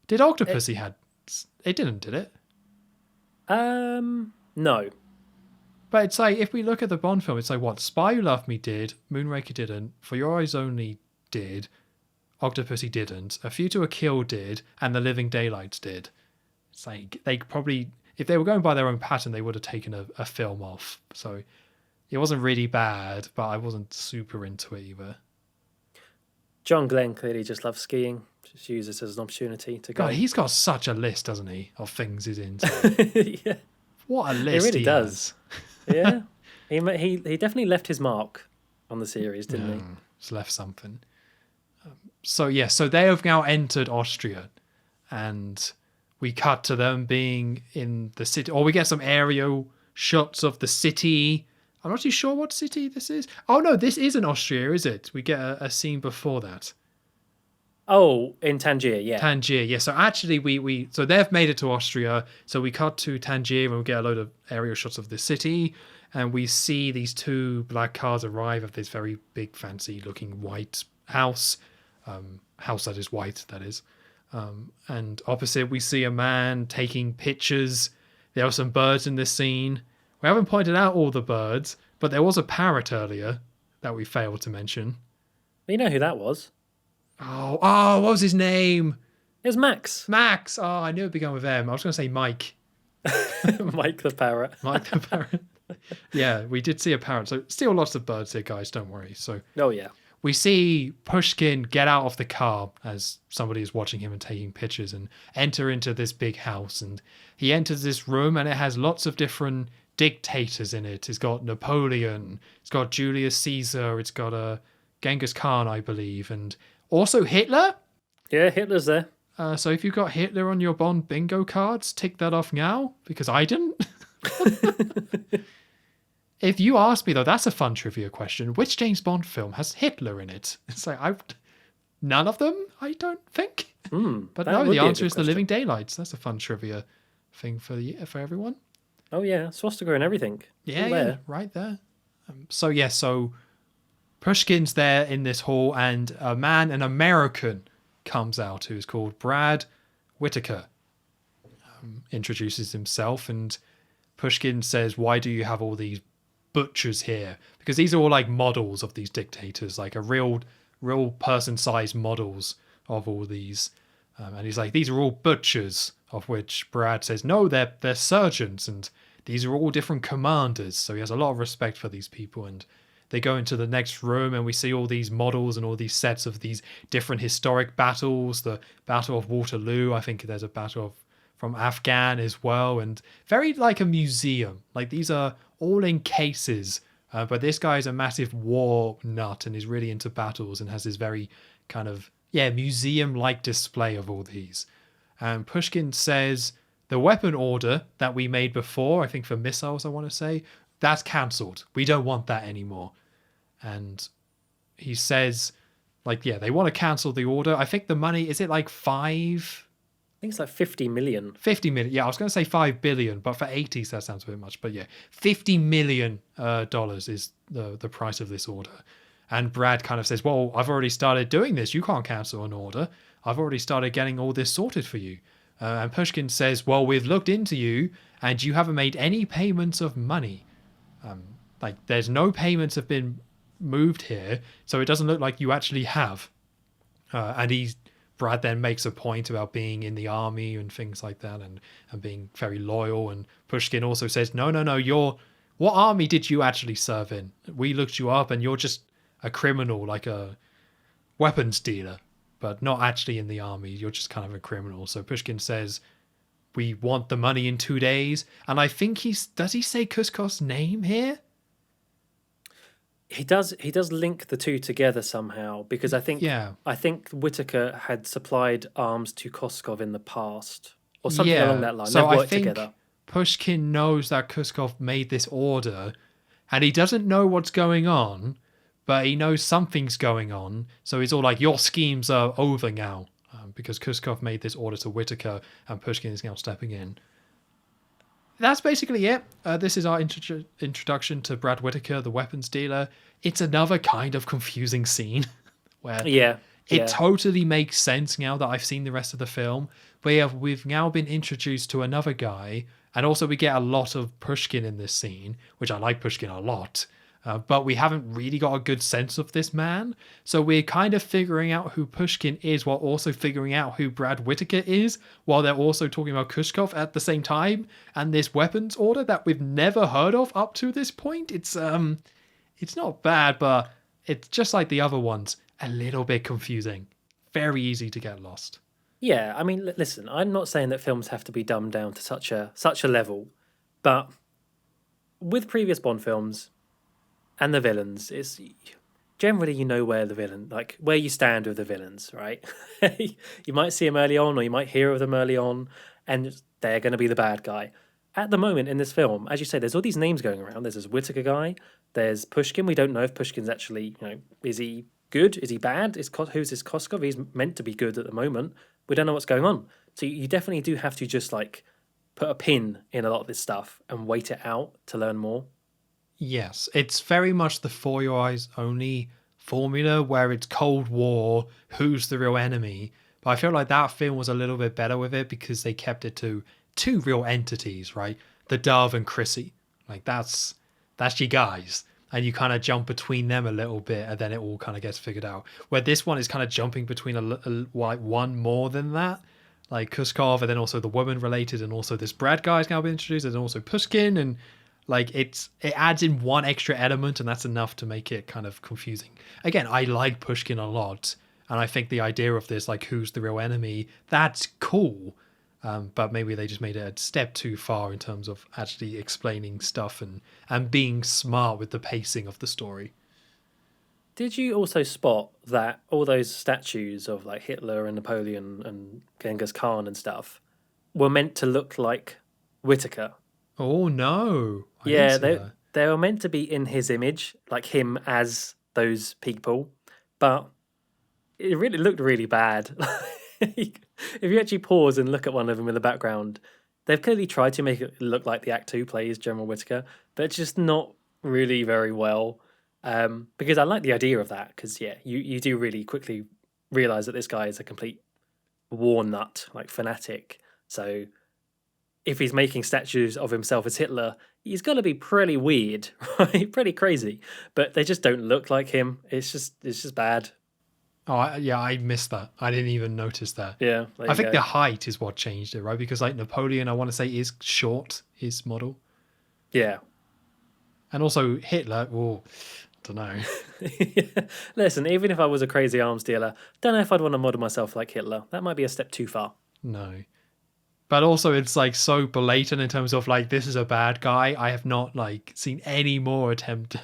Did Octopussy had... It didn't, did it? No. But it's like, if we look at the Bond film, it's like, what? Spy Who Loved Me did, Moonraker didn't, For Your Eyes Only did, Octopussy didn't, A View to a Kill did, and The Living Daylights did. It's like, they probably... If they were going by their own pattern, they would have taken a film off. So it wasn't really bad, but I wasn't super into it either. John Glen clearly just loves skiing. Just use it as an opportunity to go. God, he's got such a list, doesn't he, of things he's into. Yeah. What a list he does. Yeah. He definitely left his mark on the series, didn't he? He's left something. So they have now entered Austria, and we cut to them being in the city, or we get some aerial shots of the city. I'm not too sure what city this is. Oh no, this isn't Austria, is it? We get a scene before that. Oh, in Tangier, yeah. Tangier, yeah. So actually, we so they've made it to Austria. So we cut to Tangier and we get a load of aerial shots of the city, and we see these two black cars arrive at this very big, fancy-looking white house. House that is white, that is. And opposite, we see a man taking pictures. There are some birds in this scene. We haven't pointed out all the birds, but there was a parrot earlier that we failed to mention. You know who that was? Oh, what was his name? It was Max. Max. Oh, I knew it'd be going with M. I was going to say Mike. Mike the parrot. Mike the parrot. Yeah, we did see a parrot. So still lots of birds here, guys. Don't worry. So. Oh, yeah. We see Pushkin get out of the car as somebody is watching him and taking pictures and enter into this big house. And he enters this room and it has lots of different dictators in it. It's got Napoleon, it's got Julius Caesar, it's got Genghis Khan, I believe, and also Hitler. Yeah, Hitler's there. So if you've got Hitler on your Bond bingo cards, tick that off now, because I didn't. If you ask me, though, that's a fun trivia question. Which James Bond film has Hitler in it? It's like, none of them, I don't think. But no, the answer is The Living Daylights. That's a fun trivia thing for everyone. Oh, yeah. Swastika and everything. Yeah, right there. So Pushkin's there in this hall, and an American, comes out who's called Brad Whitaker. Introduces himself, and Pushkin says, why do you have all these butchers here? Because these are all like models of these dictators, like a real person-sized models of all these. And he's like, these are all butchers, of which Brad says, no, they're surgeons, and these are all different commanders. So he has a lot of respect for these people, and they go into the next room and we see all these models and all these sets of these different historic battles. The Battle of Waterloo, I think there's a battle from Afghan as well, and very like a museum. Like these are all in cases, but this guy is a massive war nut and is really into battles and has this very kind of museum-like display of all these. And Pushkin says the weapon order that we made before, I think for missiles, I want to say, that's cancelled. We don't want that anymore. And he says, they want to cancel the order. I think the money, is it like I think it's like 50 million. 50 million. Yeah, I was going to say 5 billion, but for 80s, that sounds a bit much. But yeah, $50 million is the price of this order. And Brad kind of says, well, I've already started doing this. You can't cancel an order. I've already started getting all this sorted for you. And Pushkin says, well, we've looked into you and you haven't made any payments of money. There's no payments have been moved here, so it doesn't look like you actually have. And Brad then makes a point about being in the army and things like that, and being very loyal. And Pushkin also says, no, what army did you actually serve in? We looked you up and you're just a criminal, like a weapons dealer, but not actually in the army. You're just kind of a criminal. So Pushkin says, we want the money in 2 days. And I think does he say Kuskov's name here? He does link the two together somehow, because I think Whitaker had supplied arms to Koskov in the past or something along that line. So They've I worked think together. Pushkin knows that Kuskov made this order, and he doesn't know what's going on, but he knows something's going on. So he's all like, your schemes are over now, because Kuskov made this order to Whitaker and Pushkin is now stepping in. That's basically it. This is our introduction to Brad Whitaker, the weapons dealer. It's another kind of confusing scene where it totally makes sense now that I've seen the rest of the film. But we've now been introduced to another guy, and also we get a lot of Pushkin in this scene, which I like Pushkin a lot. But we haven't really got a good sense of this man. So we're kind of figuring out who Pushkin is while also figuring out who Brad Whitaker is, while they're also talking about Kuskov at the same time. And this weapons order that we've never heard of up to this point. It's not bad, but it's just like the other ones, a little bit confusing. Very easy to get lost. Yeah, I mean, listen, I'm not saying that films have to be dumbed down to such a level, but with previous Bond films and the villains, it's generally you know where the villain, like where you stand with the villains, right? You might see them early on, or you might hear of them early on, and they're going to be the bad guy. At the moment in this film, as you say, there's all these names going around. There's this Whitaker guy. There's Pushkin. We don't know if Pushkin's actually, is he good? Is he bad? Who's this Koskov? He's meant to be good at the moment. We don't know what's going on. So you definitely do have to just like put a pin in a lot of this stuff and wait it out to learn more. Yes, it's very much the For Your Eyes Only formula where it's Cold War, who's the real enemy. But I feel like that film was a little bit better with it because they kept it to two real entities, right? The Dove and Chrissy. Like that's your guys. And you kind of jump between them a little bit and then it all kind of gets figured out. Where this one is kind of jumping between like one more than that. Like Kuskov and then also the woman related and also this Brad guy's now been introduced and also Pushkin and like it adds in one extra element and that's enough to make it kind of confusing. Again, I like Pushkin a lot and I think the idea of this, like who's the real enemy, that's cool. But maybe they just made it a step too far in terms of actually explaining stuff and being smart with the pacing of the story. Did you also spot that all those statues of like Hitler and Napoleon and Genghis Khan and stuff were meant to look like Whitaker? Oh no! They were meant to be in his image, like him as those people, but it really looked really bad. If you actually pause and look at one of them in the background, they've clearly tried to make it look like the act who plays General Whitaker, but it's just not really very well. Because I like the idea of that, because you do really quickly realize that this guy is a complete war nut, like fanatic. So if he's making statues of himself as Hitler, he's got to be pretty weird, right? Pretty crazy. But they just don't look like him. It's just bad. Oh, I missed that. I didn't even notice that. Yeah. I think the height is what changed it, right? Because like Napoleon, I want to say, is short, his model. Yeah. And also Hitler, don't know. Listen, even if I was a crazy arms dealer, don't know if I'd want to model myself like Hitler. That might be a step too far. No. But also it's like so blatant in terms of like, this is a bad guy. I have not like seen any more attempt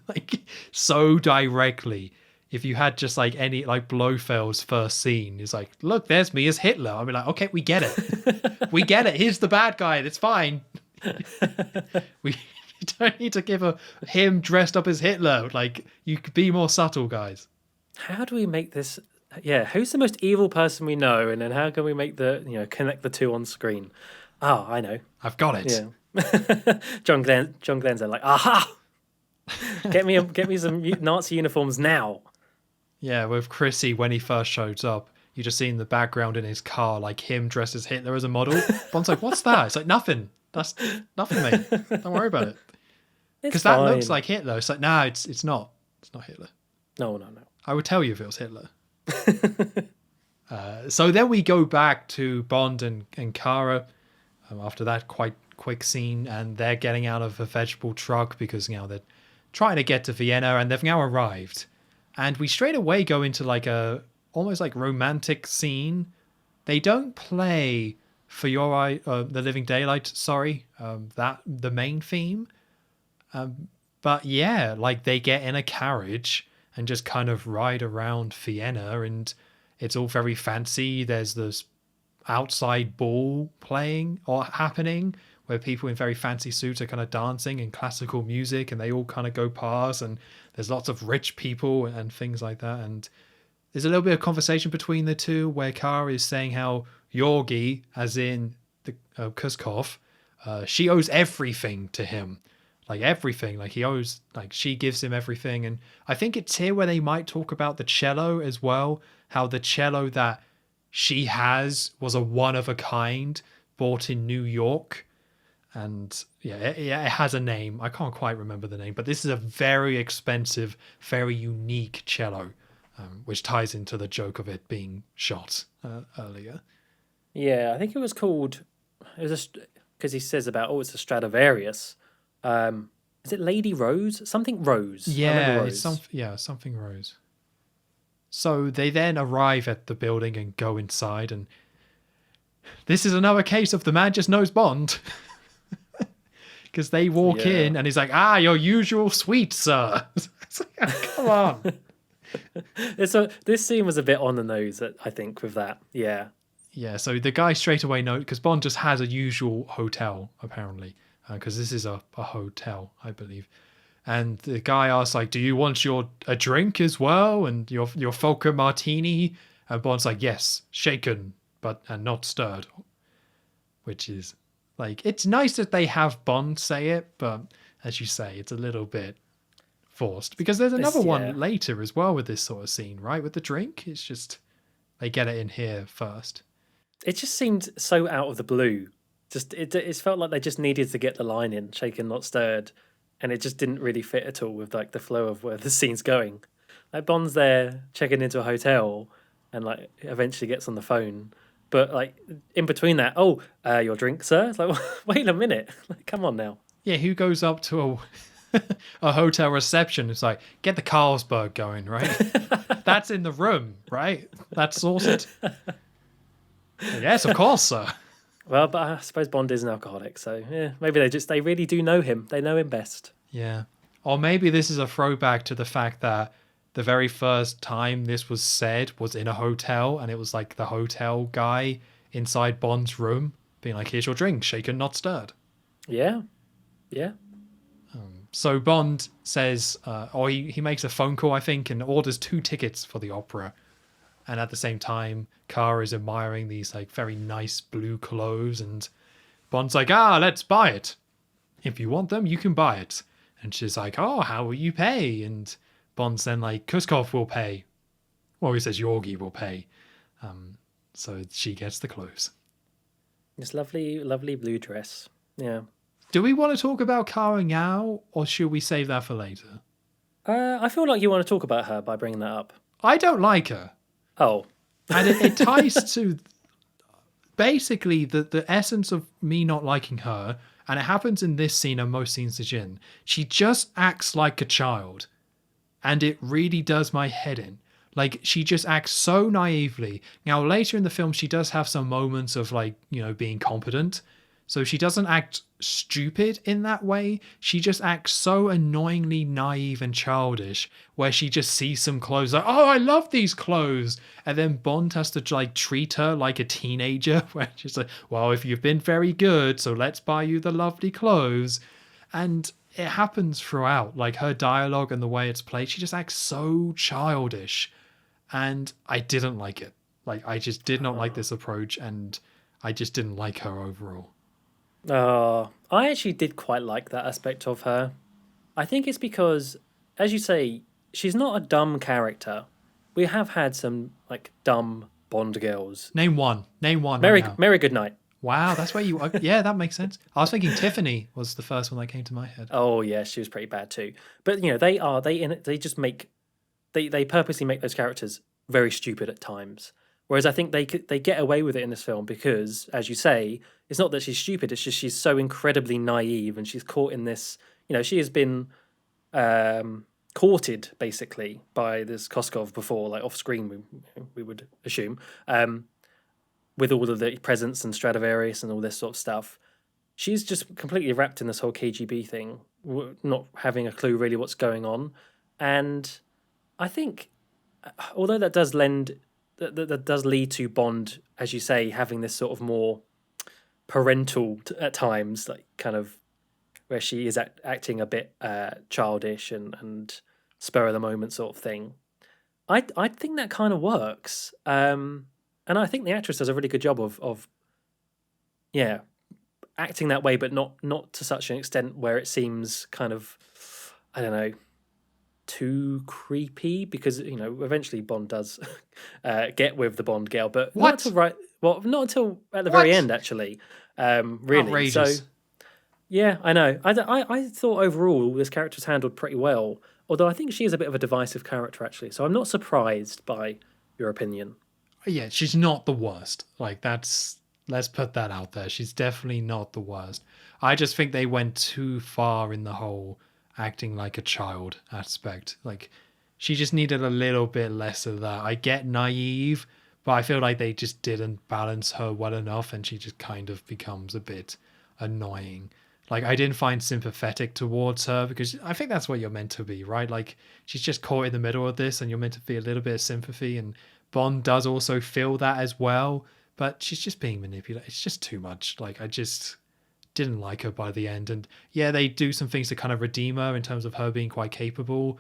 like so directly. If you had just like any like Blofeld's first scene is like, look, there's me as Hitler. I'd be like, okay, we get it. We get it. Here's the bad guy. It's fine. We don't need to give him dressed up as Hitler. Like, you could be more subtle, guys. How do we make this? Yeah, who's the most evil person we know? And then how can we make connect the two on screen? Oh, I know. I've got it. Yeah. John Glen's there like, aha! Get me some Nazi uniforms now. Yeah, with Chrissy, when he first shows up, you just see in the background in his car, like him dressed as Hitler as a model. Bond's like, what's that? It's like, nothing. That's nothing, mate. Don't worry about it. Because that looks like Hitler. It's like, no, it's not. It's not Hitler. No. I would tell you if it was Hitler. So then we go back to Bond and Kara after that quite quick scene, and they're getting out of a vegetable truck because they're trying to get to Vienna, and they've now arrived. And we straight away go into like a almost like romantic scene. They don't play For Your Eye, The Living Daylight, that the main theme. But yeah, like they get in a carriage and just kind of ride around Vienna, and it's all very fancy. There's this outside ball playing or happening where people in very fancy suits are kind of dancing in classical music, and they all kind of go past, and there's lots of rich people and things like that. And there's a little bit of conversation between the two where Kara is saying how Georgi, as in the Koskov, she owes everything to him. Like everything, like he owes, like she gives him everything. And I think it's here where they might talk about the cello as well, how the cello that she has was a one of a kind bought in New York. And it has a name. I can't quite remember the name, but this is a very expensive, very unique cello, which ties into the joke of it being shot earlier. Yeah, I think it was called, because he says about, it's a Stradivarius. Is it Lady Rose? Something Rose. Yeah, Rose. It's something Rose. So they then arrive at the building and go inside, and this is another case of the man just knows Bond. Because they walk in and he's like, your usual suite, sir. It's like, come on. This scene was a bit on the nose, I think, with that. Yeah. Yeah, so the guy straight away knows, because Bond just has a usual hotel, apparently. Because this is a hotel, I believe. And the guy asks, like, do you want a drink as well? And your Volker Martini? And Bond's like, yes, shaken, and not stirred. Which is, like, it's nice that they have Bond say it, but as you say, it's a little bit forced. Because there's another one later as well with this sort of scene, right? With the drink. It's just, they get it in here first. It just seemed so out of the blue. It felt like they just needed to get the line in, shaken, not stirred, and it just didn't really fit at all with like the flow of where the scene's going. Like Bond's there checking into a hotel, and like eventually gets on the phone, but like in between that, your drink, sir. It's like, wait a minute, like, come on now. Yeah, who goes up to a hotel reception? It's like, get the Carlsberg going, right? That's in the room, right? That's sorted. Yes, of course, sir. Well, but I suppose Bond is an alcoholic, so yeah, maybe they really do know him. They know him best. Yeah. Or maybe this is a throwback to the fact that the very first time this was said was in a hotel, and it was like the hotel guy inside Bond's room being like, here's your drink, shaken, not stirred. Yeah. Yeah. So Bond says, he makes a phone call, I think, and orders 2 tickets for the opera. And at the same time, Kara is admiring these like very nice blue clothes, and Bond's like, let's buy it. If you want them, you can buy it. And she's like, how will you pay? And Bond's then like, Koskov will pay. Well, he says Georgi will pay. So she gets the clothes. This lovely, lovely blue dress. Yeah. Do we want to talk about Kara now, or should we save that for later? I feel like you want to talk about her by bringing that up. I don't like her. Oh. And it ties to basically the essence of me not liking her, and it happens in this scene and most scenes to Jin. She just acts like a child, and it really does my head in. Like, she just acts so naively. Now, later in the film, she does have some moments of, like, being competent. So she doesn't act stupid in that way. She just acts so annoyingly naive and childish, where she just sees some clothes like, I love these clothes. And then Bond has to like treat her like a teenager, where she's like, well, if you've been very good, so let's buy you the lovely clothes. And it happens throughout, like her dialogue and the way it's played. She just acts so childish. And I didn't like it. Like, I just did not like this approach, and I just didn't like her overall. I actually did quite like that aspect of her. I think it's because, as you say, she's not a dumb character. We have had some like dumb Bond girls. Name one. Mary Goodnight. Wow, that's where you. Yeah, that makes sense. I was thinking Tiffany was the first one that came to my head. Oh yeah, she was pretty bad too. But they purposely make those characters very stupid at times. Whereas I think they get away with it in this film because, as you say, it's not that she's stupid. It's just she's so incredibly naive, and she's caught in this. She has been courted basically by this Koskov before, like off screen. We would assume, with all of the presents and Stradivarius and all this sort of stuff. She's just completely wrapped in this whole KGB thing, not having a clue really what's going on, and I think, although that does lead to Bond, as you say, having this sort of more parental at times, like kind of where she is acting a bit childish and spur of the moment sort of thing. I think that kind of works, and I think the actress does a really good job of acting that way, but not to such an extent where it seems kind of, I don't know, too creepy, because eventually Bond does get with the Bond girl, but not until at the very end, actually. Really, outrageous. So yeah, I know. I thought overall this character was handled pretty well, although I think she is a bit of a divisive character actually. So I'm not surprised by your opinion. Yeah, she's not the worst. Like, let's put that out there. She's definitely not the worst. I just think they went too far in the whole acting like a child aspect. Like, she just needed a little bit less of that. I get naive, but I feel like they just didn't balance her well enough, and she just kind of becomes a bit annoying. Like, I didn't find sympathetic towards her, because I think that's what you're meant to be, right? Like, she's just caught in the middle of this, and you're meant to feel a little bit of sympathy, and Bond does also feel that as well, but she's just being manipulated. It's just too much. Like, I just didn't like her by the end. And yeah, they do some things to kind of redeem her in terms of her being quite capable,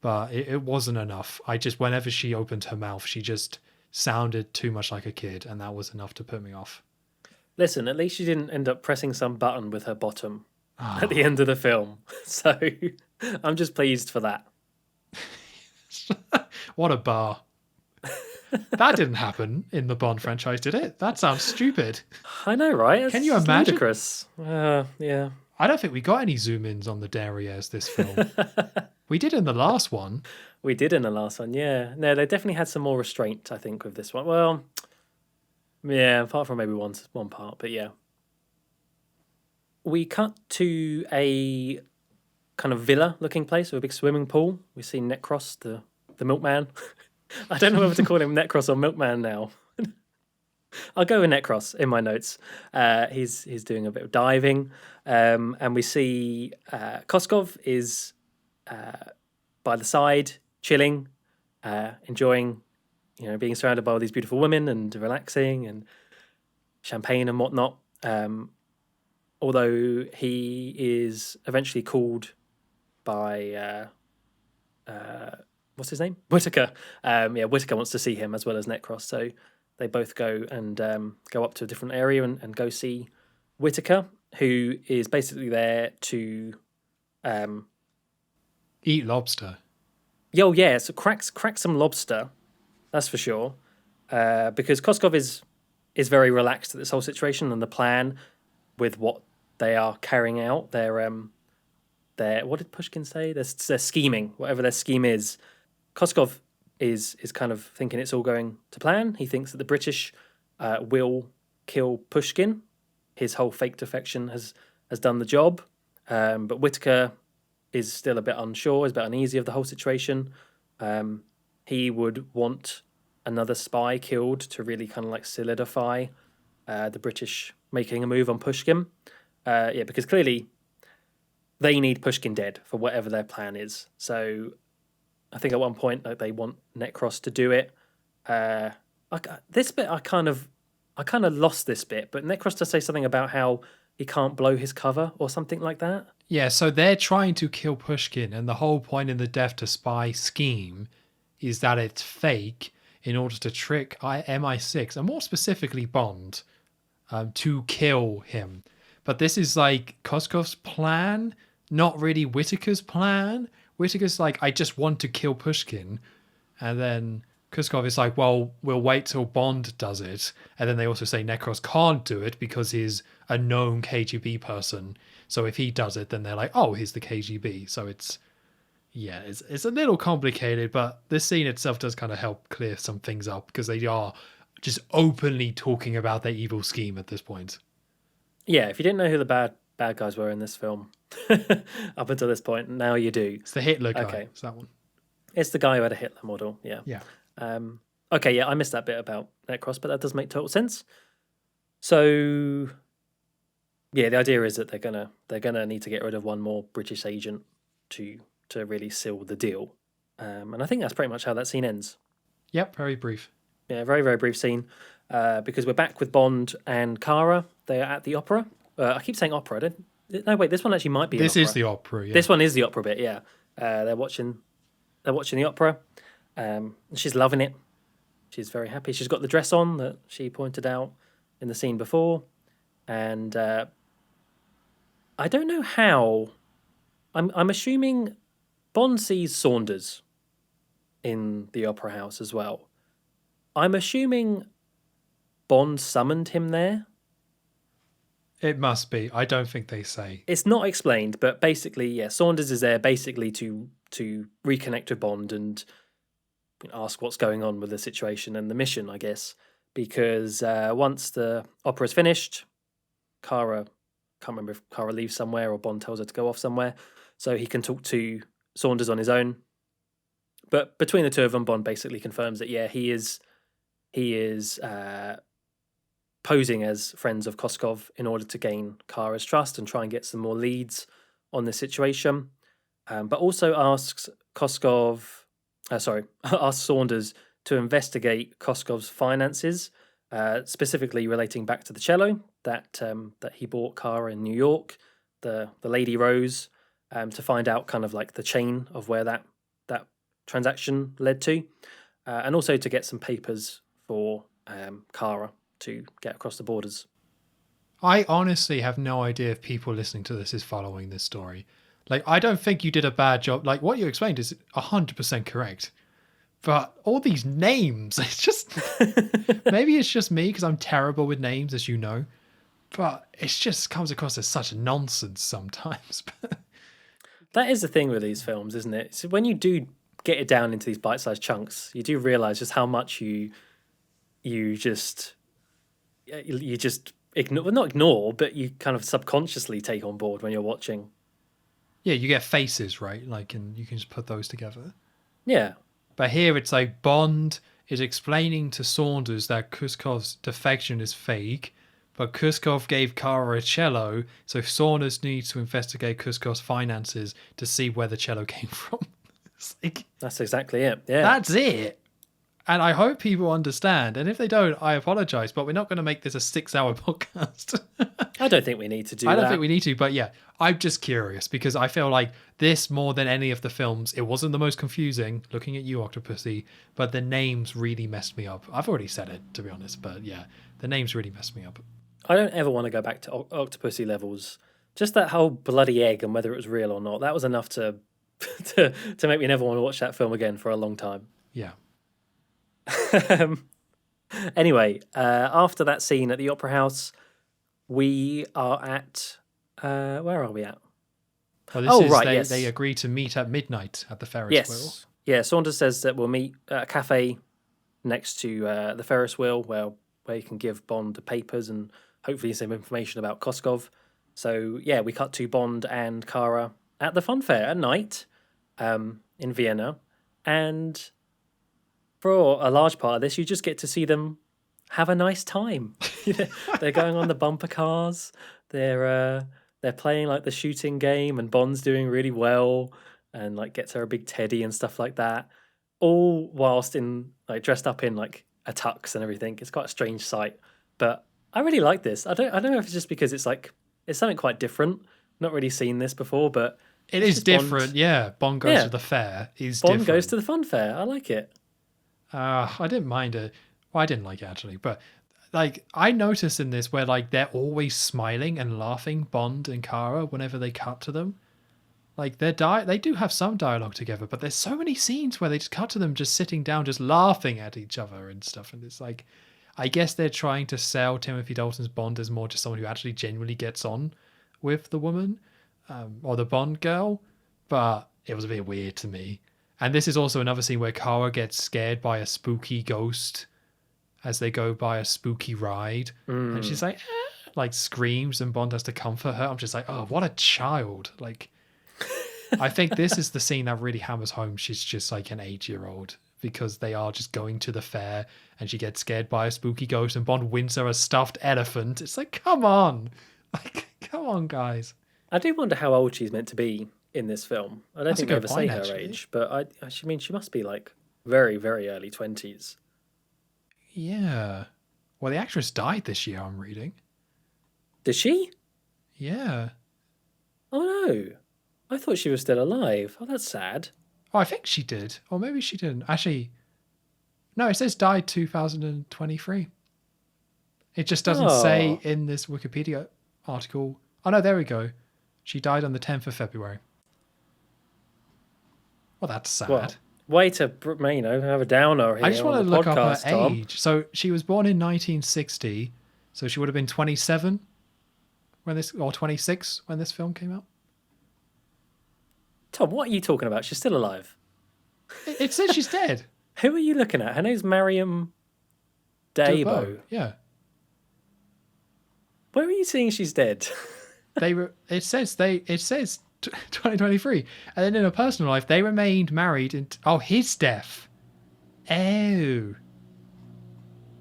but it wasn't enough. Whenever she opened her mouth, she just sounded too much like a kid, and that was enough to put me off. Listen, at least she didn't end up pressing some button with her bottom at the end of the film. So I'm just pleased for that. What a bar. That didn't happen in the Bond franchise, did it? That sounds stupid. I know, right? Can you imagine? Ludicrous. Yeah. I don't think we got any zoom-ins on the derrieres this film. We did in the last one. We did in the last one, yeah. No, they definitely had some more restraint, I think, with this one. Well, yeah, apart from maybe one part, but yeah. We cut to a kind of villa-looking place with a big swimming pool. We see Necros, the milkman. I don't know whether to call him Necros or Milkman now. I'll go with Necros in my notes. He's doing a bit of diving, and we see Koskov is by the side, chilling, enjoying, being surrounded by all these beautiful women and relaxing and champagne and whatnot. Although he is eventually called by what's his name? Whitaker. Whitaker wants to see him as well as Necros, so they both go and go up to a different area and go see Whitaker, who is basically there to eat lobster. So crack some lobster, that's for sure. Because Koskov is very relaxed at this whole situation and the plan with what they are carrying out. Their what did Pushkin say? They're scheming, whatever their scheme is. Koskov is kind of thinking it's all going to plan. He thinks that the British will kill Pushkin. His whole fake defection has done the job. But Whitaker is still a bit unsure, is a bit uneasy of the whole situation. He would want another spy killed to really kind of like solidify the British making a move on Pushkin. Because clearly they need Pushkin dead for whatever their plan is. So I think at one point they want Necros to do it. This bit I kind of lost this bit, but Necros does say something about how he can't blow his cover or something like that. Yeah, so they're trying to kill Pushkin, and the whole point in the Death to Spy scheme is that it's fake in order to trick MI6, and more specifically Bond, to kill him. But this is like Koskov's plan, not really Whitaker's plan. Whitaker's like, I just want to kill Pushkin. And then Koskov is like, well, we'll wait till Bond does it. And then they also say Necros can't do it because he's a known KGB person. So if he does it, then they're like, oh, he's the KGB. So it's a little complicated, but this scene itself does kind of help clear some things up because they are just openly talking about their evil scheme at this point. Yeah, if you didn't know who the bad guys were in this film up until this point, now you do. It's the Hitler guy. Okay. It's that one. It's the guy who had a Hitler model, yeah. Yeah. Okay, yeah, I missed that bit about Necros, but that does make total sense. So, yeah, the idea is that they're gonna need to get rid of one more British agent to really seal the deal, and I think that's pretty much how that scene ends. Yep, very brief. Yeah, very very brief scene, because we're back with Bond and Kara. They are at the opera. I keep saying opera. No, wait, this one actually might be. This an opera. is the opera. Yeah. This one is the opera bit. Yeah, they're watching the opera. She's loving it. She's very happy. She's got the dress on that she pointed out in the scene before. And I don't know how. I'm assuming Bond sees Saunders in the opera house as well. I'm assuming Bond summoned him there. It must be. I don't think they say. It's not explained, but basically, yeah, Saunders is there basically to reconnect with Bond and ask what's going on with the situation and the mission, I guess. Because once the opera's finished, Kara, can't remember if Kara leaves somewhere or Bond tells her to go off somewhere, so he can talk to Saunders on his own. But between the two of them, Bond basically confirms that, yeah, he is posing as friends of Koskov in order to gain Kara's trust and try and get some more leads on this situation. But also asks asks Saunders to investigate Koskov's finances, specifically relating back to the cello that he bought Kara in New York, the Lady Rose, to find out kind of like the chain of where that transaction led to, and also to get some papers for Kara to get across the borders. I honestly have no idea if people listening to this is following this story. Like, I don't think you did a bad job. Like, what you explained is 100% correct. But all these names, it's just... maybe it's just me because I'm terrible with names, as you know. But it just comes across as such nonsense sometimes. That is the thing with these films, isn't it? So when you do get it down into these bite-sized chunks, you do realise just how much you just ignore, well, not ignore, but you kind of subconsciously take on board when you're watching. Yeah, you get faces, right? Like, and you can just put those together. Yeah. But here it's like Bond is explaining to Saunders that Koskov's defection is fake, but Koskov gave Kara a cello, so Saunders needs to investigate Koskov's finances to see where the cello came from. It's like, that's exactly it. Yeah. That's it. And I hope people understand. And if they don't, I apologize, but we're not going to make this a 6-hour podcast. I don't think we need to do that. I don't think we need to, but yeah, I'm just curious because I feel like this, more than any of the films, it wasn't the most confusing, looking at you, Octopussy, but the names really messed me up. I've already said it, to be honest, but yeah, the names really messed me up. I don't ever want to go back to Octopussy levels. Just that whole bloody egg and whether it was real or not, that was enough to make me never want to watch that film again for a long time. Yeah. Anyway, after that scene at the opera house, we are at where are we at? Yes. They agree to meet at midnight at the Ferris wheel. Yeah, Saunders says that we'll meet at a cafe next to the Ferris wheel where you can give Bond the papers and hopefully some information about Koskov. So yeah, we cut to Bond and Kara at the fun fair at night in Vienna, and for a large part of this, you just get to see them have a nice time. They're going on the bumper cars. They're playing like the shooting game, and Bond's doing really well, and like gets her a big teddy and stuff like that. All whilst in like dressed up in like a tux and everything. It's quite a strange sight, but I really like this. I don't know if it's just because it's something quite different. Not really seen this before, but it is different. Bond. Yeah, Bond goes to the fair. Bond goes to the fun fair. I like it. I didn't mind it. Well, I didn't like it actually, but like I noticed in this where like they're always smiling and laughing, Bond and Kara, whenever they cut to them. Like they do have some dialogue together, but there's so many scenes where they just cut to them just sitting down, just laughing at each other and stuff. And it's like, I guess they're trying to sell Timothy Dalton's Bond as more just someone who actually genuinely gets on with the woman or the Bond girl, but it was a bit weird to me. And this is also another scene where Kara gets scared by a spooky ghost as they go by a spooky ride. And she's like, like screams, and Bond has to comfort her. I'm just like, oh, what a child. Like, I think this is the scene that really hammers home she's just like an 8-year-old, because they are just going to the fair and she gets scared by a spooky ghost and Bond wins her a stuffed elephant. It's like, come on. Like, come on, guys. I do wonder how old she's meant to be in this film. I don't That's a think they good ever point, say her actually. age, but I mean, she must be like very, very early 20s. Yeah. Well, the actress died this year, I'm reading. Did she? Yeah. Oh no. I thought she was still alive. Oh, that's sad. Oh, I think she did. Or maybe she didn't. Actually, no, it says died 2023. It just doesn't say in this Wikipedia article. Oh, no, there we go. She died on the 10th of February. Well, that's sad. Well, way to, have a downer here. I just want to on the look up podcast, her Tom. age. So she was born in 1960. So she would have been 27 or 26 when this film came out. Tom, what are you talking about? She's still alive. It says she's dead. Who are you looking at? Her name's Mariam Dabo. Yeah. Where are you seeing she's dead? It says 2023, and then in her personal life they remained married his death. Oh.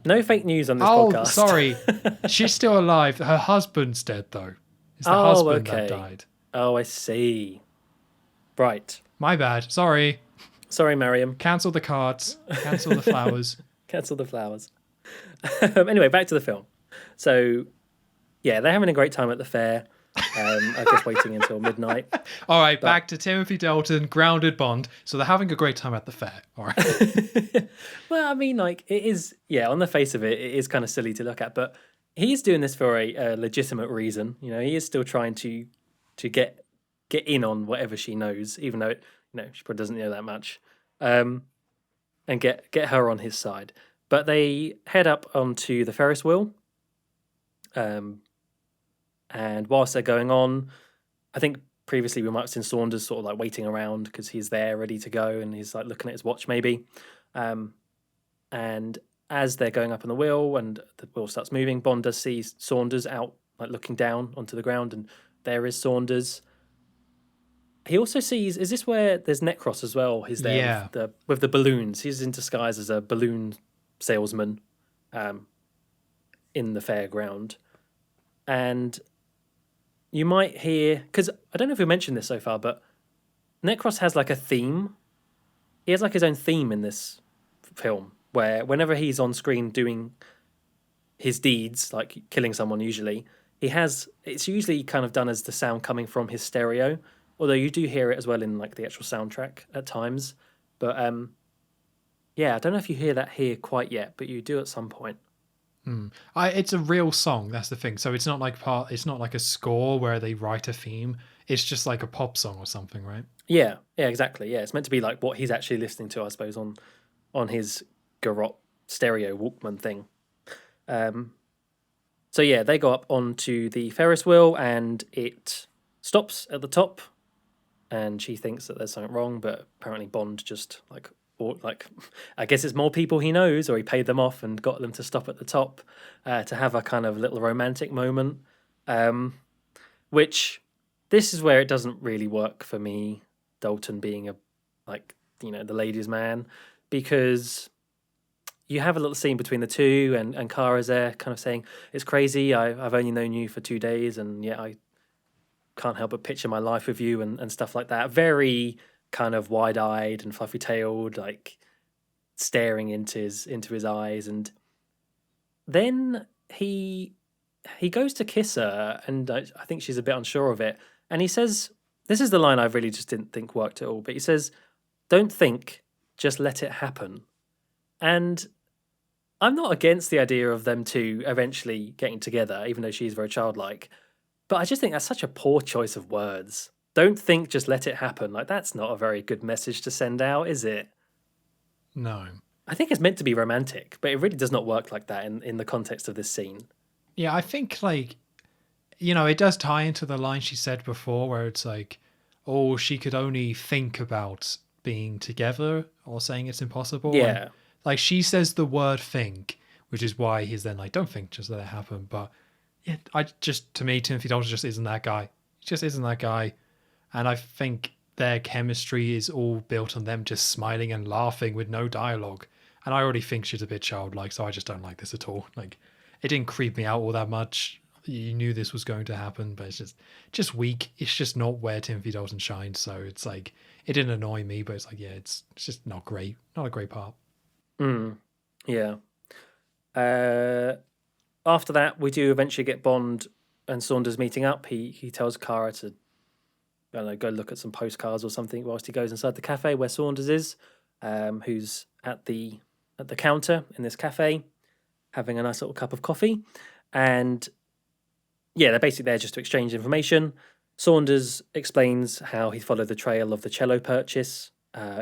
No fake news on this podcast. Sorry. She's still alive. Her husband's dead though. It's the husband that died. Oh, I see. Right. My bad. Sorry. Sorry, Mariam. Cancel the cards. Cancel the flowers. Cancel the flowers. Anyway, back to the film. So, yeah, they're having a great time at the fair. I guess waiting until midnight. All right, back to Timothy Dalton, grounded Bond. So they're having a great time at the fair. All right. Well, I mean, like, it is, on the face of it, it is kind of silly to look at, but he's doing this for a legitimate reason. He is still trying to get in on whatever she knows, even though she probably doesn't know that much, and get her on his side. But they head up onto the Ferris wheel, and whilst they're going on, I think previously we might have seen Saunders sort of like waiting around because he's there ready to go and he's like looking at his watch maybe. And as they're going up on the wheel and the wheel starts moving, Bond does see Saunders out like looking down onto the ground, and there is Saunders. He also sees, is this where there's Necros as well? He's there with the balloons. He's in disguise as a balloon salesman in the fairground. And you might hear, because I don't know if we mentioned this so far, but Necros has like a theme. He has like his own theme in this film, where whenever he's on screen doing his deeds, like killing someone usually, it's usually kind of done as the sound coming from his stereo, although you do hear it as well in like the actual soundtrack at times. But I don't know if you hear that here quite yet, but you do at some point. It's a real song, that's the thing. So it's not like a score where they write a theme. It's just like a pop song or something, right? Yeah, exactly. Yeah, it's meant to be like what he's actually listening to, I suppose, on his garrote stereo Walkman thing. So yeah, they go up onto the Ferris wheel and it stops at the top, and she thinks that there's something wrong, but apparently Bond just I guess it's more people he knows, or he paid them off and got them to stop at the top to have a kind of little romantic moment. Which this is where it doesn't really work for me, Dalton being the ladies' man, because you have a little scene between the two, and Kara's there kind of saying, it's crazy, I've only known you for 2 days, and yet I can't help but picture my life with you and stuff like that. Very kind of wide-eyed and fluffy-tailed, like staring into his eyes, and then he goes to kiss her, and I think she's a bit unsure of it, and he says, this is the line I really just didn't think worked at all, but he says, "Don't think, just let it happen." And I'm not against the idea of them two eventually getting together, even though she's very childlike, but I just think that's such a poor choice of words. Don't think, just let it happen. Like, that's not a very good message to send out, is it? No. I think it's meant to be romantic, but it really does not work like that in the context of this scene. Yeah, I think, it does tie into the line she said before where it's like, oh, she could only think about being together or saying it's impossible. Yeah. And, she says the word think, which is why he's then like, don't think, just let it happen. But yeah, to me, Timothy Dalton just isn't that guy. He just isn't that guy. And I think their chemistry is all built on them just smiling and laughing with no dialogue. And I already think she's a bit childlike, so I just don't like this at all. Like, it didn't creep me out all that much. You knew this was going to happen, but it's just weak. It's just not where Timothy Dalton shines. So it's like, it didn't annoy me, but it's like, yeah, it's just not great. Not a great part. Yeah. After that, we do eventually get Bond and Saunders meeting up. He tells Kara to, I don't know, go look at some postcards or something whilst he goes inside the cafe where Saunders is, who's at the counter in this cafe having a nice little cup of coffee. And yeah, they're basically there just to exchange information. Saunders explains how he followed the trail of the cello purchase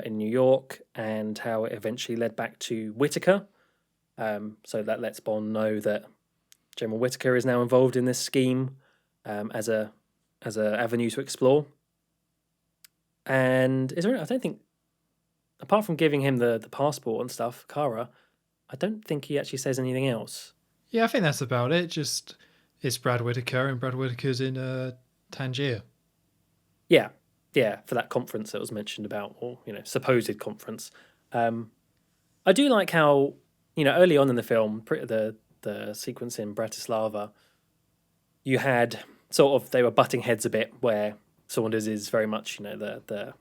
in New York and how it eventually led back to Whitaker. So that lets Bond know that General Whitaker is now involved in this scheme as a avenue to explore. And I don't think, apart from giving him the passport and stuff, Kara, I don't think he actually says anything else. Yeah, I think that's about it. Just it's Brad Whitaker, and Brad Whitaker's in Tangier. Yeah, for that conference that was mentioned about, or supposed conference. I do like how early on in the film, the sequence in Bratislava, you had they were butting heads a bit, where Saunders is very much the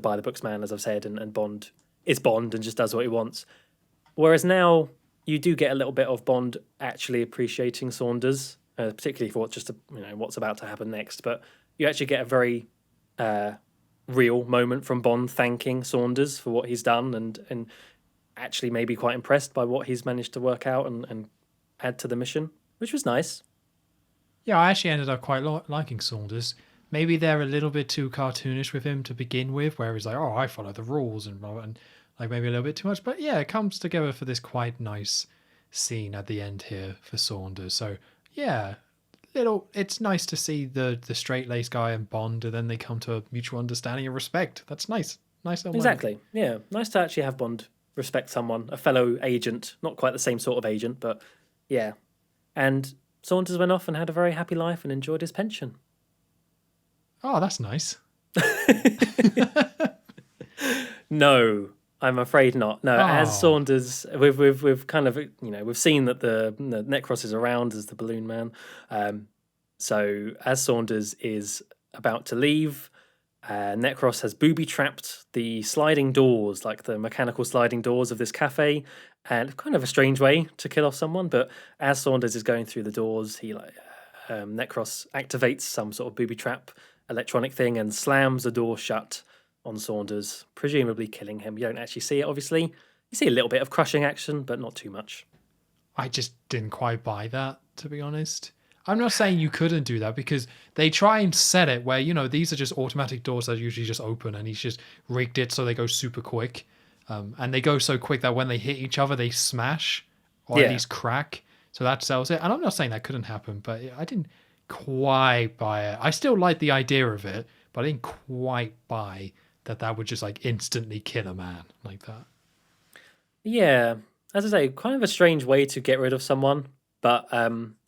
by the books man, as I've said, and Bond is Bond and just does what he wants. Whereas now you do get a little bit of Bond actually appreciating Saunders, particularly for what's about to happen next. But you actually get a very real moment from Bond thanking Saunders for what he's done and actually maybe quite impressed by what he's managed to work out and add to the mission, which was nice. Yeah, I actually ended up quite liking Saunders. Maybe they're a little bit too cartoonish with him to begin with, where he's like, oh, I follow the rules and like maybe a little bit too much. But yeah, it comes together for this quite nice scene at the end here for Saunders. So yeah, it's nice to see the straight-laced guy and Bond, and then they come to a mutual understanding and respect. That's nice. Nice little Exactly. moment. Yeah, nice to actually have Bond respect someone, a fellow agent, not quite the same sort of agent, but yeah. And Saunders went off and had a very happy life and enjoyed his pension. Oh, that's nice. No, I'm afraid not. No, as Saunders, we've kind of we've seen that the Necros is around as the balloon man. So as Saunders is about to leave, Necros has booby trapped the sliding doors, like the mechanical sliding doors of this cafe, and kind of a strange way to kill off someone. But as Saunders is going through the doors, he Necros activates some sort of booby trap electronic thing and slams the door shut on Saunders, presumably killing him. You don't actually see it, obviously. You see a little bit of crushing action, but not too much. I just didn't quite buy that, to be honest. I'm not saying you couldn't do that, because they try and set it where, these are just automatic doors that usually just open, and he's just rigged it so they go super quick. And they go so quick that when they hit each other, they smash or at least crack. So that sells it. And I'm not saying that couldn't happen, but I didn't quite buy it. I still like the idea of it, but I didn't quite buy that would just like instantly kill a man like that. Yeah, as I say, kind of a strange way to get rid of someone, but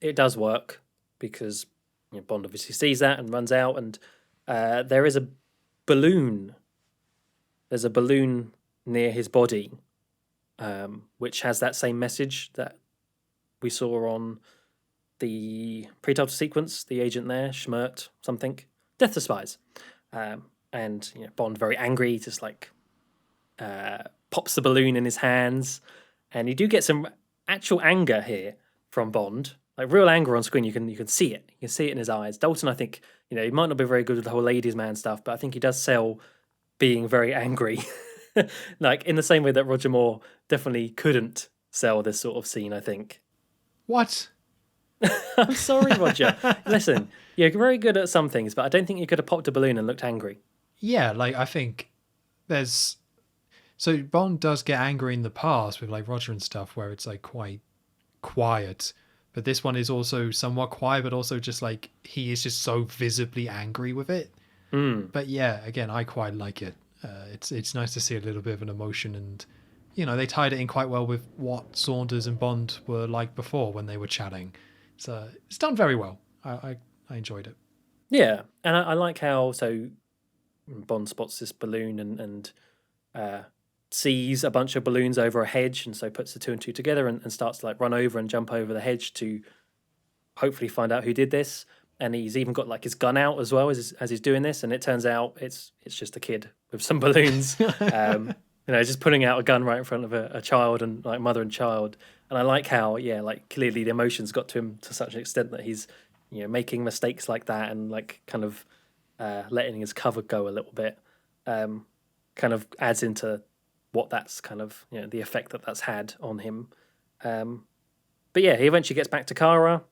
it does work because Bond obviously sees that and runs out, and there is a balloon. There's a balloon near his body, which has that same message that we saw on the pre-title sequence. The agent there, Smiert something, Death to Spies. And Bond, very angry, just pops the balloon in his hands, and you do get some actual anger here from Bond, like real anger on screen. You can see it. You can see it in his eyes. Dalton, I think, he might not be very good with the whole ladies' man stuff, but I think he does sell being very angry, like in the same way that Roger Moore definitely couldn't sell this sort of scene. I think. What? I'm sorry, Roger. Listen, you're very good at some things, but I don't think you could have popped a balloon and looked angry. Yeah, I think there's... So Bond does get angry in the past with Roger and stuff, where it's quite quiet. But this one is also somewhat quiet, but also just he is just so visibly angry with it. But yeah, again, I quite like it. It's nice to see a little bit of an emotion and they tied it in quite well with what Saunders and Bond were like before when they were chatting. So it's done very well. I enjoyed it. Yeah, and I like how Bond spots this balloon and sees a bunch of balloons over a hedge, and so puts the two and two together and starts to like run over and jump over the hedge to hopefully find out who did this. And he's even got like his gun out as well as he's doing this, and it turns out it's just a kid with some balloons. Just putting out a gun right in front of a child and like mother and child. And I like how, like clearly the emotions got to him to such an extent that he's, making mistakes like that and like kind of letting his cover go a little bit, kind of adds into what that's kind of, the effect that's had on him. But yeah, he eventually gets back to Kara,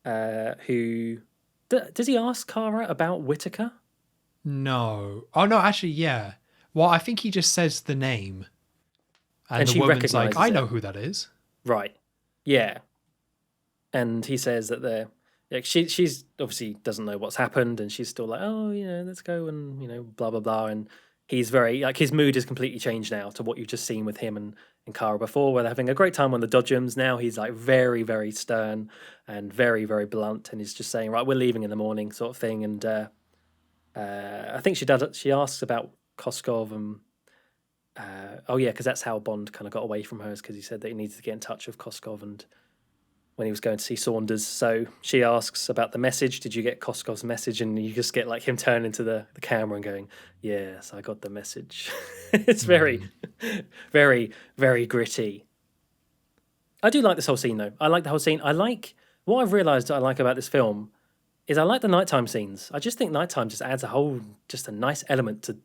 who... Does he ask Kara about Whitaker? No. Oh, no, actually, yeah. Well, I think he just says the name. And the she woman's like, I recognises know it. who that is. Right. Yeah. And he says that she's obviously doesn't know what's happened, and she's still like, oh, let's go and, blah, blah, blah. And he's very, like, his mood has completely changed now to what you've just seen with him and Kara before, where they're having a great time on the Dodgems. Now he's like very, very stern and very, very blunt, and he's just saying, right, we're leaving in the morning sort of thing. And I think she asks about Koskov and because that's how Bond kind of got away from her, is because he said that he needed to get in touch with Koskov and when he was going to see Saunders. So she asks about the message. Did you get Koskov's message? And you just get like him turning to the camera and going, yes, I got the message. It's very, very, very gritty. I do like this whole scene though. I like the whole scene. I like, what I've realised I like about this film is I like the nighttime scenes. I just think nighttime just adds a nice element to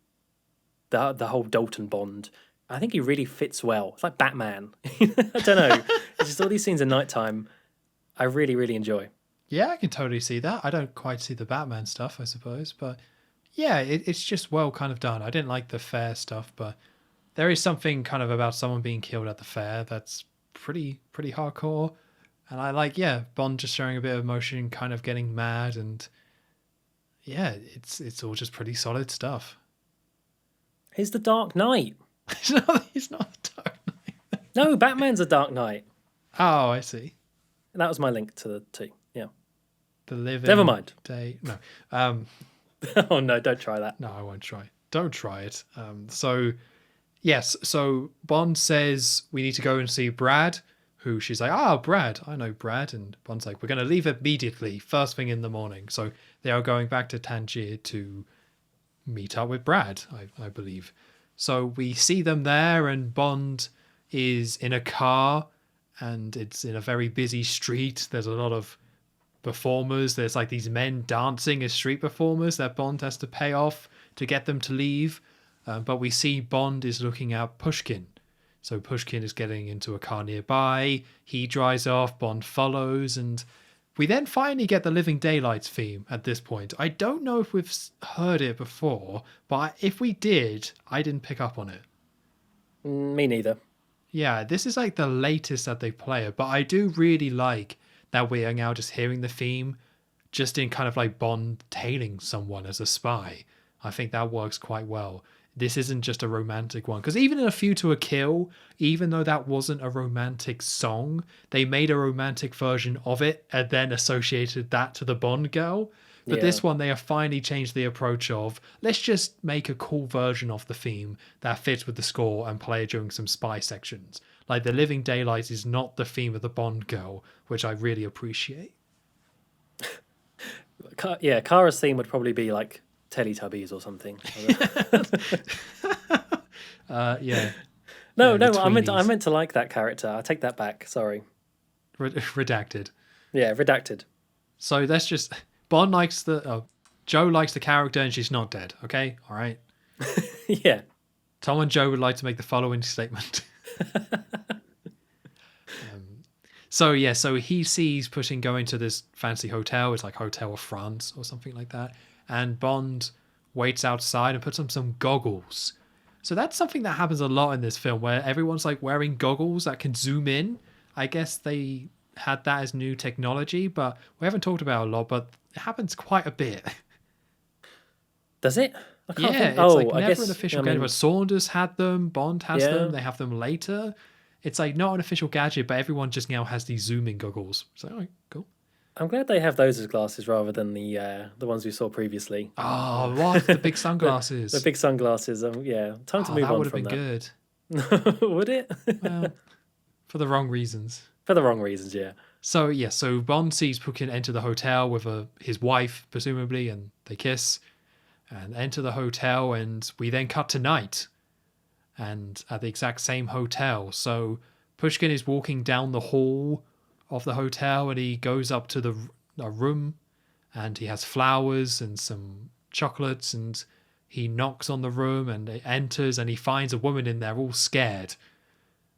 the whole Dalton Bond. I think he really fits well. It's like Batman. I don't know. It's just all these scenes at nighttime I really, really enjoy. Yeah, I can totally see that. I don't quite see the Batman stuff, I suppose. But yeah, it's just well kind of done. I didn't like the fair stuff, but there is something kind of about someone being killed at the fair that's pretty hardcore. And I like, Bond just showing a bit of emotion, kind of getting mad. And yeah, it's all just pretty solid stuff. He's the Dark Knight. He's not the Dark Knight. No, Batman's a Dark Knight. Oh, I see. That was my link to the two. Yeah. The Living Never mind. Day. No. Oh, no, don't try that. No, I won't try. Don't try it. So Bond says we need to go and see Brad, who she's like, Brad, I know Brad. And Bond's like, we're going to leave immediately, first thing in the morning. So they are going back to Tangier to meet up with Brad, I believe. So we see them there, and Bond is in a car, and it's in a very busy street. There's a lot of performers. There's like these men dancing as street performers that Bond has to pay off to get them to leave. But we see Bond is looking at Pushkin. So Pushkin is getting into a car nearby. He drives off, Bond follows, and we then finally get the Living Daylights theme at this point. I don't know if we've heard it before, but if we did, I didn't pick up on it. Me neither. Yeah, this is like the latest that they play it, but I do really like that we are now just hearing the theme just in kind of like Bond tailing someone as a spy. I think that works quite well. This isn't just a romantic one, because even in A View to a Kill, even though that wasn't a romantic song, they made a romantic version of it and then associated that to the Bond girl. But this one, they have finally changed the approach of, let's just make a cool version of the theme that fits with the score and play it during some spy sections. Like, the Living Daylights is not the theme of the Bond girl, which I really appreciate. Kara's theme would probably be like Teletubbies or something. Yeah. No, I meant to like that character. I take that back. Sorry. Redacted. Yeah, redacted. So that's just... Bond likes Joe likes the character and she's not dead, okay? All right? Yeah. Tom and Joe would like to make the following statement. So he sees Pushkin going to this fancy hotel. It's like Hotel of France or something like that. And Bond waits outside and puts on some goggles. So that's something that happens a lot in this film, where everyone's like wearing goggles that can zoom in. I guess they had that as new technology, but we haven't talked about it a lot, but it happens quite a bit. Does it? I can't Yeah, think. it's Oh, like I never guess an official I gadget. mean, But Saunders had them, Bond has Yeah. them, they have them later. It's like not an official gadget, but everyone just now has these zooming goggles. So, all right, cool. I'm glad they have those as glasses rather than the ones we saw previously. Oh, what? The big The sunglasses. big sunglasses. Yeah, time to Oh, move that on would have from been good. that. Would it? Well, for the wrong reasons. For the wrong reasons, yeah. So, yeah, so Bond sees Pushkin enter the hotel with his wife, presumably, and they kiss and enter the hotel, and we then cut to night and at the exact same hotel. So Pushkin is walking down the hall of the hotel and he goes up to a room and he has flowers and some chocolates and he knocks on the room and it enters and he finds a woman in there all scared.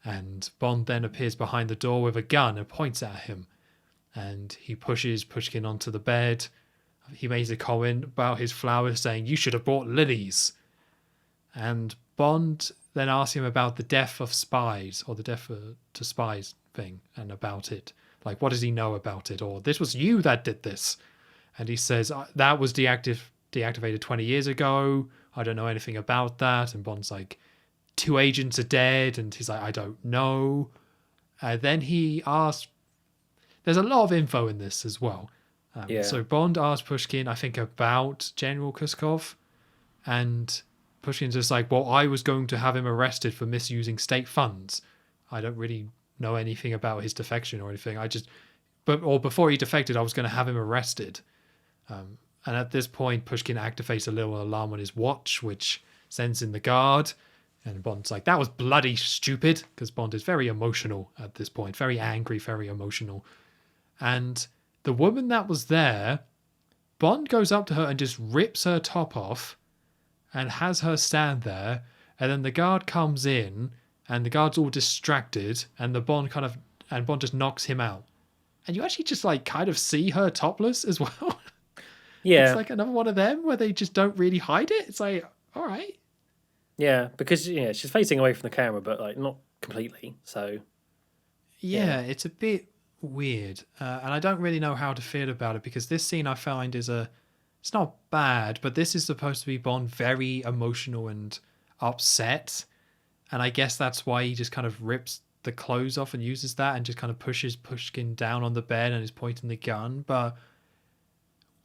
And Bond then appears behind the door with a gun and points at him. And he pushes Pushkin onto the bed. He makes a comment about his flowers saying, "You should have brought lilies." And Bond then asks him about the death of spies or the death to spies thing and about it. Like, what does he know about it? Or this was you that did this. And he says, that was deactivated 20 years ago. I don't know anything about that. And Bond's like, 2 agents are dead. And he's like, I don't know. Then he asks, there's a lot of info in this as well. Yeah. So Bond asks Pushkin, I think, about General Koskov. And Pushkin's just like, well, I was going to have him arrested for misusing state funds. I don't really know anything about his defection or anything. Or before he defected, I was going to have him arrested. And at this point, Pushkin activates a little alarm on his watch, which sends in the guard. And Bond's like, that was bloody stupid, because Bond is very emotional at this point, very angry, very emotional. And the woman that was there, Bond goes up to her and just rips her top off and has her stand there. And then the guard comes in and the guard's all distracted and Bond just knocks him out. And you actually just like kind of see her topless as well. Yeah. It's like another one of them where they just don't really hide it. It's like, all right. Yeah, because she's facing away from the camera, but like not completely. So yeah. It's a bit weird, and I don't really know how to feel about it because this scene I find it's not bad, but this is supposed to be Bond very emotional and upset, and I guess that's why he just kind of rips the clothes off and uses that and just kind of pushes Pushkin down on the bed and is pointing the gun. But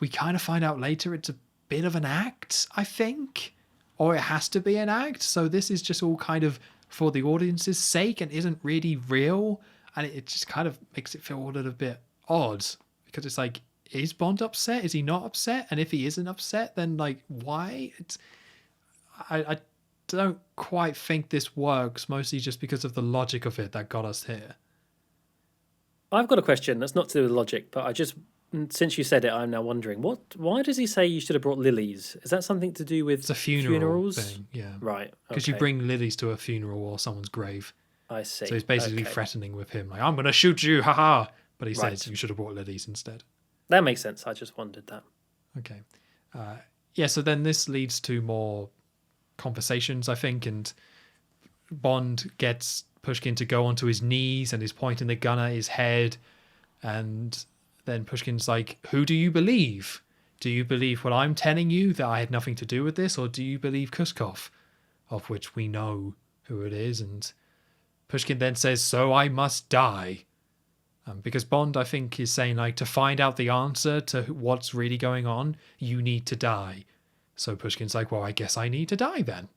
we kind of find out later it's a bit of an act, I think, or it has to be an act. So this is just all kind of for the audience's sake and isn't really real. And it just kind of makes it feel a little bit odd because it's like, is Bond upset? Is he not upset? And if he isn't upset, then like, why? I don't quite think this works, mostly just because of the logic of it that got us here. I've got a question that's not to do with logic, but since you said it, I'm now wondering why does he say you should have brought lilies? Is that something to do with It's a funerals thing, yeah. Right. Because you bring lilies to a funeral or someone's grave. I see. So he's basically threatening with him, like, I'm going to shoot you, haha. But he says you should have brought lilies instead. That makes sense. I just wondered that. Okay. So then this leads to more conversations, I think, and Bond gets Pushkin to go onto his knees and is pointing the gun at his head. And then Pushkin's like, who do you believe? Do you believe what I'm telling you, that I had nothing to do with this? Or do you believe Koskov, of which we know who it is? And Pushkin then says, so I must die. Because Bond, I think, is saying, like, to find out the answer to what's really going on, you need to die. So Pushkin's like, well, I guess I need to die then.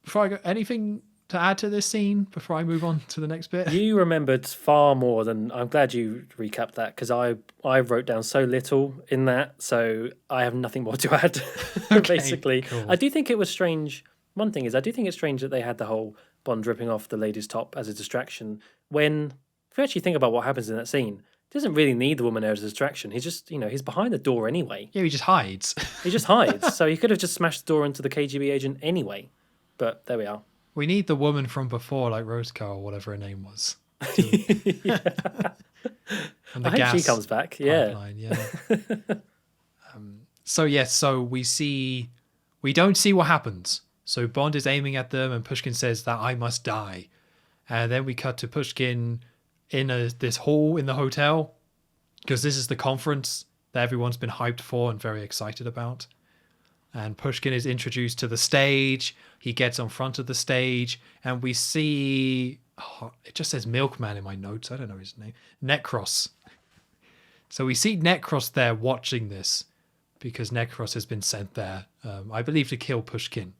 Before I go, anything to add to this scene before I move on to the next bit? You remembered far more than... I'm glad you recapped that, because I wrote down so little in that, so I have nothing more to add, basically. Cool. I do think it was strange. One thing is, I do think it's strange that they had the whole Bond ripping off the lady's top as a distraction, when, if you actually think about what happens in that scene, he doesn't really need the woman there as a distraction. He's just, he's behind the door anyway. Yeah, he just hides. He just hides. So he could have just smashed the door into the KGB agent anyway. But there we are. We need the woman from before, like Roscoe or whatever her name was. Yeah. And I hope she comes back. Yeah. Pipeline, yeah. So we don't see what happens. So Bond is aiming at them and Pushkin says that I must die. And then we cut to Pushkin in this hall in the hotel, because this is the conference that everyone's been hyped for and very excited about. and Pushkin is introduced to the stage. He gets on front of the stage, and we see... Oh, it just says Milkman in my notes. I don't know his name. Necros. So we see Necros there watching this, because Necros has been sent there, I believe, to kill Pushkin.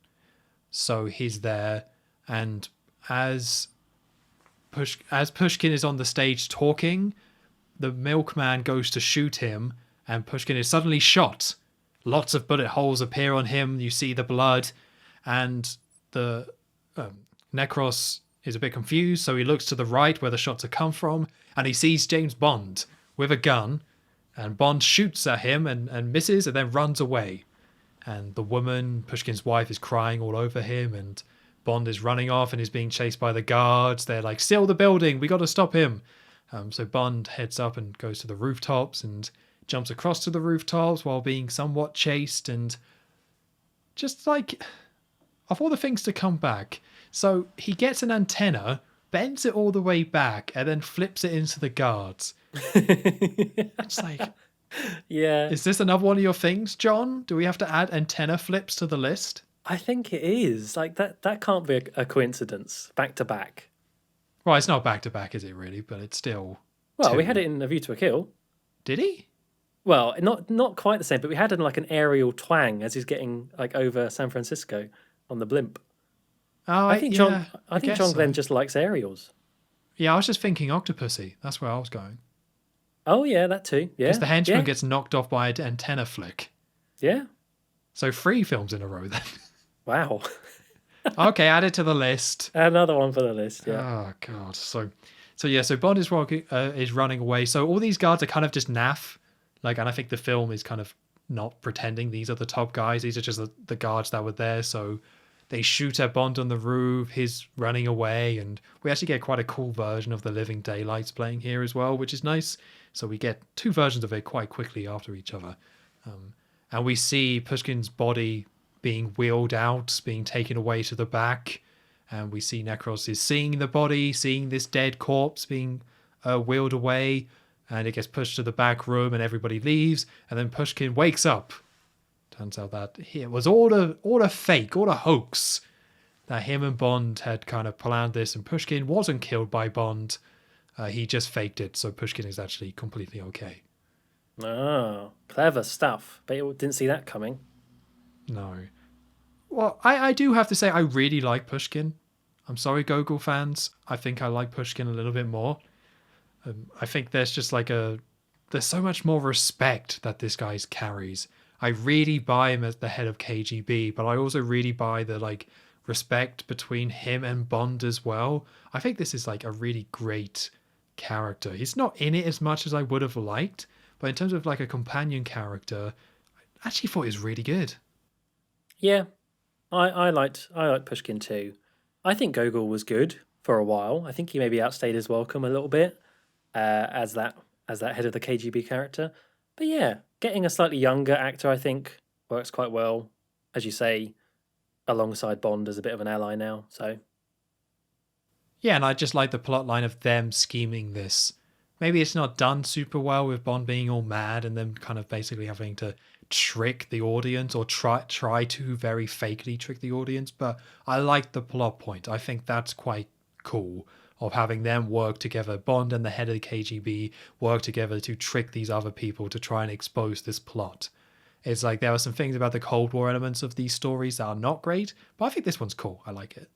So he's there, and as Pushkin is on the stage talking, the milkman goes to shoot him, and Pushkin is suddenly shot. Lots of bullet holes appear on him. You see the blood, and the Necros is a bit confused, so he looks to the right where the shots have come from, and he sees James Bond with a gun, and Bond shoots at him and misses and then runs away. And the woman, Pushkin's wife, is crying all over him, and Bond is running off and is being chased by the guards. They're like, seal the building, we got to stop him. So Bond heads up and goes to the rooftops and jumps across to the rooftops while being somewhat chased, and just like, of all the things to come back. So he gets an antenna, bends it all the way back, and then flips it into the guards. It's like, yeah. Is this another one of your things, John? Do we have to add antenna flips to the list? I think it is. Like that can't be a coincidence. Back to back. Well, it's not back to back, is it really? But it's still. Well, two. we had it in A View to a Kill. Did he? Well, not quite the same, but we had like an aerial twang as he's getting like over San Francisco on the blimp. Oh, I think John Glen just likes aerials. Yeah, I was just thinking Octopussy. That's where I was going. Oh yeah, that too. Yeah, because the henchman gets knocked off by an antenna flick. Yeah. So 3 films in a row then. Wow. Okay, add it to the list. Another one for the list. Yeah. Oh god. So Bond is running away. So all these guards are kind of just naff. Like, and I think the film is kind of not pretending these are the top guys. These are just the guards that were there. So they shoot at Bond on the roof. He's running away, and we actually get quite a cool version of the Living Daylights playing here as well, which is nice. So we get 2 versions of it quite quickly after each other. And we see Pushkin's body being wheeled out, being taken away to the back. And we see Necros is seeing the body, seeing this dead corpse being wheeled away. And it gets pushed to the back room and everybody leaves. And then Pushkin wakes up. Turns out that it was all a fake, all a hoax. That him and Bond had kind of planned this, and Pushkin wasn't killed by Bond. He just faked it, so Pushkin is actually completely okay. Oh, clever stuff. But you didn't see that coming. No. Well, I do have to say I really like Pushkin. I'm sorry, Gogol fans. I think I like Pushkin a little bit more. I think there's just there's so much more respect that this guy carries. I really buy him as the head of KGB, but I also really buy the respect between him and Bond as well. I think this is a really great character. He's not in it as much as I would have liked, but in terms of a companion character, I actually thought he was really good. Yeah, I liked Pushkin too. I think Gogol was good for a while. I think he maybe outstayed his welcome a little bit as that head of the KGB character. But yeah, getting a slightly younger actor, I think, works quite well. As you say, alongside Bond as a bit of an ally now. So yeah, and I just like the plot line of them scheming this. Maybe it's not done super well with Bond being all mad and them kind of basically having to trick the audience or try to very fakely trick the audience, but I like the plot point. I think that's quite cool, of having them work together. Bond and the head of the KGB work together to trick these other people to try and expose this plot. It's there are some things about the Cold War elements of these stories that are not great, but I think this one's cool. I like it.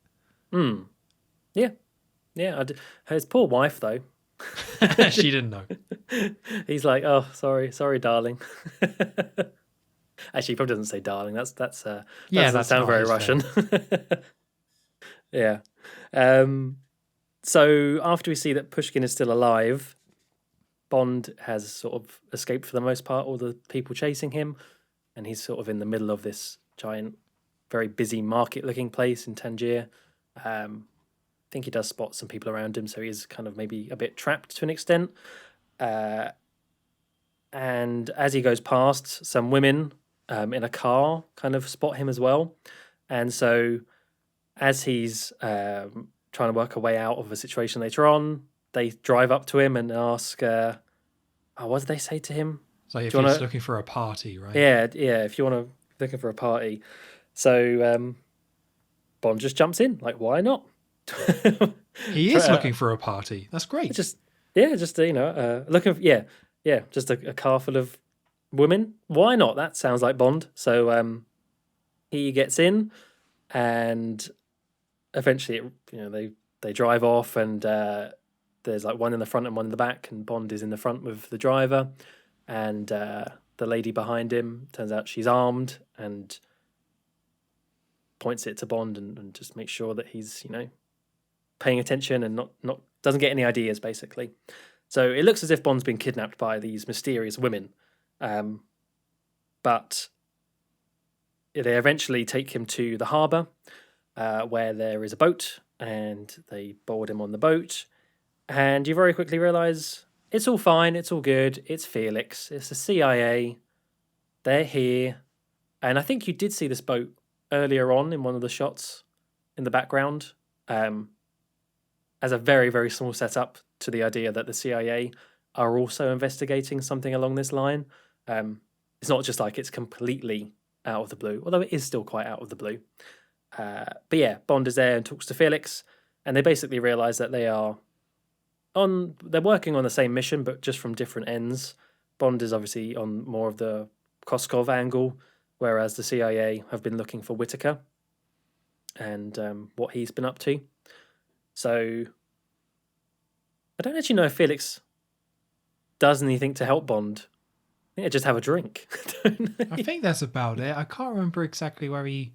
Yeah. His poor wife though. She didn't know. He's like, oh, sorry, darling. Actually, he probably doesn't say darling. That doesn't sound very Russian. Yeah. So after we see that Pushkin is still alive, Bond has sort of escaped for the most part, all the people chasing him, and he's sort of in the middle of this giant, very busy market-looking place in Tangier. I think he does spot some people around him, so he's kind of maybe a bit trapped to an extent. And as he goes past, some women in a car kind of spot him as well. And so as he's trying to work a way out of a situation later on, they drive up to him and ask, what did they say to him? So if he's looking for a party, right? Yeah. If you want to looking for a party. So Bond just jumps in, like, why not? He is looking for a party. That's great. Just just a car full of women. Why not? That sounds like Bond. So he gets in, and eventually, they drive off, and there's like one in the front and one in the back, and Bond is in the front with the driver, and the lady behind him, turns out she's armed, and points it to Bond and just makes sure that he's paying attention and not doesn't get any ideas, basically. So it looks as if Bond's been kidnapped by these mysterious women, but they eventually take him to the harbour, where there is a boat, and they board him on the boat, and you very quickly realise it's all fine, it's all good, it's Felix, it's the CIA, they're here, and I think you did see this boat earlier on in one of the shots in the background, as a very, very small setup to the idea that the CIA are also investigating something along this line. It's not just like it's completely out of the blue, although it is still quite out of the blue. But yeah, Bond is there and talks to Felix, and they basically realise that they're working on the same mission, but just from different ends. Bond is obviously on more of the Koskov angle, whereas the CIA have been looking for Whitaker and what he's been up to. So I don't actually know if Felix does anything to help Bond. I think they just have a drink. I think that's about it. I can't remember exactly where he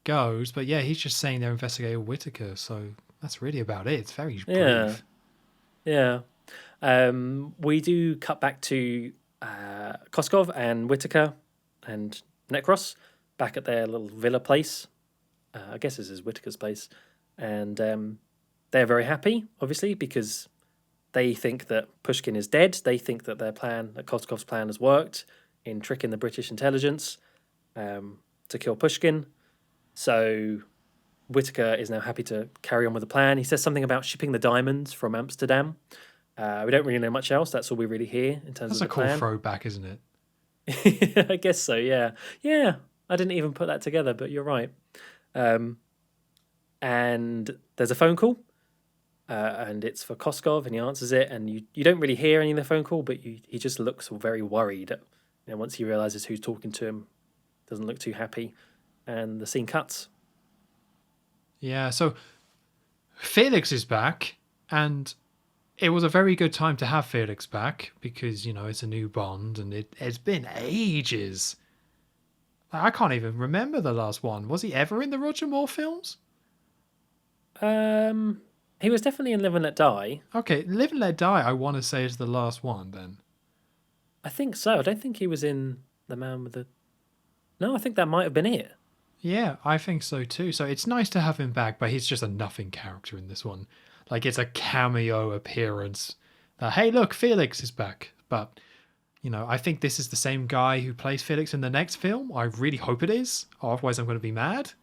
goes, but yeah, he's just saying they're investigating Whitaker, so that's really about it. It's very brief. Yeah. We do cut back to Koskov and Whitaker and Necros back at their little villa place. I guess this is Whitaker's place. And they're very happy, obviously, because they think that Pushkin is dead. They think that that Koskov's plan has worked in tricking the British intelligence to kill Pushkin. So Whitaker is now happy to carry on with the plan. He says something about shipping the diamonds from Amsterdam. We don't really know much else. That's all we really hear in terms of the plan. That's a cool throwback, isn't it? I guess so, yeah. Yeah, I didn't even put that together, but you're right. And there's a phone call, and it's for Koskov, and he answers it, and you don't really hear any of the phone call, but he just looks very worried. Once he realises who's talking to him, doesn't look too happy, and the scene cuts. Yeah, so Felix is back, and it was a very good time to have Felix back because, it's a new Bond, and it's been ages. I can't even remember the last one. Was he ever in the Roger Moore films? He was definitely in Live and Let Die. Okay, Live and Let Die, I want to say is the last one then. I think so. I don't think he was in The Man with the... No, I think that might have been it. Yeah, I think so too. So it's nice to have him back, but he's just a nothing character in this one. Like, it's a cameo appearance. Hey, look, Felix is back. But, I think this is the same guy who plays Felix in the next film. I really hope it is. Otherwise, I'm going to be mad.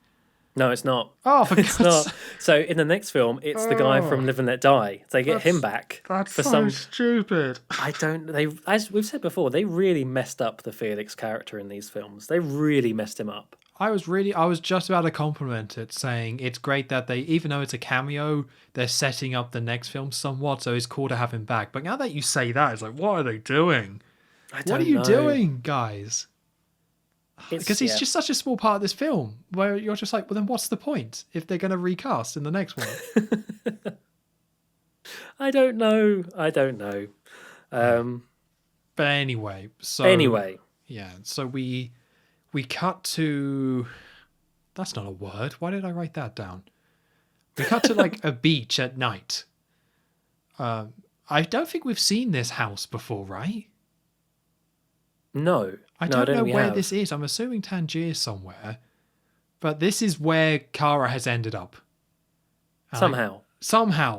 No, it's not. Oh, for it's not. So in the next film, it's the guy from Live and Let Die. They get him back. That's so stupid. As we've said before, they really messed up the Felix character in these films. They really messed him up. I was just about to compliment it, saying it's great that they, even though it's a cameo, they're setting up the next film somewhat, so it's cool to have him back. But now that you say that, it's like, what are they doing? What are you doing, guys? Because he's just such a small part of this film, where you're just like, well, then what's the point if they're going to recast in the next one? I don't know. But anyway, yeah. So we cut to. That's not a word. Why did I write that down? We cut to like a beach at night. I don't think we've seen this house before, right? No. I don't know where this is. I'm assuming Tangier somewhere. But this is where Kara has ended up. Somehow.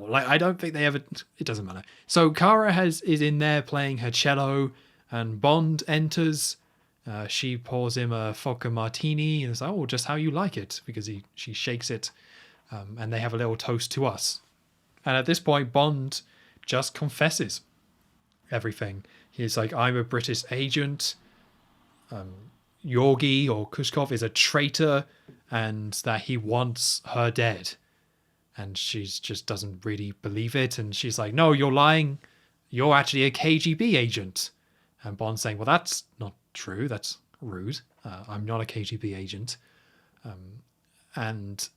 Like, I don't think they ever... It doesn't matter. So Kara is in there playing her cello, and Bond enters. She pours him a vodka martini, and it's like, oh, just how you like it, because she shakes it, and they have a little toast to us. And at this point, Bond just confesses everything. He's like, I'm a British agent. Georgi or Koskov is a traitor and that he wants her dead. And she just doesn't really believe it. And she's like, no, you're lying. You're actually a KGB agent. And Bond's saying, well, that's not true. That's rude. I'm not a KGB agent. And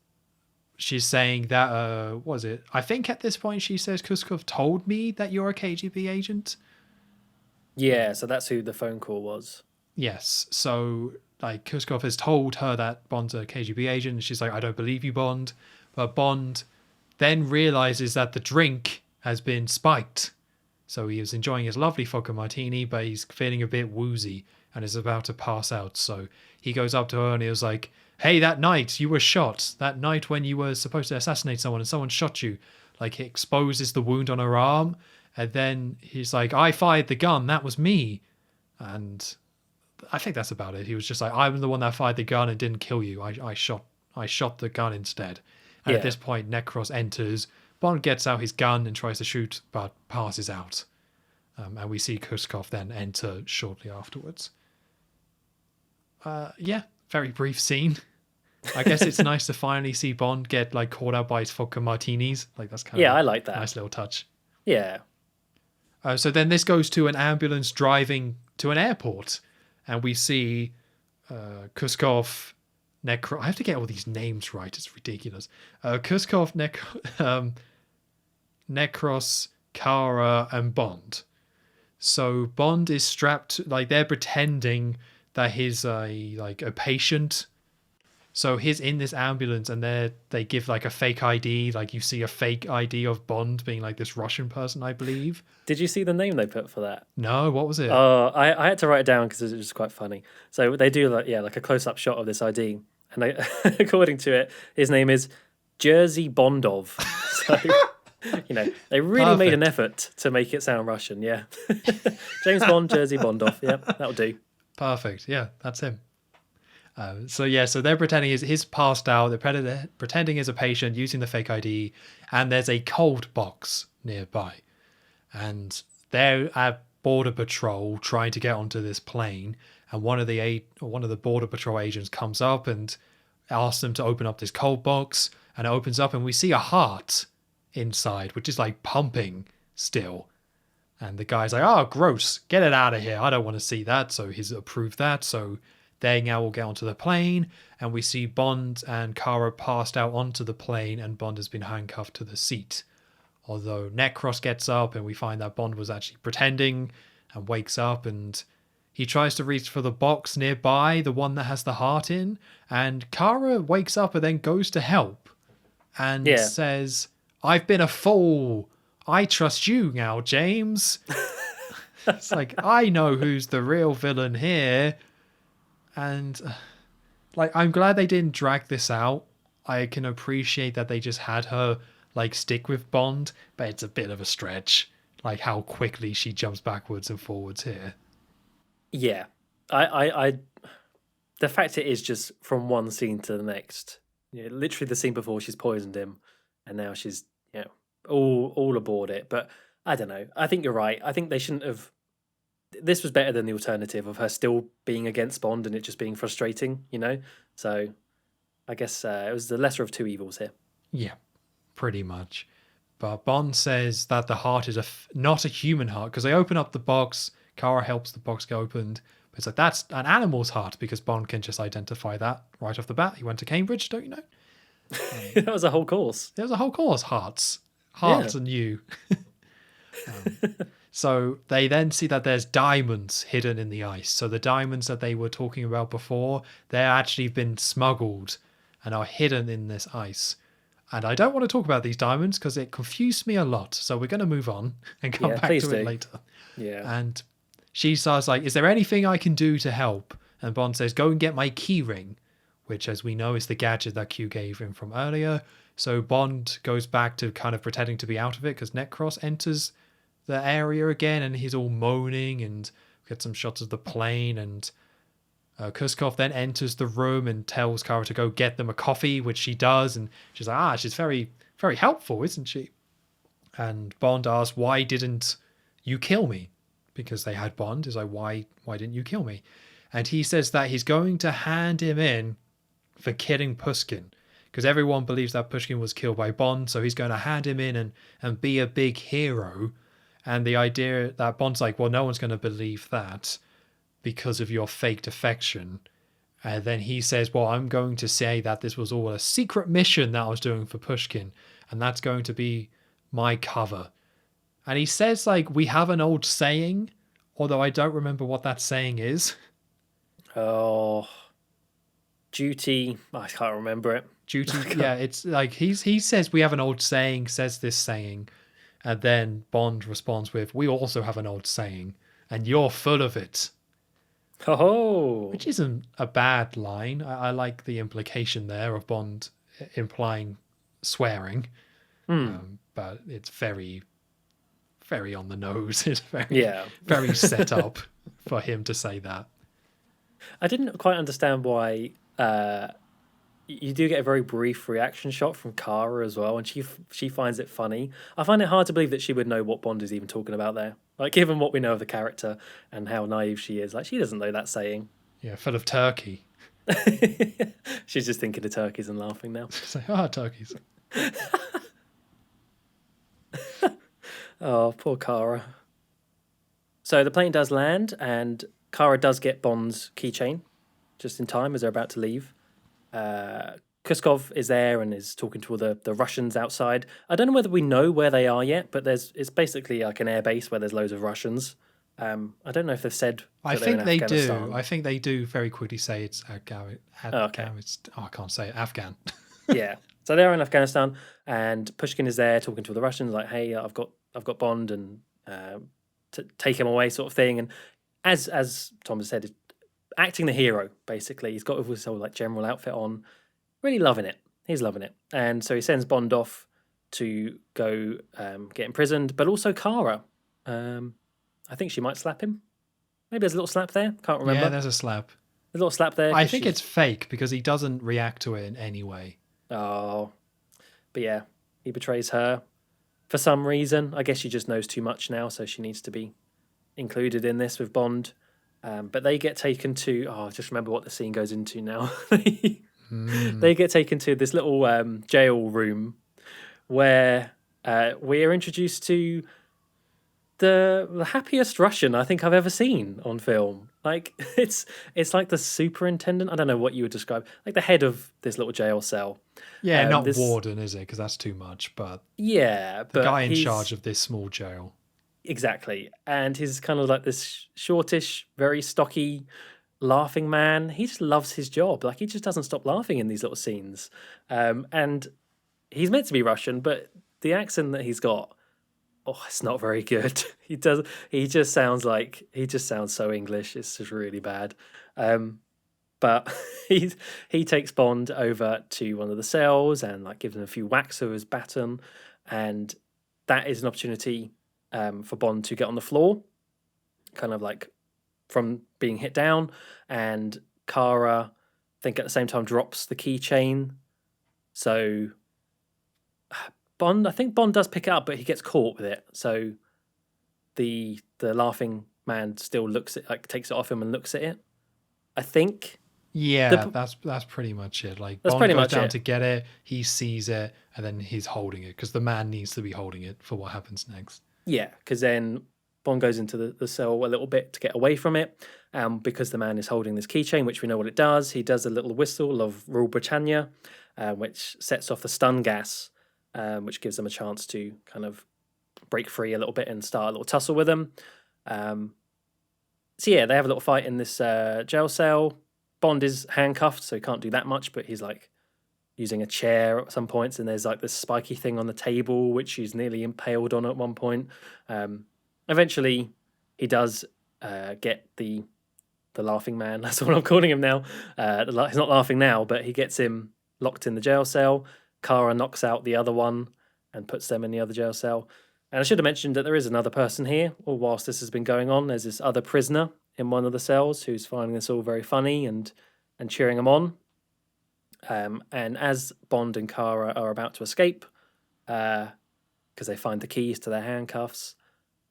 she's saying that, what was it? I think at this point she says, Koskov told me that you're a KGB agent. Yeah, so that's who the phone call was. Yes. So, like, Koskov has told her that Bond's a KGB agent. And she's like, I don't believe you, Bond. But Bond then realizes that the drink has been spiked. So he was enjoying his lovely vodka martini, but he's feeling a bit woozy and is about to pass out. So he goes up to her and he was like, hey, that night you were shot. That night when you were supposed to assassinate someone and someone shot you. Like, he exposes the wound on her arm. And then he's like, I fired the gun. That was me. And I think that's about it. He was just like, I'm the one that fired the gun and didn't kill you. I shot the gun instead. And at this point, Necros enters. Bond gets out his gun and tries to shoot, but passes out. And we see Koskov then enter shortly afterwards. Very brief scene. I guess it's nice to finally see Bond get like caught out by his vodka martinis. Like, that's kind of I like that. Nice little touch. Yeah. So then this goes to an ambulance driving to an airport, and we see Koskov, I have to get all these names right. It's ridiculous. Koskov, Necros, Kara, and Bond. So Bond is strapped, like, they're pretending that he's a patient. So he's in this ambulance and they give like a fake ID. Like, you see a fake ID of Bond being like this Russian person, I believe. Did you see the name they put for that? No, what was it? I had to write it down because it was quite funny. So they do like a close-up shot of this ID. And according to it, his name is Jerzy Bondov. So, they really made an effort to make it sound Russian, yeah. James Bond, Jerzy Bondov. Yeah, that'll do. Perfect. Yeah, that's him. So they're pretending he's passed out. They're pretending he's a patient using the fake ID, and there's a cold box nearby. And they're at Border Patrol trying to get onto this plane, and one of the Border Patrol agents comes up and asks them to open up this cold box, and it opens up and we see a heart inside, which is like pumping still. And the guy's like, oh, gross, get it out of here. I don't want to see that. So he's approved that. So they now will get onto the plane, and we see Bond and Kara passed out onto the plane, and Bond has been handcuffed to the seat. Although Necros gets up and we find that Bond was actually pretending and wakes up, and he tries to reach for the box nearby, the one that has the heart in, and Kara wakes up and then goes to help and says, I've been a fool. I trust you now, James. It's like, I know who's the real villain here. And like, I'm glad they didn't drag this out. I can appreciate that they just had her like stick with Bond, but it's a bit of a stretch, like how quickly she jumps backwards and forwards here. Yeah, I the fact it is just from one scene to the next. Literally the scene before she's poisoned him, and now she's all aboard it. But I don't know. I think you're right. I think they shouldn't have. This was better than the alternative of her still being against Bond and it just being frustrating. So I guess it was the lesser of two evils here. Yeah, pretty much. But Bond says that the heart is not a human heart, because they open up the box. Kara helps the box get opened. But it's like, that's an animal's heart, because Bond can just identify that right off the bat. He went to Cambridge, don't you know? That was a whole course. There was a whole course. Hearts and you. So they then see that there's diamonds hidden in the ice. So the diamonds that they were talking about before, they're actually been smuggled and are hidden in this ice. And I don't want to talk about these diamonds because it confused me a lot. So we're going to move on and come back to it later. Yeah. And she starts like, is there anything I can do to help? And Bond says, go and get my key ring, which, as we know, is the gadget that Q gave him from earlier. So Bond goes back to kind of pretending to be out of it because Necros enters the area again and he's all moaning, and we get some shots of the plane, and Koskov then enters the room and tells Kara to go get them a coffee, which she does, and she's like, she's very, very helpful, isn't she? And Bond asks, why didn't you kill me? Because they had Bond. He's like, why didn't you kill me? and he says that he's going to hand him in for killing Pushkin, because everyone believes that Pushkin was killed by Bond, so he's going to hand him in and be a big hero. And the idea that Bond's like, well, no one's going to believe that because of your fake defection. And then he says, well, I'm going to say that this was all a secret mission that I was doing for Pushkin, and that's going to be my cover. And he says, like, we have an old saying, although I don't remember what that saying is. Oh, duty. I can't remember it. Duty. Yeah, it's like he says we have an old saying, says this saying, and then Bond responds with, we also have an old saying, and you're full of it. Oh, Which isn't a bad line. I like the implication there of Bond implying swearing. But it's very, very on the nose. It's very set up for him to say that. I didn't quite understand why you do get a very brief reaction shot from Kara as well, and she finds it funny. I find it hard to believe that she would know what Bond is even talking about there. Like, given what we know of the character and how naive she is, like, she doesn't know that saying. Yeah, full of turkey. She's just thinking of turkeys and laughing now. She's like, turkeys. Oh, poor Kara. So the plane does land, and Kara does get Bond's keychain just in time as they're about to leave. Koskov is there and is talking to all the Russians outside. I don't know whether we know where they are yet, but it's basically like an air base where there's loads of Russians. I don't know if they've said. I think they do. I think they do very quickly say it's Afghan. Okay. I can't say it. Afghan. Yeah. So they're in Afghanistan, and Pushkin is there talking to the Russians, like, "Hey, I've got Bond, and to take him away," sort of thing. And as Tom has said, acting the hero basically. He's got his whole like general outfit on, really loving it. He's loving it, and so he sends Bond off to go get imprisoned, but also Kara. I think she might slap him. Maybe there's a little slap there. Can't remember. Yeah, there's a slap. There's a little slap there. I think it's fake because he doesn't react to it in any way. Oh, but yeah, he betrays her for some reason. I guess she just knows too much now, so she needs to be included in this with Bond. But they get taken to... Oh, just remember what the scene goes into now. They get taken to this little jail room where we're introduced to the happiest Russian I think I've ever seen on film. Like, it's like the superintendent. I don't know what you would describe. Like the head of this little jail cell. Yeah, not warden, is it? Because that's too much. But yeah, the guy in charge of this small jail. Exactly. And he's kind of like this shortish, very stocky, laughing man. He just loves his job. Like, he just doesn't stop laughing in these little scenes. And he's meant to be Russian, but the accent that he's got, it's not very good. He just sounds so English. It's just really bad. But he takes Bond over to one of the cells and like gives him a few whacks with his baton, and that is an opportunity for Bond to get on the floor, kind of like from being hit down. And Kara, I think at the same time, drops the keychain. So I think Bond does pick it up, but he gets caught with it. So the laughing man still takes it off him and looks at it, I think. Yeah, that's pretty much it. Like, that's Bond pretty goes much down it. to get it, he sees it, and then he's holding it because the man needs to be holding it for what happens next. Yeah, because then Bond goes into the cell a little bit to get away from it, because the man is holding this keychain, which we know what it does. He does a little whistle of Rule Britannia, which sets off the stun gas, which gives them a chance to kind of break free a little bit and start a little tussle with them. So yeah, they have a little fight in this jail cell. Bond is handcuffed, so he can't do that much, but he's like using a chair at some points, and there's like this spiky thing on the table, which he's nearly impaled on at one point. Eventually, he does get the laughing man. That's what I'm calling him now. He's not laughing now, but he gets him locked in the jail cell. Kara knocks out the other one and puts them in the other jail cell. And I should have mentioned that there is another person here, or whilst this has been going on, there's this other prisoner in one of the cells who's finding this all very funny and cheering him on. And as Bond and Kara are about to escape, because they find the keys to their handcuffs,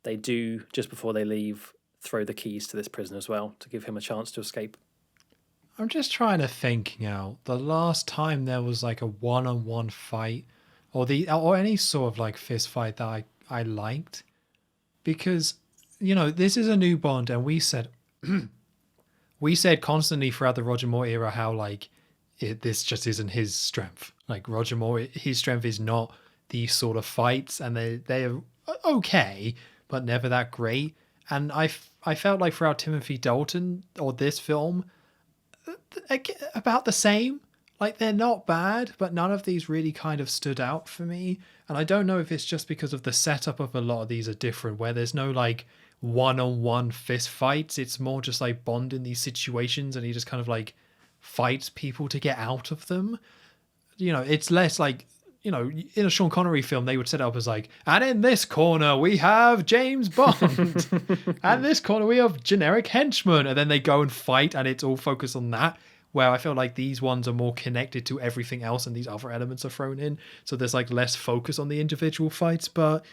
they do, just bore they leave, throw the keys to this prison as well to give him a chance to escape. I'm just trying to think now. The last time there was like a one-on-one fight, or any sort of like fist fight that I liked, because this is a new Bond, and we said constantly throughout the Roger Moore era how like this just isn't his strength. Like Roger Moore, his strength is not these sort of fights, and they're okay, but never that great. And I felt like throughout Timothy Dalton or this film, about the same. Like they're not bad, but none of these really kind of stood out for me. And I don't know if it's just because of the setup of a lot of these are different, where there's no like one-on-one fist fights. It's more just like Bond in these situations, and he just kind of like fights people to get out of them. It's less like, in a Sean Connery film, they would set it up as like, and in this corner we have James Bond, and this corner we have generic henchmen, and then they go and fight, and it's all focused on that. Where I feel like these ones are more connected to everything else, and these other elements are thrown in, so there's like less focus on the individual fights. But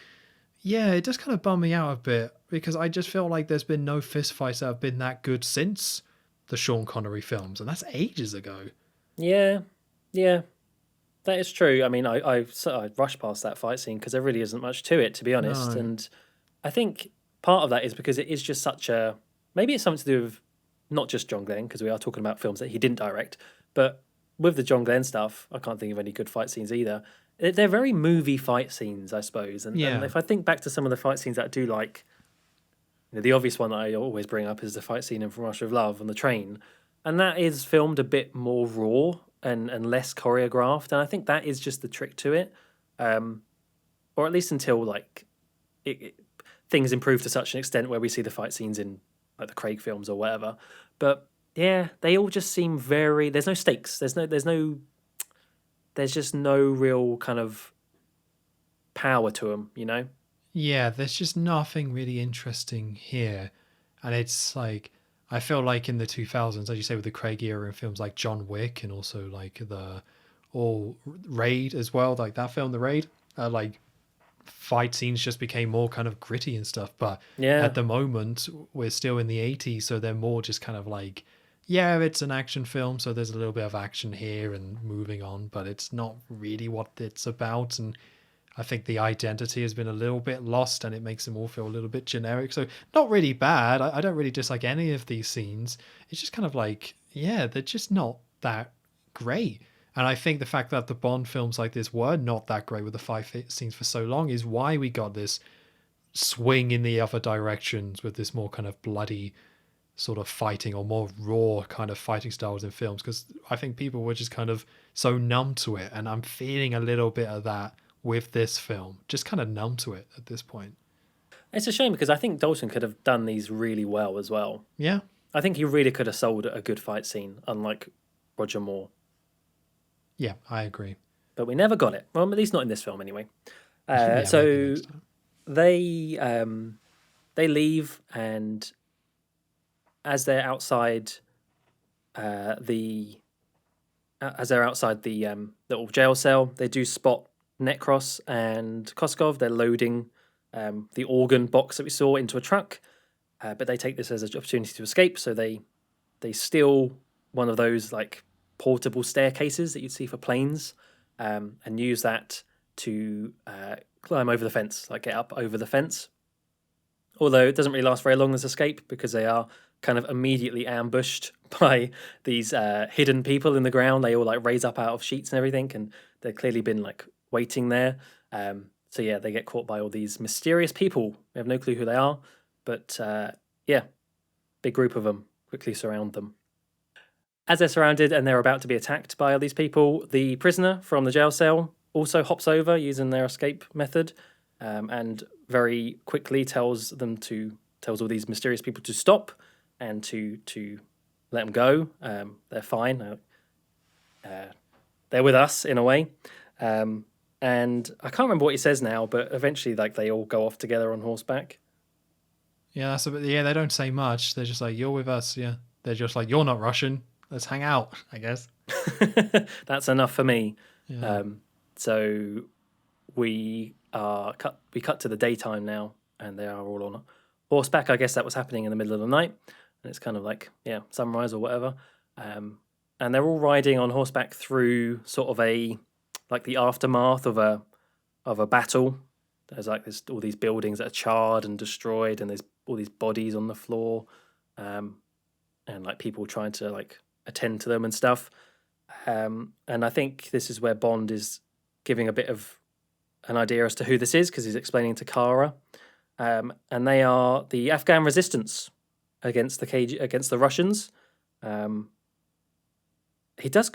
yeah, it does kind of bum me out a bit, because I just feel like there's been no fist fights that have been that good since the Sean Connery films, and that's ages ago. Yeah, that is true. I mean, I rushed past that fight scene because there really isn't much to it, to be honest. No. And I think part of that is because it is just such a, maybe it's something to do with not just John Glen, because we are talking about films that he didn't direct, but with the John Glen stuff, I can't think of any good fight scenes either. They're very movie fight scenes, I suppose. And if I think back to some of the fight scenes that I do like, the obvious one that I always bring up is the fight scene in From Russia with Love on the train. And that is filmed a bit more raw and less choreographed. And I think that is just the trick to it. Or at least until like things improve to such an extent where we see the fight scenes in like the Craig films or whatever. But yeah, they all just seem very, there's no stakes. There's just no real kind of power to them, Yeah, there's just nothing really interesting here. And it's like, I feel like in the 2000s, as you say, with the Craig era and films like John Wick, and also like Raid as well, like that film, The Raid, like fight scenes just became more kind of gritty and stuff. But Yeah. at the moment, we're still in the 80s, so they're more just kind of like, yeah, it's an action film, so there's a little bit of action here and moving on, but it's not really what it's about. And I think the identity has been a little bit lost, and it makes them all feel a little bit generic. So not really bad. I don't really dislike any of these scenes. It's just kind of like, yeah, they're just not that great. And I think the fact that the Bond films like this were not that great with the fight scenes for so long is why we got this swing in the other directions with this more kind of bloody sort of fighting, or more raw kind of fighting styles in films. Because I think people were just kind of so numb to it. And I'm feeling a little bit of that with this film, just kind of numb to it at this point. It's a shame because I think Dalton could have done these really well as well. Yeah. I think he really could have sold a good fight scene, unlike Roger Moore. Yeah, I agree. But we never got it. Well, at least not in this film anyway. Yeah, So maybe next time. they leave, and as they're outside the little jail cell, they do spot Necros and Koskov. They're loading the organ box that we saw into a truck, but they take this as an opportunity to escape. So they steal one of those like portable staircases that you'd see for planes, and use that to climb over the fence, like get up over the fence. Although it doesn't really last very long, this escape, because they are kind of immediately ambushed by these hidden people in the ground. They all like raise up out of sheets and everything, and they've clearly been like waiting there. So yeah, they get caught by all these mysterious people. We have no clue who they are, but yeah, big group of them quickly surround them. As they're surrounded and they're about to be attacked by all these people, the prisoner from the jail cell also hops over using their escape method, and very quickly tells all these mysterious people to stop and to let them go. They're fine. They're with us in a way. And I can't remember what he says now, but eventually, like, they all go off together on horseback. Yeah, they don't say much. They're just like, you're with us. Yeah. They're just like, you're not Russian. Let's hang out, I guess. That's enough for me. Yeah. So we cut to the daytime now, and they are all horseback. I guess that was happening in the middle of the night, and it's kind of like sunrise or whatever. And they're all riding on horseback through sort of the aftermath of a battle. There's all these buildings that are charred and destroyed, and there's all these bodies on the floor, and like people trying to like attend to them and stuff. And I think this is where Bond is giving a bit of an idea as to who this is, because he's explaining to Kara, and they are the Afghan resistance against the Russians. He does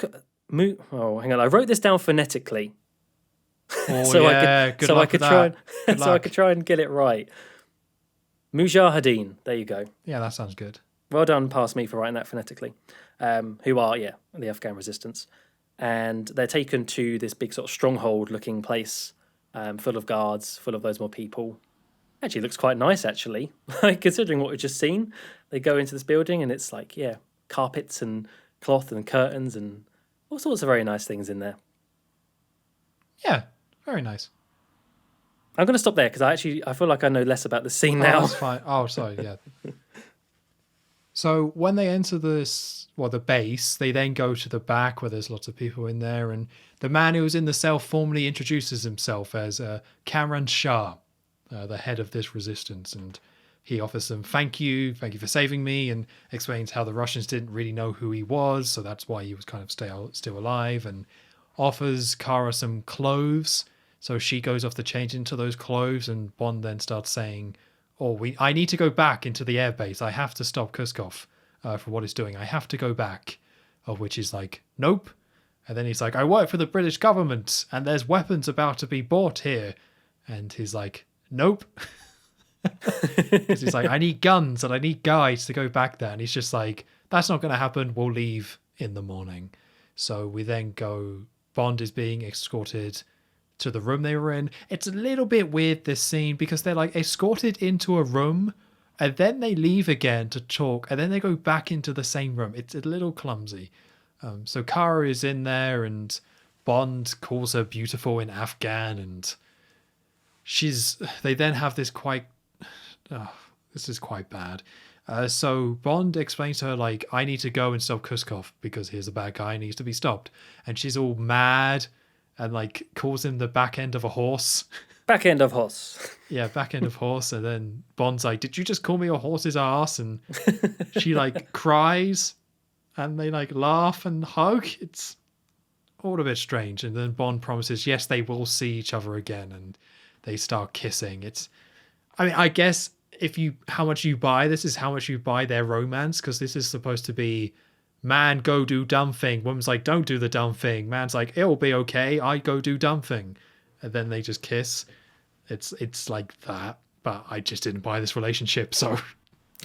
hang on, I wrote this down phonetically. I could try and get it right. Mujahideen, there you go. Yeah, that sounds good. Well done past me for writing that phonetically. Who are the Afghan resistance, and they're taken to this big sort of stronghold looking place, full of guards, full of loads more people. Actually looks quite nice, actually. Like, considering what we've just seen. They go into this building and it's like, carpets and cloth and curtains and all sorts of very nice things in there. Yeah, very nice. I'm going to stop there because I feel like I know less about the scene now. That's fine. Oh, sorry, yeah. So when they enter the base, they then go to the back where there's lots of people in there, and the man who was in the cell formally introduces himself as Kamran Shah, the head of this resistance, and he offers them thank you for saving me, and explains how the Russians didn't really know who he was, so that's why he was kind of still alive, and offers Kara some clothes. So she goes off to change into those clothes, and Bond then starts saying, I need to go back into the airbase. I have to stop Koskov for what he's doing. I have to go back. Of which he's like, nope. And then he's like, I work for the British government, and there's weapons about to be bought here. And he's like, nope. He's like, I need guns and I need guys to go back there. And he's just like, that's not going to happen. We'll leave in the morning. So we then go, Bond is being escorted to the room they were in. It's a little bit weird, this scene, because they're like escorted into a room and then they leave again to talk and then they go back into the same room. It's a little clumsy. So Kara is in there and Bond calls her beautiful in Afghan, and they then have this this is quite bad. So Bond explains to her, like, I need to go and stop Koskov because he's a bad guy and needs to be stopped. And she's all mad and like calls him the back end of a horse. Back end of horse. Yeah, back end of horse. And then Bond's like, did you just call me a horse's ass? And she like cries and they like laugh and hug. It's all a bit strange. And then Bond promises, yes, they will see each other again. And they start kissing. I guess how much you buy this is how much you buy their romance, because this is supposed to be man go do dumb thing, woman's like don't do the dumb thing, man's like it'll be okay, I go do dumb thing, and then they just kiss. It's like that, but I just didn't buy this relationship, so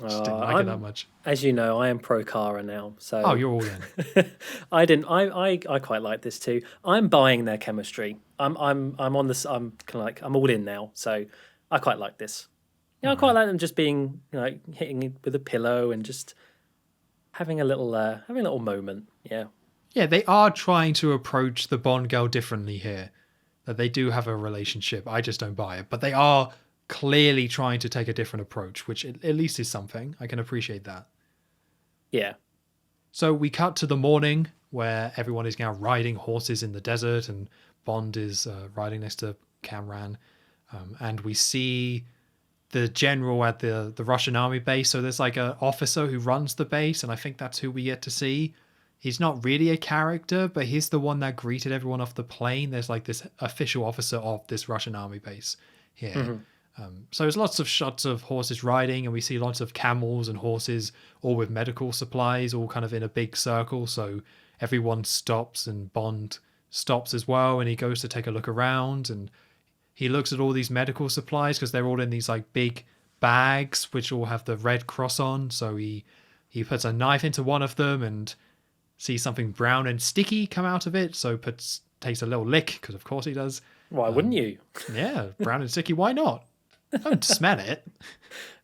just didn't like it that much. As you know, I am pro Kara now, so you're all in. I quite like this too. I'm buying their chemistry. I'm on this. I'm kind of like I'm all in now, so I quite like this. I quite like them just being, hitting it with a pillow and just having a little moment. Yeah. Yeah, they are trying to approach the Bond girl differently here. That they do have a relationship. I just don't buy it. But they are clearly trying to take a different approach, which at least is something. I can appreciate that. Yeah. So we cut to the morning where everyone is now riding horses in the desert, and Bond is riding next to Kamran. And we see the general at the Russian army base. So there's like an officer who runs the base, and I think that's who we get to see. He's not really a character, but he's the one that greeted everyone off the plane. There's like this official officer of this Russian army base here. Mm-hmm. So there's lots of shots of horses riding, and we see lots of camels and horses, all with medical supplies, all kind of in a big circle. So everyone stops, and Bond stops as well, and he goes to take a look around, and he looks at all these medical supplies because they're all in these like big bags which all have the red cross on. So he puts a knife into one of them and sees something brown and sticky come out of it. So takes a little lick, because of course he does. Why wouldn't you? Yeah, brown and sticky. Why not? Don't smell it.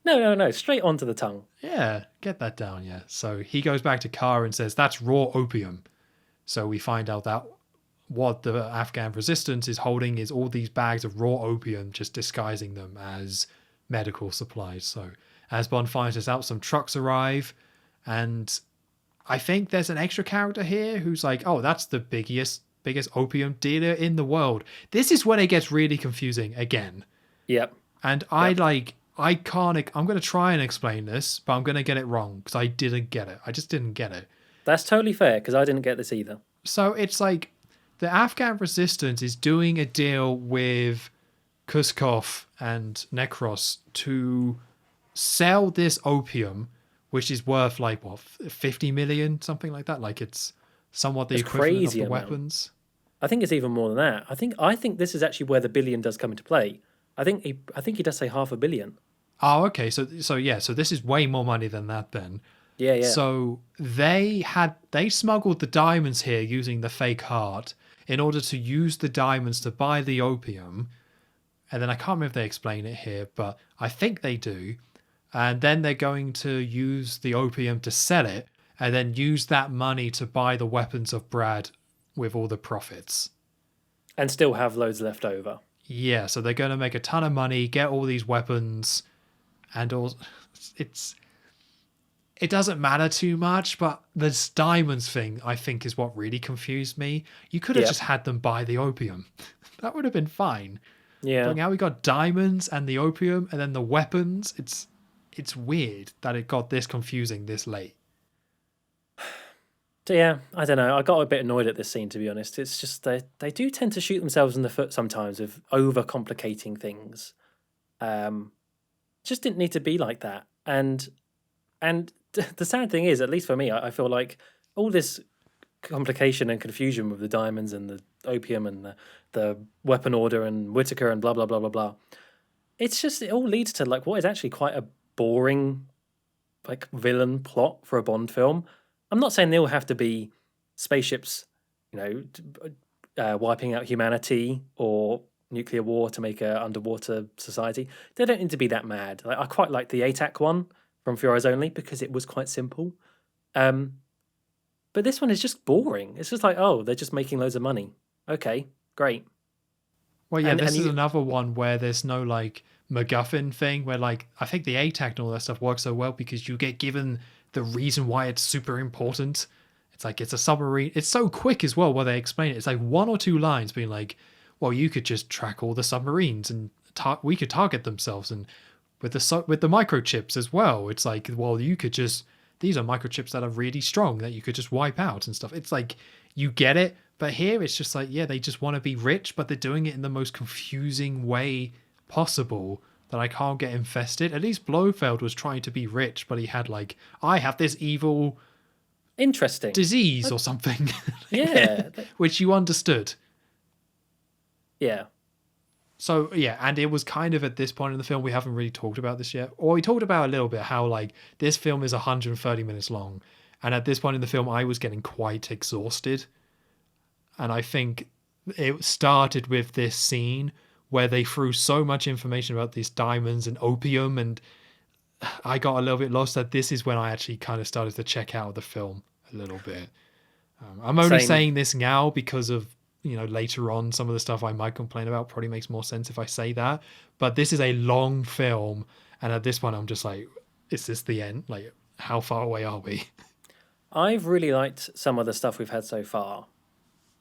No. Straight onto the tongue. Yeah, get that down. Yeah. So he goes back to Kara and says, that's raw opium. So we find out that what the Afghan resistance is holding is all these bags of raw opium, just disguising them as medical supplies. So, As Bond finds this out, some trucks arrive, and I think there's an extra character here who's like, oh, that's the biggest opium dealer in the world. This is when it gets really confusing again. Yep. And I'm going to try and explain this, but I'm going to get it wrong because I didn't get it. I just didn't get it. That's totally fair because I didn't get this either. So it's like the Afghan resistance is doing a deal with Koskov and Necros to sell this opium, which is worth like, what, 50 million, something like that. Like it's somewhat the equivalent of the weapons. I think it's even more than that. I think this is actually where the billion does come into play. I think he does say 500 million. Oh, okay. So this is way more money than that then. Yeah. So they smuggled the diamonds here using the fake heart in order to use the diamonds to buy the opium. And then I can't remember if they explain it here, but I think they do. And then they're going to use the opium to sell it and then use that money to buy the weapons of Brad with all the profits. And still have loads left over. Yeah, so they're going to make a ton of money, get all these weapons, and all. It doesn't matter too much, but this diamonds thing, I think, is what really confused me. You could have just had them buy the opium. That would have been fine. Yeah. But now we got diamonds and the opium, and then the weapons. It's weird that it got this confusing this late. So yeah, I don't know. I got a bit annoyed at this scene, to be honest. It's just they do tend to shoot themselves in the foot sometimes with overcomplicating things. Just didn't need to be like that. And the sad thing is, at least for me, I feel like all this complication and confusion with the diamonds and the opium and the weapon order and Whitaker and blah blah blah blah blah. It's just, it all leads to like what is actually quite a boring like villain plot for a Bond film. I'm not saying they all have to be spaceships, wiping out humanity or nuclear war to make a underwater society. They don't need to be that mad. Like, I quite like the ATAC one from For Your Eyes Only because it was quite simple. But this one is just boring. It's just like, oh, they're just making loads of money. Okay, great. Well, yeah, this is another one where there's no like MacGuffin thing where like I think the ATAC and all that stuff works so well because you get given the reason why it's super important. It's like it's a submarine. It's so quick as well while they explain it. It's like one or two lines being like, well, you could just track all the submarines and we could target themselves, and with the microchips as well. It's like, well, you could just, these are microchips that are really strong that you could just wipe out and stuff. It's like you get it, but here it's just like, yeah, they just want to be rich, but they're doing it in the most confusing way possible that I can't get infested. At least Blofeld was trying to be rich, but he had like, I have this evil interesting disease or something. Yeah. Which you understood. Yeah. So, yeah, and it was kind of at this point in the film, we haven't really talked about this yet. Or we talked about a little bit how, like, this film is 130 minutes long. And at this point in the film, I was getting quite exhausted. And I think it started with this scene where they threw so much information about these diamonds and opium. And I got a little bit lost that this is when I actually kind of started to check out the film a little bit. I'm only saying this now because of, later on, some of the stuff I might complain about probably makes more sense if I say that. But this is a long film. And at this point, I'm just like, is this the end? Like, how far away are we? I've really liked some of the stuff we've had so far.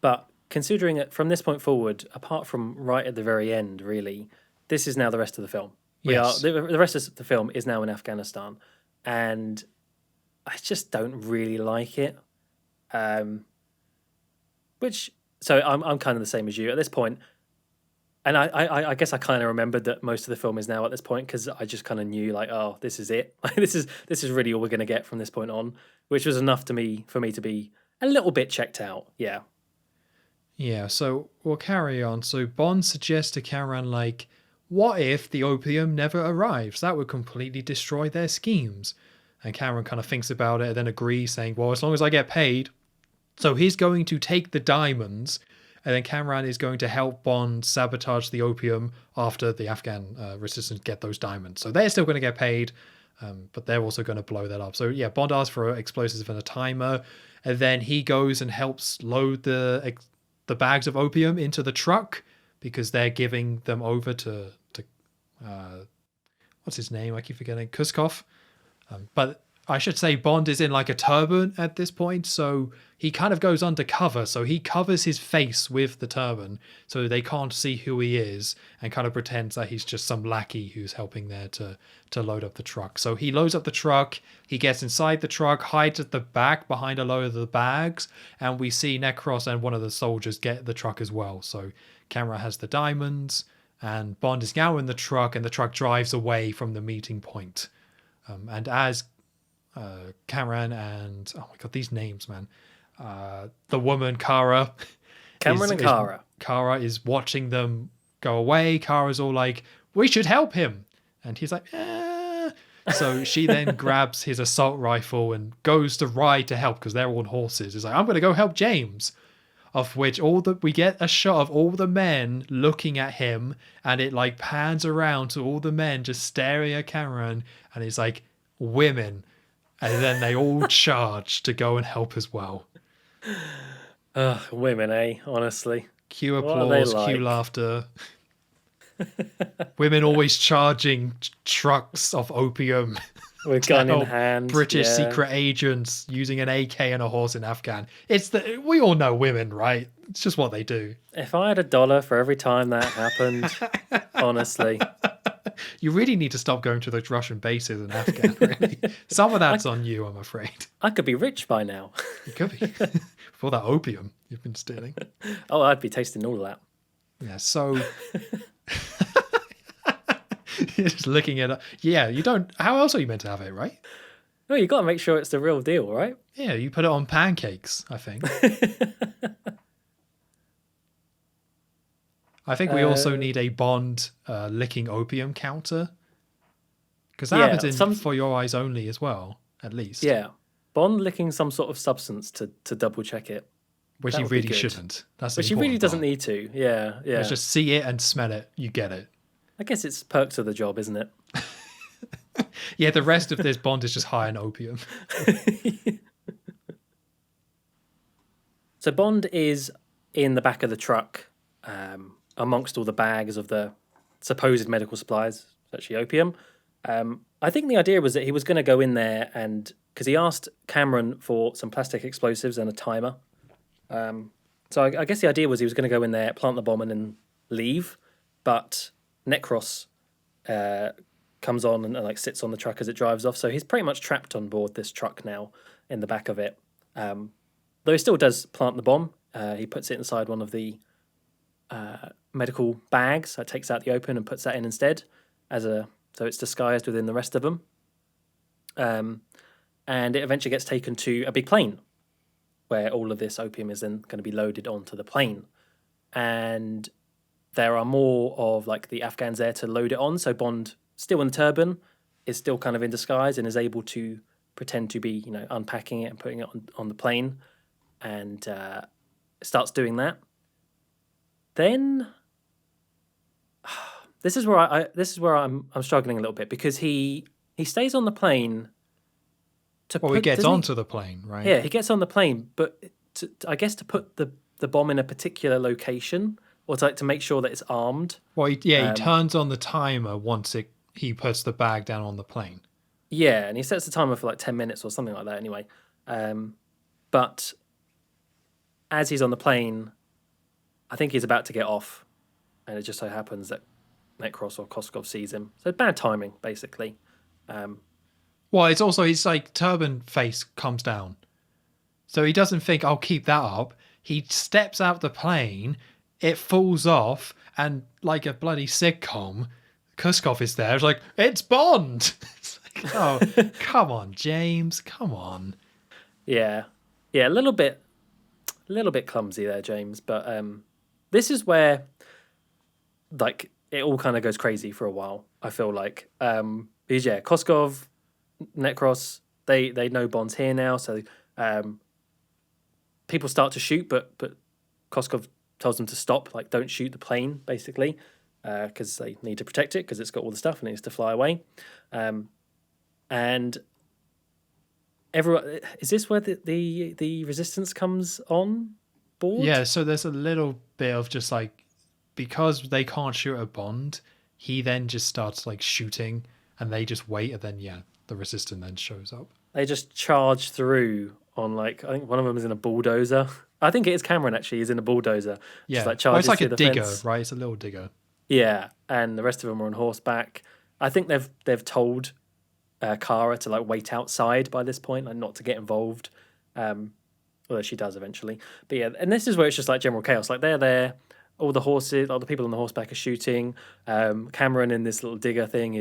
But considering it from this point forward, apart from right at the very end, really, this is now the rest of the film. Yes. The rest of the film is now in Afghanistan. And I just don't really like it. So I'm kind of the same as you at this point. And I guess I kind of remembered that most of the film is now at this point because I just kind of knew like, oh, this is it. This is really all we're going to get from this point on, which was enough for me to be a little bit checked out. Yeah. Yeah, so we'll carry on. So Bond suggests to Kamran, like, what if the opium never arrives? That would completely destroy their schemes. And Kamran kind of thinks about it and then agrees, saying, well, as long as I get paid. So he's going to take the diamonds, and then Kamran is going to help Bond sabotage the opium after the Afghan resistance get those diamonds. So they're still going to get paid, but they're also going to blow that up. So yeah, Bond asks for explosives and a timer, and then he goes and helps load the bags of opium into the truck because they're giving them over to what's his name? I keep forgetting. Koskov. But I should say Bond is in like a turban at this point, so he kind of goes undercover. So he covers his face with the turban so they can't see who he is, and kind of pretends that he's just some lackey who's helping there to load up the truck. So he loads up the truck, he gets inside the truck, hides at the back behind a load of the bags, and we see Necros and one of the soldiers get the truck as well. So camera has the diamonds, and Bond is now in the truck, and the truck drives away from the meeting point. And as Cameron and, oh my god, these names, man. The woman, Kara. Kara is watching them go away. Kara's all like, we should help him. And he's like, eh. So she then grabs his assault rifle and goes to ride to help because they're on horses. It's like, I'm going to go help James. Of which we get a shot of all the men looking at him, and it like pans around to all the men just staring at Cameron, and he's like, women. And then they all charge to go and help as well. Women, eh? Honestly. Cue applause, cue laughter. Women always charging trucks of opium. With gun in hand. British secret agents using an AK and a horse in Afghan. We all know women, right? It's just what they do. If I had $1 for every time that happened, honestly. You really need to stop going to those Russian bases in Afghan, really. Some of that's on you, I'm afraid. I could be rich by now. You could be. For that opium you've been stealing. Oh, I'd be tasting all of that. Yeah, so... You're just looking at it. Yeah, you don't... How else are you meant to have it, right? Well, you got to make sure it's the real deal, right? Yeah, you put it on pancakes, I think. I think we also need a Bond licking opium counter. Because that happens in For Your Eyes Only as well, at least. Yeah. Bond licking some sort of substance to double check it. Which he really shouldn't. Which he really doesn't need to. Yeah. Let's just see it and smell it. You get it. I guess it's perks of the job, isn't it? Yeah, the rest of this Bond is just high on opium. So Bond is in the back of the truck amongst all the bags of the supposed medical supplies, actually opium. I think the idea was that he was going to go in there and... Because he asked Cameron for some plastic explosives and a timer. So I guess the idea was he was going to go in there, plant the bomb and then leave. But Necros comes on and like sits on the truck as it drives off. So he's pretty much trapped on board this truck now in the back of it. Though he still does plant the bomb. He puts it inside one of the medical bags. So takes out the open and puts that in instead. So it's disguised within the rest of them. And it eventually gets taken to a big plane where all of this opium is then going to be loaded onto the plane. And there are more of like the Afghans there to load it on. So Bond, still in the turban, is still kind of in disguise and is able to pretend to be, unpacking it and putting it on the plane, and starts doing that. Then this is where I'm struggling a little bit, because he stays on the plane. He gets onto the plane, right? Yeah, he gets on the plane, but I guess to put the bomb in a particular location, or to make sure that it's armed. Well, he turns on the timer once he puts the bag down on the plane. Yeah, and he sets the timer for like 10 minutes or something like that anyway. But as he's on the plane, I think he's about to get off, and it just so happens that Necros or Koskov sees him. So bad timing, basically. Well, it's also his like turban face comes down. So he doesn't think, I'll keep that up. He steps out the plane, it falls off, and like a bloody sitcom, Koskov is there. It's like, it's Bond! It's like, oh, come on, James, come on. Yeah, a little bit clumsy there, James. But this is where like it all kind of goes crazy for a while, I feel like. Because yeah, Koskov, Necros, they know Bond's here now, so people start to shoot, but Koskov tells them to stop, like don't shoot the plane, basically, because they need to protect it because it's got all the stuff and it needs to fly away. And everyone, is this where the resistance comes on board? Yeah, so there's a little bit of just like, because they can't shoot a Bond, he then just starts like shooting and they just wait, and then the resistance then shows up. They just charge through on like I think one of them is in a bulldozer. I think it is Cameron actually. He's in a bulldozer. Yeah, Just like well, it's charges like through a the digger, fence. right? It's a little digger. Yeah, and the rest of them are on horseback. I think they've told Kara to like wait outside by this point, like not to get involved. Although she does eventually. But yeah, and this is where it's just like general chaos. Like they're there, all the horses, all the people on the horseback are shooting. Cameron in this little digger thing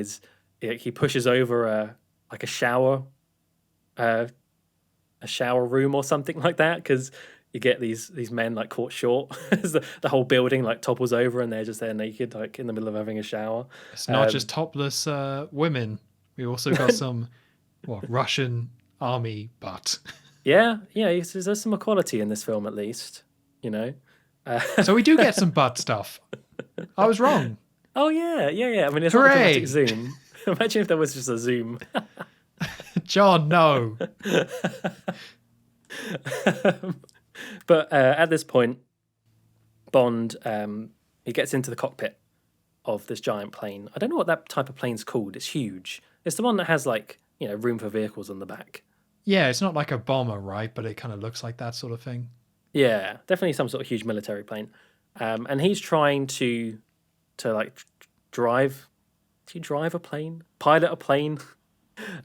he pushes over a shower, a shower room or something like that because you get these men like caught short. the whole building like topples over and they're just there naked like in the middle of having a shower. It's not just topless women. We also got some Russian army butt. Yeah, there's some equality in this film at least, you know. So we do get some butt stuff. I was wrong. Oh yeah. I mean, it's Hooray! not a dramatic zoom. Imagine if there was just a zoom. John, no. But at this point, Bond he gets into the cockpit of this giant plane. I don't know what that type of plane's called. It's huge. It's the one that has like room for vehicles on the back. Yeah, it's not like a bomber, right? But it kind of looks like that sort of thing. Yeah, definitely some sort of huge military plane. And he's trying to like drive. Do you drive a plane? Pilot a plane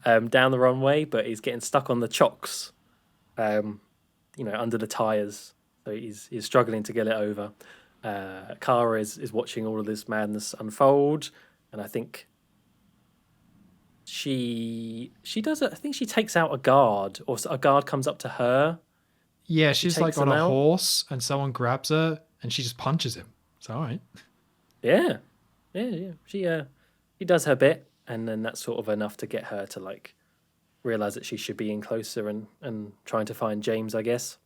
down the runway, but he's getting stuck on the chocks, under the tires. So he's struggling to get it over. Kara is watching all of this madness unfold, and I think she does it. I think she takes out a guard, or a guard comes up to her. Yeah, she's like on a out. horse, and someone grabs her, and she just punches him. It's all right. Yeah. She does her bit, and then that's sort of enough to get her to like realize that she should be in closer and trying to find James, I guess.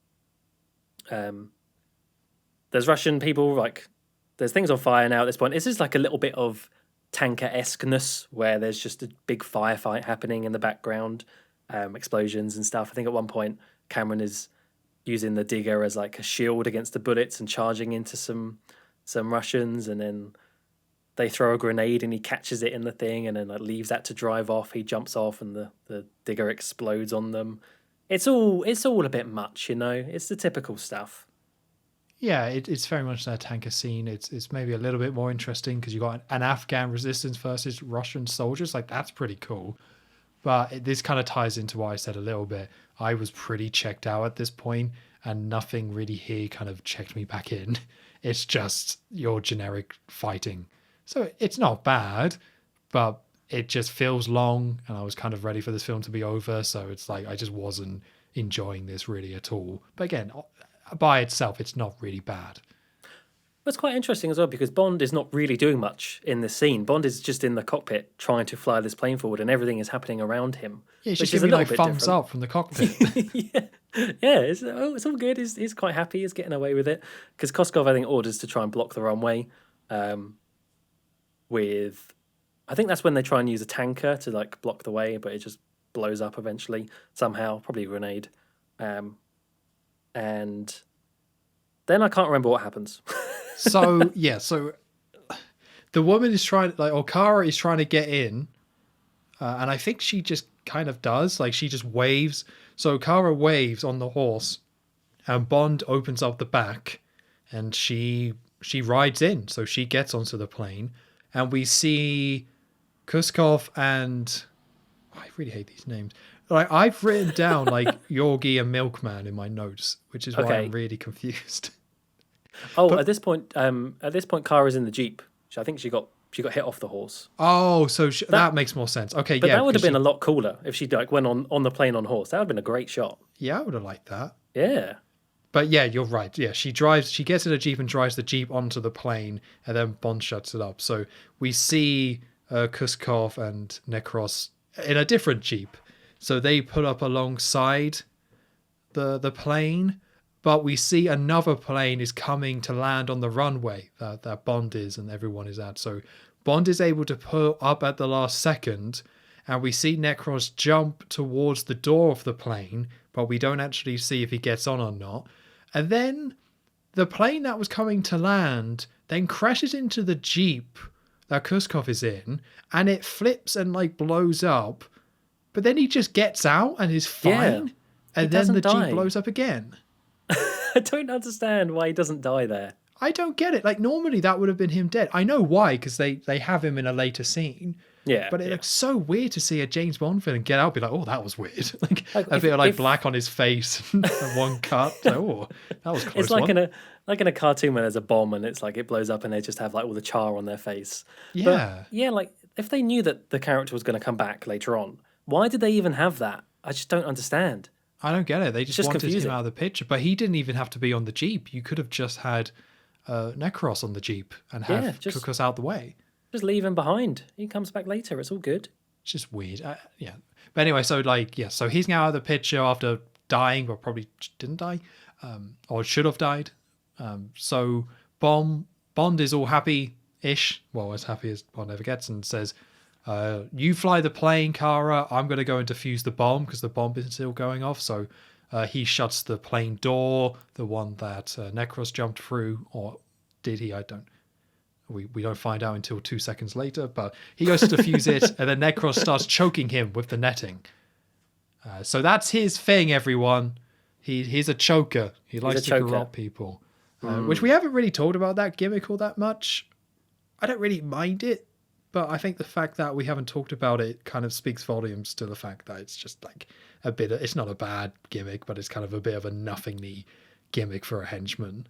There's Russian people, like there's things on fire now at this point. This is like a little bit of tanker-esqueness where there's just a big firefight happening in the background, explosions and stuff. I think at one point Cameron is using the digger as like a shield against the bullets and charging into some Russians, and then they throw a grenade and he catches it in the thing and then like leaves that to drive off. He jumps off and the digger explodes on them. It's all a bit much, It's the typical stuff. Yeah, it's very much that tanker scene. It's maybe a little bit more interesting because you got an Afghan resistance versus Russian soldiers. Like that's pretty cool. But this kind of ties into what I said a little bit. I was pretty checked out at this point, and nothing really here kind of checked me back in. It's just your generic fighting. So it's not bad, but it just feels long, and I was kind of ready for this film to be over. So it's like I just wasn't enjoying this really at all. But again, by itself, it's not really bad. It's quite interesting as well because Bond is not really doing much in this scene. Bond is just in the cockpit trying to fly this plane forward, and everything is happening around him. Yeah, he's just giving like thumbs up from the cockpit. It's all good. He's quite happy. He's getting away with it because Koskov, I think, orders to try and block the runway. I think that's when they try and use a tanker to like block the way, but it just blows up eventually somehow, probably a grenade. And then I can't remember what happens. So the woman is trying, like, or Kara is trying to get in, and I think she just kind of does, like she just waves. So Kara waves on the horse, and Bond opens up the back, and she rides in. So she gets onto the plane, and we see Koskov and I really hate these names. Like I've written down like Georgi and Milkman in my notes, which is why I'm really confused. At this point, Kara's in the Jeep. I think she got hit off the horse. Oh, so that makes more sense. Okay, but yeah. That would have been a lot cooler if she like went on the plane on horse. That would have been a great shot. Yeah, I would have liked that. Yeah. But yeah, you're right. Yeah, she gets in a Jeep and drives the Jeep onto the plane, and then Bond shuts it up. So we see Koskov and Necros in a different Jeep. So they pull up alongside the plane, but we see another plane is coming to land on the runway that Bond is and everyone is at. So Bond is able to pull up at the last second, and we see Necros jump towards the door of the plane, but we don't actually see if he gets on or not. And then the plane that was coming to land then crashes into the Jeep that Koskov is in, and it flips and like blows up, but then he just gets out and is fine, and then the Jeep blows up again. I don't understand why he doesn't die there. I don't get it. Like, normally that would have been him dead. I know why, because they have him in a later scene. Yeah. But it looks so weird to see a James Bond villain get out and be like, oh, that was weird. like a if, bit of like if, black on his face and one cut. Like, oh, that was close. It's like in a cartoon where there's a bomb and it's like it blows up and they just have like all the char on their face. Yeah. But, yeah, like if they knew that the character was going to come back later on, why did they even have that? I just don't understand. I don't get it. They just wanted confusing. him out of the picture. But he didn't even have to be on the Jeep. You could have just had Necros on the Jeep and have Kukos out the way. Just leave him behind. He comes back later. It's all good. It's just weird. Yeah. But anyway, so like, yeah, so he's now out of the picture after dying, but probably didn't die, or should have died. So Bond is all happy-ish, well, as happy as Bond ever gets, and says, you fly the plane, Kara. I'm going to go and defuse the bomb because the bomb is still going off. So he shuts the plane door, the one that Necros jumped through, or did he? I don't. We don't find out until 2 seconds later, but he goes to defuse it, and then Necros starts choking him with the netting. So that's his thing, everyone. He's a choker. He likes to corrupt people, which we haven't really talked about that gimmick all that much. I don't really mind it, but I think the fact that we haven't talked about it kind of speaks volumes to the fact that it's just like it's not a bad gimmick, but it's kind of a bit of a nothingly gimmick for a henchman.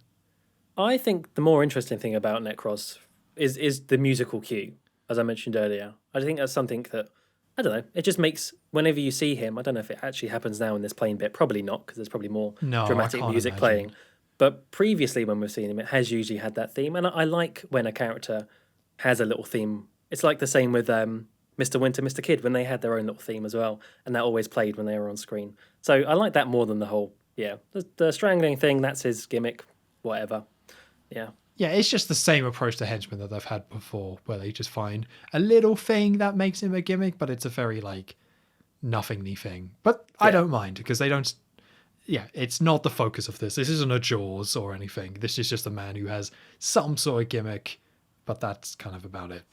I think the more interesting thing about Necros is the musical cue, as I mentioned earlier. I think that's something that, I don't know, it just makes, whenever you see him, I don't know if it actually happens now in this plane bit, probably not, because there's probably more dramatic music playing. But previously when we've seen him, it has usually had that theme, and I like when a character has a little theme. It's like the same with Mr. Winter, Mr. Kid, when they had their own little theme as well, and that always played when they were on screen. So I like that more than the whole, the strangling thing, that's his gimmick, whatever. Yeah. Yeah, it's just the same approach to henchmen that they've had before, where they just find a little thing that makes him a gimmick, but it's a very, like, nothingly thing. But I don't mind, because they don't... Yeah, it's not the focus of this. This isn't a Jaws or anything. This is just a man who has some sort of gimmick, but that's kind of about it.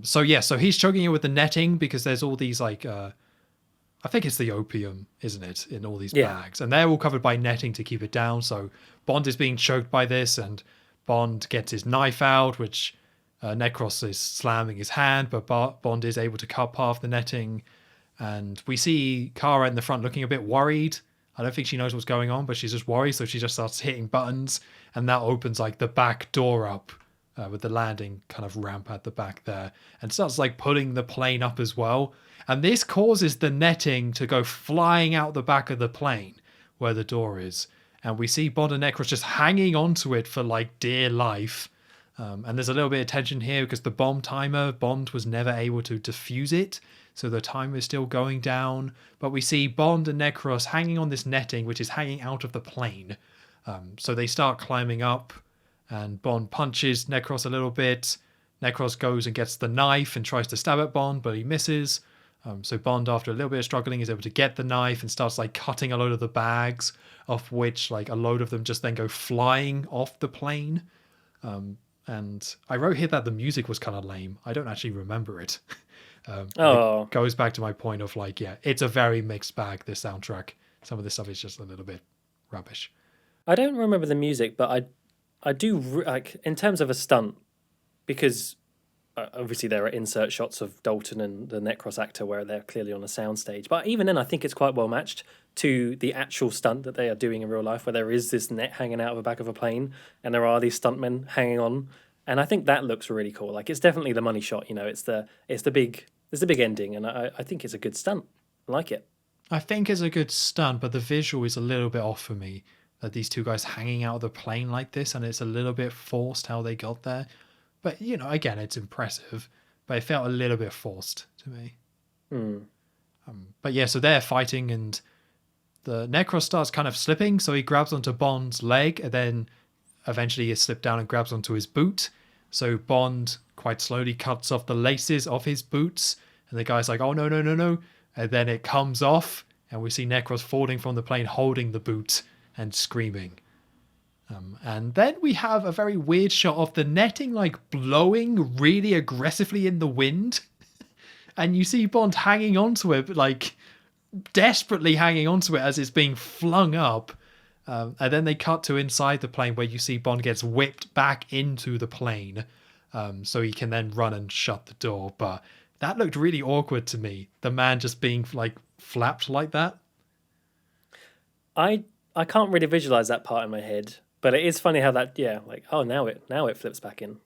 So he's choking it with the netting, because there's all these, like... I think it's the opium, isn't it, in all these bags. And they're all covered by netting to keep it down, so Bond is being choked by this, and Bond gets his knife out, which Necros is slamming his hand, but Bond is able to cut past the netting. And we see Kara in the front looking a bit worried. I don't think she knows what's going on, but she's just worried, so she just starts hitting buttons, and that opens like the back door up with the landing kind of ramp at the back there, and starts like pulling the plane up as well. And this causes the netting to go flying out the back of the plane where the door is. And we see Bond and Necros just hanging onto it for like dear life. And there's a little bit of tension here because the bomb timer, Bond was never able to defuse it. So the timer is still going down. But we see Bond and Necros hanging on this netting, which is hanging out of the plane. So they start climbing up, and Bond punches Necros a little bit. Necros goes and gets the knife and tries to stab at Bond, but he misses. So Bond, after a little bit of struggling, is able to get the knife and starts like cutting a load of the bags, of which like a load of them just then go flying off the plane. And I wrote here that the music was kind of lame. I don't actually remember it. It goes back to my point of like, it's a very mixed bag, this soundtrack. Some of this stuff is just a little bit rubbish. I don't remember the music, but I do, like, in terms of a stunt, because obviously there are insert shots of Dalton and the Necros actor where they're clearly on a soundstage. But even then, I think it's quite well matched to the actual stunt that they are doing in real life, where there is this net hanging out of the back of a plane and there are these stuntmen hanging on. And I think that looks really cool. Like, it's definitely the money shot, it's the big ending, and I think it's a good stunt. I like it. I think it's a good stunt, but the visual is a little bit off for me. That these two guys hanging out of the plane like this, and it's a little bit forced how they got there. But, again, it's impressive, but it felt a little bit forced to me. But yeah, so they're fighting, and the Necros starts kind of slipping, so he grabs onto Bond's leg, and then eventually he slips down and grabs onto his boot. So Bond quite slowly cuts off the laces of his boots, and the guy's like, oh, no, no, no, no. And then it comes off, and we see Necros falling from the plane holding the boot and screaming. And then we have a very weird shot of the netting like blowing really aggressively in the wind. And you see Bond hanging onto it, like desperately hanging onto it as it's being flung up. And then they cut to inside the plane where you see Bond gets whipped back into the plane. So he can then run and shut the door. But that looked really awkward to me. The man just being like flapped like that. I can't really visualize that part in my head, but it is funny how that now it flips back in.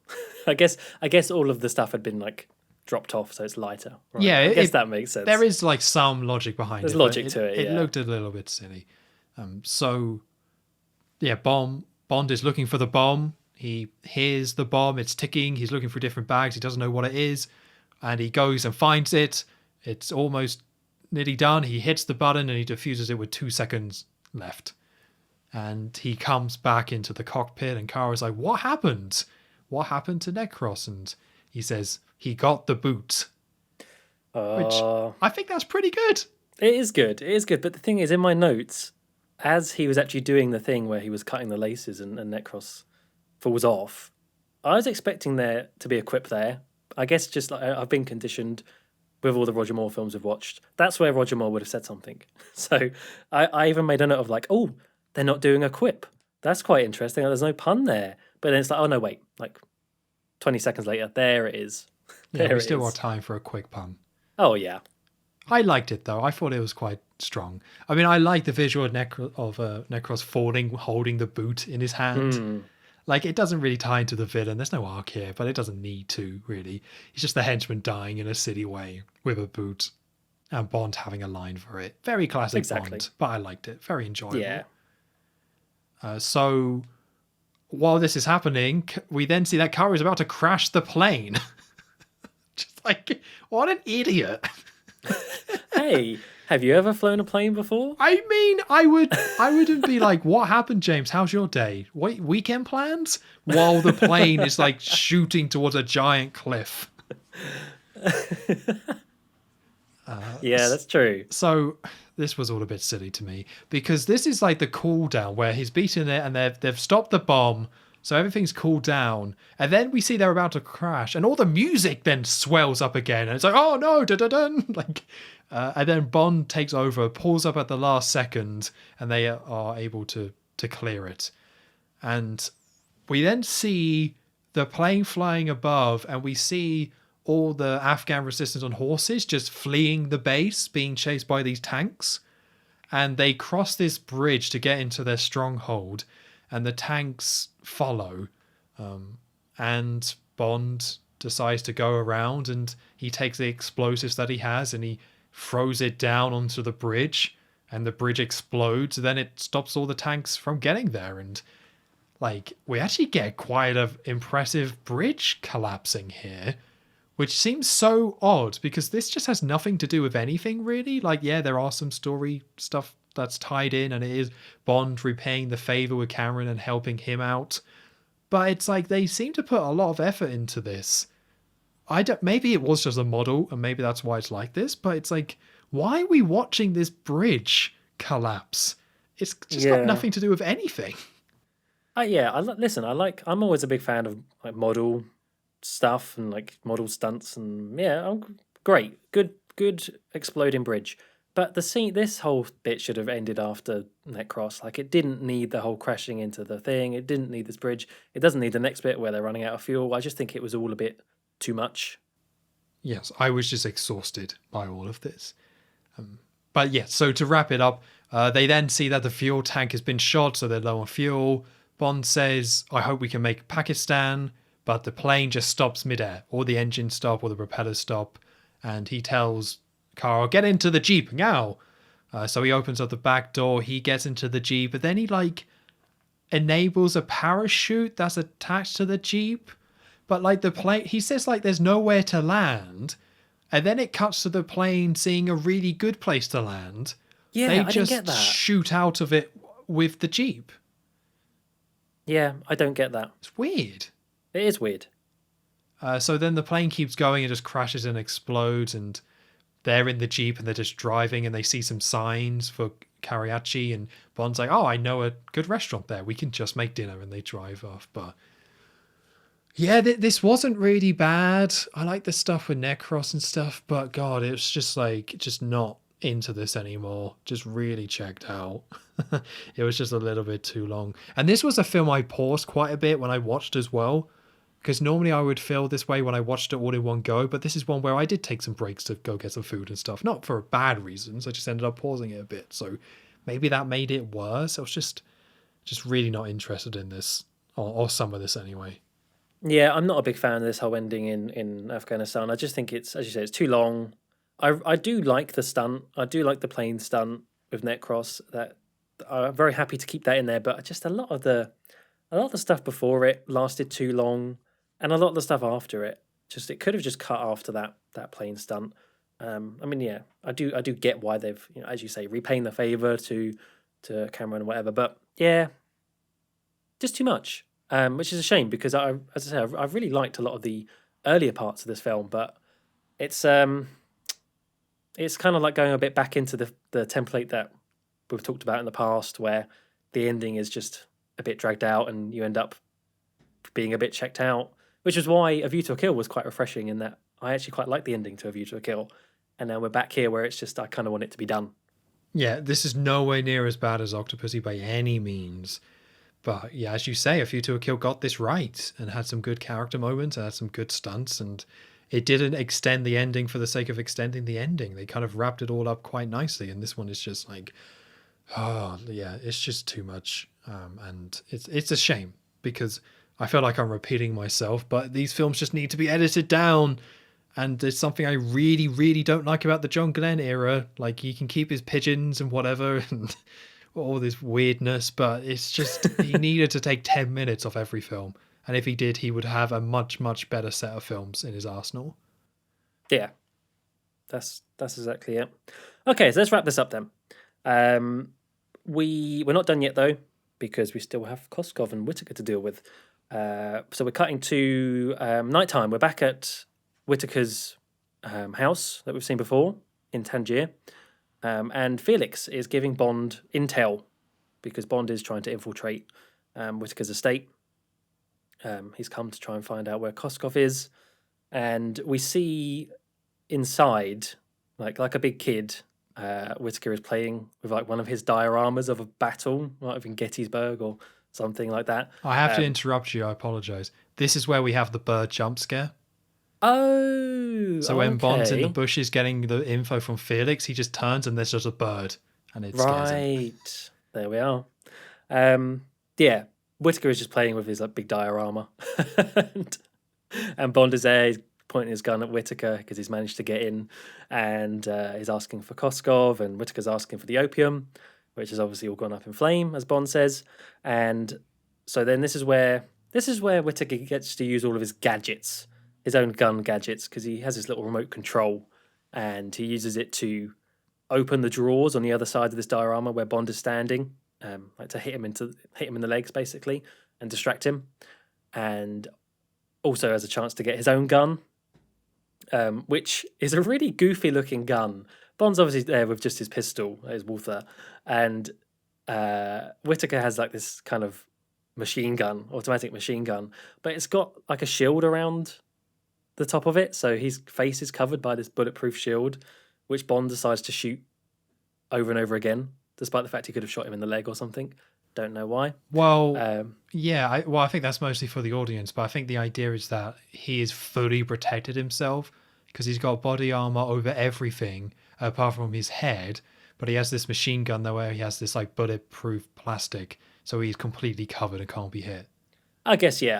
I guess all of the stuff had been like dropped off, so it's lighter. Right. Yeah, I guess that makes sense. There is like some logic behind it. There's logic to it. It looked a little bit silly. So yeah, Bond is looking for the bomb. He hears the bomb. It's ticking. He's looking for different bags. He doesn't know what it is, and he goes and finds it. It's almost nearly done. He hits the button and he defuses it with 2 seconds left. And he comes back into the cockpit and Kara's like, what happened? What happened to Necros? And he says, he got the boot. Which I think that's pretty good. It is good. It is good. But the thing is, in my notes, as he was actually doing the thing where he was cutting the laces and Necros falls off, I was expecting there to be a quip there. I guess just like I've been conditioned with all the Roger Moore films we've watched. That's where Roger Moore would have said something. So I even made a note of like, oh, they're not doing a quip. That's quite interesting. There's no pun there. But then it's like, oh, no, wait. Like 20 seconds later, there it is. Yeah, we still got time for a quick pun. Oh, yeah. I liked it, though. I thought it was quite strong. I mean, I like the visual of Necros falling, holding the boot in his hand. Like, it doesn't really tie into the villain. There's no arc here, but it doesn't need to, really. He's just the henchman dying in a silly way with a boot. And Bond having a line for it. Very classic Bond, but I liked it. Very enjoyable. Yeah. So while this is happening, we then see that Kara is about to crash the plane. Just like, what an idiot. Hey, have you ever flown a plane before? I mean, I wouldn't be like, what happened, James? How's your day? What weekend plans? While the plane is like shooting towards a giant cliff. Yeah, that's true. So this was all a bit silly to me because this is like the cool down where he's beaten it and they've stopped the bomb. So everything's cooled down. And then we see they're about to crash and all the music then swells up again. And it's like, oh no, da-da-dun. Like, and then Bond takes over, pulls up at the last second and they are able to clear it. And we then see the plane flying above and we see all the Afghan resistance on horses just fleeing the base, being chased by these tanks. And they cross this bridge to get into their stronghold. And the tanks follow. And Bond decides to go around and he takes the explosives that he has and he throws it down onto the bridge. And the bridge explodes. And then it stops all the tanks from getting there. And like, we actually get quite an impressive bridge collapsing here. Which seems so odd because this just has nothing to do with anything really. Like, yeah, there are some story stuff that's tied in and it is Bond repaying the favor with Cameron and helping him out. But it's like they seem to put a lot of effort into this. Maybe it was just a model and maybe that's why it's like this, but it's like, why are we watching this bridge collapse? It's just got nothing to do with anything. Listen, I'm always a big fan of like model stuff and like model stunts and great, good exploding bridge. But this whole bit should have ended after Necros. Like it didn't need the whole crashing into the thing. It didn't need this bridge. It doesn't need the next bit where they're running out of fuel. I just think it was all a bit too much. Yes, I was just exhausted by all of this. But yeah, so to wrap it up, they then see that the fuel tank has been shot, so they're low on fuel. Bond says, I hope we can make Pakistan. But the plane just stops midair. Or the engines stop or the propellers stop. And he tells Carl, get into the Jeep now. So he opens up the back door. He gets into the Jeep. But then he like enables a parachute that's attached to the Jeep. But like the plane, he says like there's nowhere to land. And then it cuts to the plane seeing a really good place to land. Yeah, they I just didn't get that. Shoot out of it with the Jeep. Yeah, I don't get that. It's weird. It is weird. So then the plane keeps going and just crashes and explodes and they're in the Jeep and they're just driving and they see some signs for Karachi, and Bond's like, oh, I know a good restaurant there. We can just make dinner, and they drive off. But yeah, this wasn't really bad. I like the stuff with Necros and stuff, but God, it was just like, just not into this anymore. Just really checked out. It was just a little bit too long. And this was a film I paused quite a bit when I watched as well. Because normally I would feel this way when I watched it all in one go, but this is one where I did take some breaks to go get some food and stuff. Not for bad reasons, I just ended up pausing it a bit. So maybe that made it worse. I was just really not interested in this, or some of this anyway. Yeah, I'm not a big fan of this whole ending in Afghanistan. I just think it's, as you say, it's too long. I do like the stunt. I do like the plane stunt with Necros. That I'm very happy to keep that in there. But just a lot of the stuff before it lasted too long, and a lot of the stuff after it it could have just cut after that plane stunt. I mean, yeah, I do get why they've, as you say, repaying the favor to Cameron and whatever. But yeah, just too much. Which is a shame because as I say, I've really liked a lot of the earlier parts of this film, but it's kind of like going a bit back into the template that we've talked about in the past, where the ending is just a bit dragged out and you end up being a bit checked out, which is why A View to a Kill was quite refreshing in that I actually quite like the ending to A View to a Kill. And now we're back here where it's just, I kind of want it to be done. Yeah, this is nowhere near as bad as Octopussy by any means. But yeah, as you say, A View to a Kill got this right and had some good character moments and had some good stunts, and it didn't extend the ending for the sake of extending the ending. They kind of wrapped it all up quite nicely, and this one is just like, oh yeah, it's just too much. And it's a shame because I feel like I'm repeating myself, but these films just need to be edited down. And there's something I really, really don't like about the John Glen era. Like, he can keep his pigeons and whatever and all this weirdness, but it's just, he needed to take 10 minutes off every film. And if he did, he would have a much, much better set of films in his arsenal. Yeah, that's exactly it. Okay, so let's wrap this up then. We're not done yet though, because we still have Koskov and Whittaker to deal with. So we're cutting to nighttime. We're back at Whittaker's house that we've seen before in Tangier. And Felix is giving Bond intel because Bond is trying to infiltrate Whittaker's estate. He's come to try and find out where Koskov is. And we see inside, like a big kid, Whittaker is playing with like one of his dioramas of a battle, might have been Gettysburg or something like that. I have to interrupt you. I apologize. This is where we have the bird jump scare. Oh, so when Bond's in the bushes getting the info from Felix, he just turns and there's just a bird, and it scares him. Right, there we are. Yeah, Whittaker is just playing with his like big diorama, and Bond is there. He's pointing his gun at Whittaker because he's managed to get in, and he's asking for Koskov, and Whittaker's asking for the opium, which has obviously all gone up in flame, as Bond says. And so then this is where Whittaker gets to use all of his gadgets. His own gun gadgets, because he has his little remote control and he uses it to open the drawers on the other side of this diorama where Bond is standing, like to hit him in the legs basically and distract him, and also has a chance to get his own gun, which is a really goofy looking gun. Bond's obviously there with just his pistol, his Walther, and Whittaker has like this kind of automatic machine gun, but it's got like a shield around the top of it, so his face is covered by this bulletproof shield, which Bond decides to shoot over and over again, despite the fact he could have shot him in the leg or something. Don't know why. Well, I think that's mostly for the audience, but I think the idea is that he is fully protected himself because he's got body armor over everything apart from his head, but he has this machine gun though where he has this like bulletproof plastic, so he's completely covered and can't be hit. I guess you're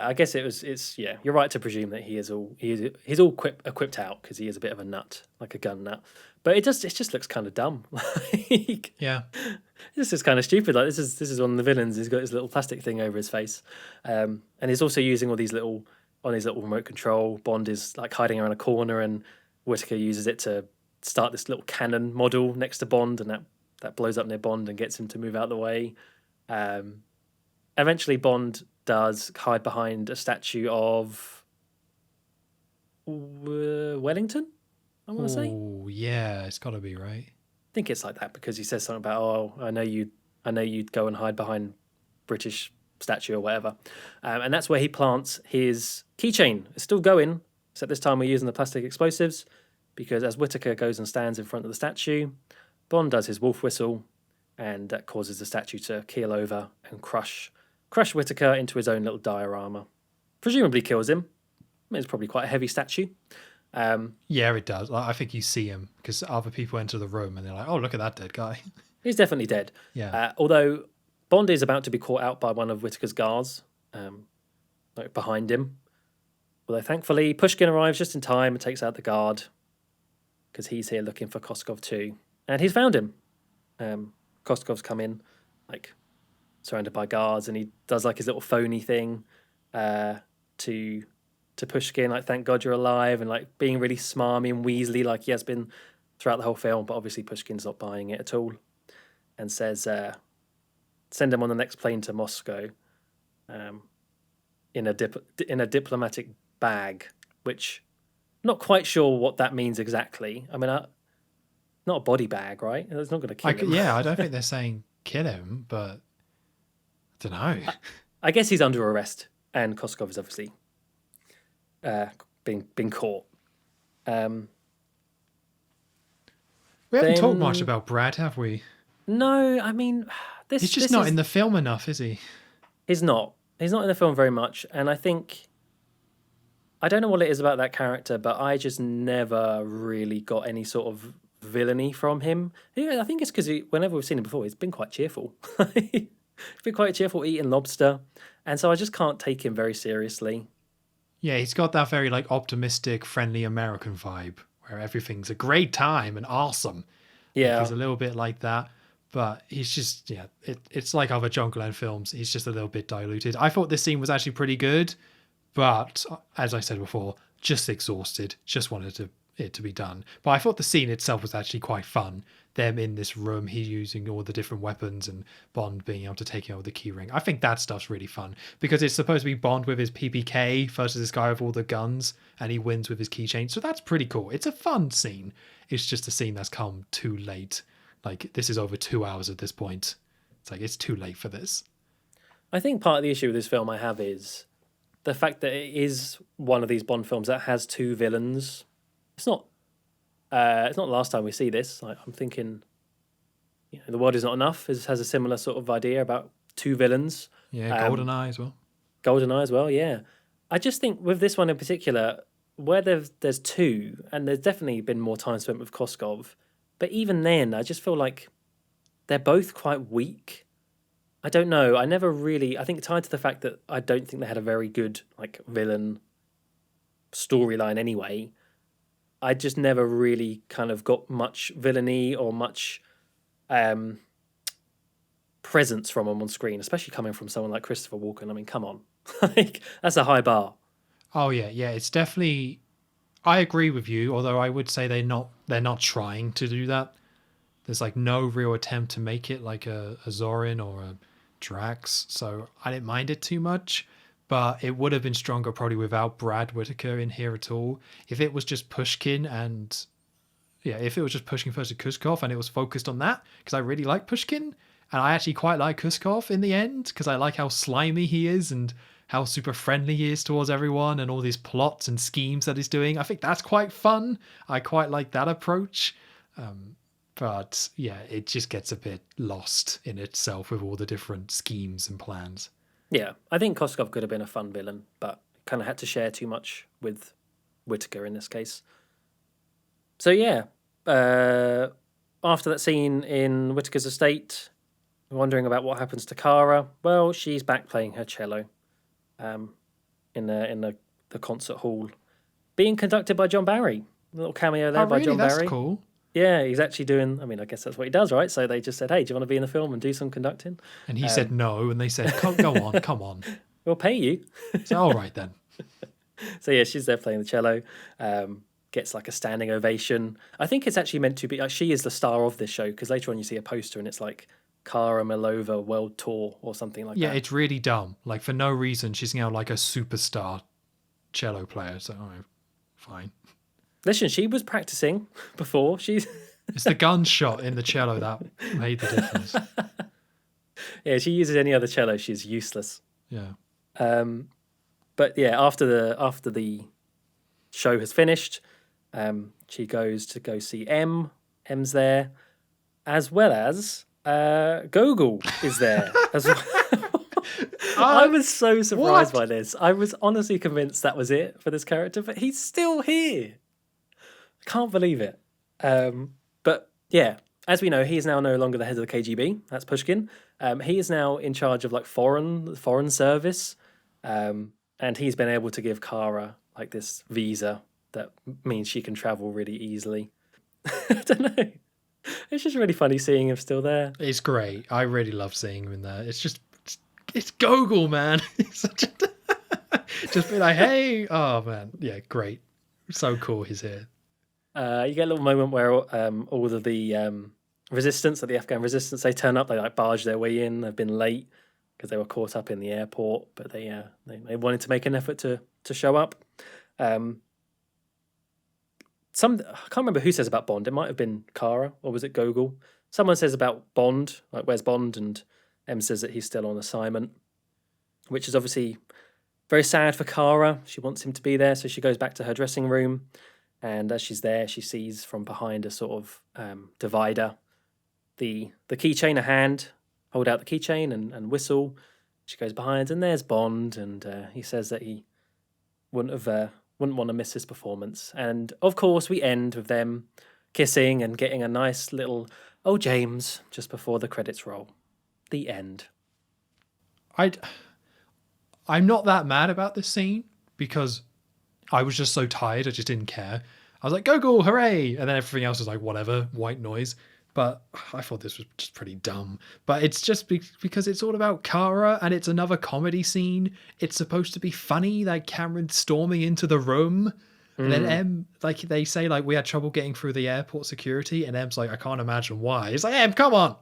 right to presume that he's all equipped out because he is a bit of a nut, like a gun nut. But it just looks kind of dumb. Yeah, this is kind of stupid. Like this is one of the villains. He's got his little plastic thing over his face, and he's also using all these on his little remote control. Bond is like hiding around a corner, and Whittaker uses it to start this little cannon model next to Bond, and that blows up near Bond and gets him to move out of the way. Eventually, Bond does hide behind a statue of Wellington, I want to say. Oh, yeah, it's got to be, right? think it's like that because he says something about, "Oh, I know you'd go and hide behind British statue or whatever," and that's where he plants his keychain. It's still going, except this time we're using the plastic explosives because as Whittaker goes and stands in front of the statue, Bond does his wolf whistle, and that causes the statue to keel over and crush Whittaker into his own little diorama. Presumably kills him. I mean, it's probably quite a heavy statue. Yeah, it does. I think you see him because other people enter the room and they're like, "Oh, look at that dead guy." He's definitely dead. Yeah. Although Bond is about to be caught out by one of Whittaker's guards, like behind him. Although thankfully Pushkin arrives just in time and takes out the guard because he's here looking for Koskov too, and he's found him. Koskov's come in, like surrounded by guards, and he does like his little phony thing to Pushkin, like "Thank God you're alive," and like being really smarmy and Weasley like he has been throughout the whole film. But obviously Pushkin's not buying it at all, and says, "Send him on the next plane to Moscow, in a diplomatic bag," which I'm not quite sure what that means exactly. I mean, not a body bag, right? It's not going to kill him. Yeah, I don't think they're saying kill him, but I don't know. I guess he's under arrest, and Koskov is obviously being caught. We haven't talked much about Brad, have we? No, I mean, He's just not in the film enough, is he? He's not. He's not in the film very much, and I think I don't know what it is about that character, but I just never really got any sort of villainy from him. Yeah, I think it's because whenever we've seen him before, he's been quite cheerful. He's been quite cheerful eating lobster, and so I just can't take him very seriously. Yeah, he's got that very like optimistic, friendly American vibe where everything's a great time and awesome. Yeah, like, he's a little bit like that, but he's just it's like other John Glen films. He's just a little bit diluted. I thought this scene was actually pretty good, but as I said before, just exhausted. Just wanted it to be done. But I thought the scene itself was actually quite fun. Them in this room, he using all the different weapons and Bond being able to take out the key ring. I think that stuff's really fun because it's supposed to be Bond with his PPK versus this guy with all the guns, and he wins with his keychain. So that's pretty cool. It's a fun scene. It's just a scene that's come too late. Like, this is over 2 hours at this point. It's like, it's too late for this. I think part of the issue with this film I have is the fact that it is one of these Bond films that has two villains. It's not the last time we see this. I'm thinking, The World Is Not Enough has a similar sort of idea about two villains. Yeah, GoldenEye as well. GoldenEye as well, yeah. I just think with this one in particular, where there's two, and there's definitely been more time spent with Koskov, but even then, I just feel like they're both quite weak. I don't know. I think tied to the fact that I don't think they had a very good like villain storyline anyway. I just never really kind of got much villainy or much presence from them on screen, especially coming from someone like Christopher Walken. I mean, come on. Like, that's a high bar. Oh yeah, it's definitely. I agree with you, although I would say they're not trying to do that. There's like no real attempt to make it like a Zorin or a Drax, so I didn't mind it too much. But it would have been stronger probably without Brad Whittaker in here at all. If it was just Pushkin if it was just Pushkin versus Kuskov and it was focused on that, because I really like Pushkin and I actually quite like Kuskov in the end because I like how slimy he is and how super friendly he is towards everyone and all these plots and schemes that he's doing. I think that's quite fun. I quite like that approach. But yeah, it just gets a bit lost in itself with all the different schemes and plans. Yeah, I think Koskov could have been a fun villain, but kind of had to share too much with Whittaker in this case. So yeah, after that scene in Whittaker's estate, wondering about what happens to Kara. Well, she's back playing her cello, in the concert hall, being conducted by John Barry. A little cameo there by John Barry. That's cool. Yeah, he's actually doing. I mean, I guess that's what he does, right? So they just said, "Hey, do you want to be in the film and do some conducting?" And he said no, and they said, "Go on, come on. We'll pay you." So all right then. So yeah, she's there playing the cello. Gets like a standing ovation. I think it's actually meant to be. She is the star of this show because later on you see a poster and it's like Kara Milova World Tour or something like that. Yeah, it's really dumb. Like for no reason, she's now like a superstar cello player. So all right, fine. Listen, she was practicing before. She's It's the gunshot in the cello that made the difference. Yeah, she uses any other cello, she's useless. Yeah. But yeah, after the show has finished, she goes to go see M. M's there, as well as Gogol is there as well. I was so surprised by this. I was honestly convinced that was it for this character, but he's still here. I can't believe it. But yeah, as we know, he is now no longer the head of the KGB. That's Pushkin. He is now in charge of like foreign service, and he's been able to give Kara like this visa that means she can travel really easily. I don't know. It's just really funny seeing him still there. It's great. I really love seeing him in there. It's Gogol, man. It's such a just be like, hey, oh man, yeah, great, so cool. He's here. You get a little moment where all of the resistance, the Afghan resistance, they turn up. They like barge their way in. They've been late because they were caught up in the airport, but they wanted to make an effort to show up. I can't remember who says about Bond. It might have been Kara, or was it Gogol? Someone says about Bond, like where's Bond, and M says that he's still on assignment, which is obviously very sad for Kara. She wants him to be there, so she goes back to her dressing room, and as she's there, she sees from behind a sort of divider the keychain, a hand hold out the keychain and whistle. She goes behind, and there's Bond, and he says that he wouldn't want to miss his performance. And of course, we end with them kissing and getting a nice little "Oh James" just before the credits roll. The end. I'm not that mad about this scene because I was just so tired. I just didn't care. I was like, Gogol, hooray! And then everything else was like, whatever, white noise. But I thought this was just pretty dumb. But it's just because it's all about Kara and it's another comedy scene. It's supposed to be funny, like Cameron storming into the room. And then M, like they say, like, we had trouble getting through the airport security. And M's like, I can't imagine why. It's like, M, come on!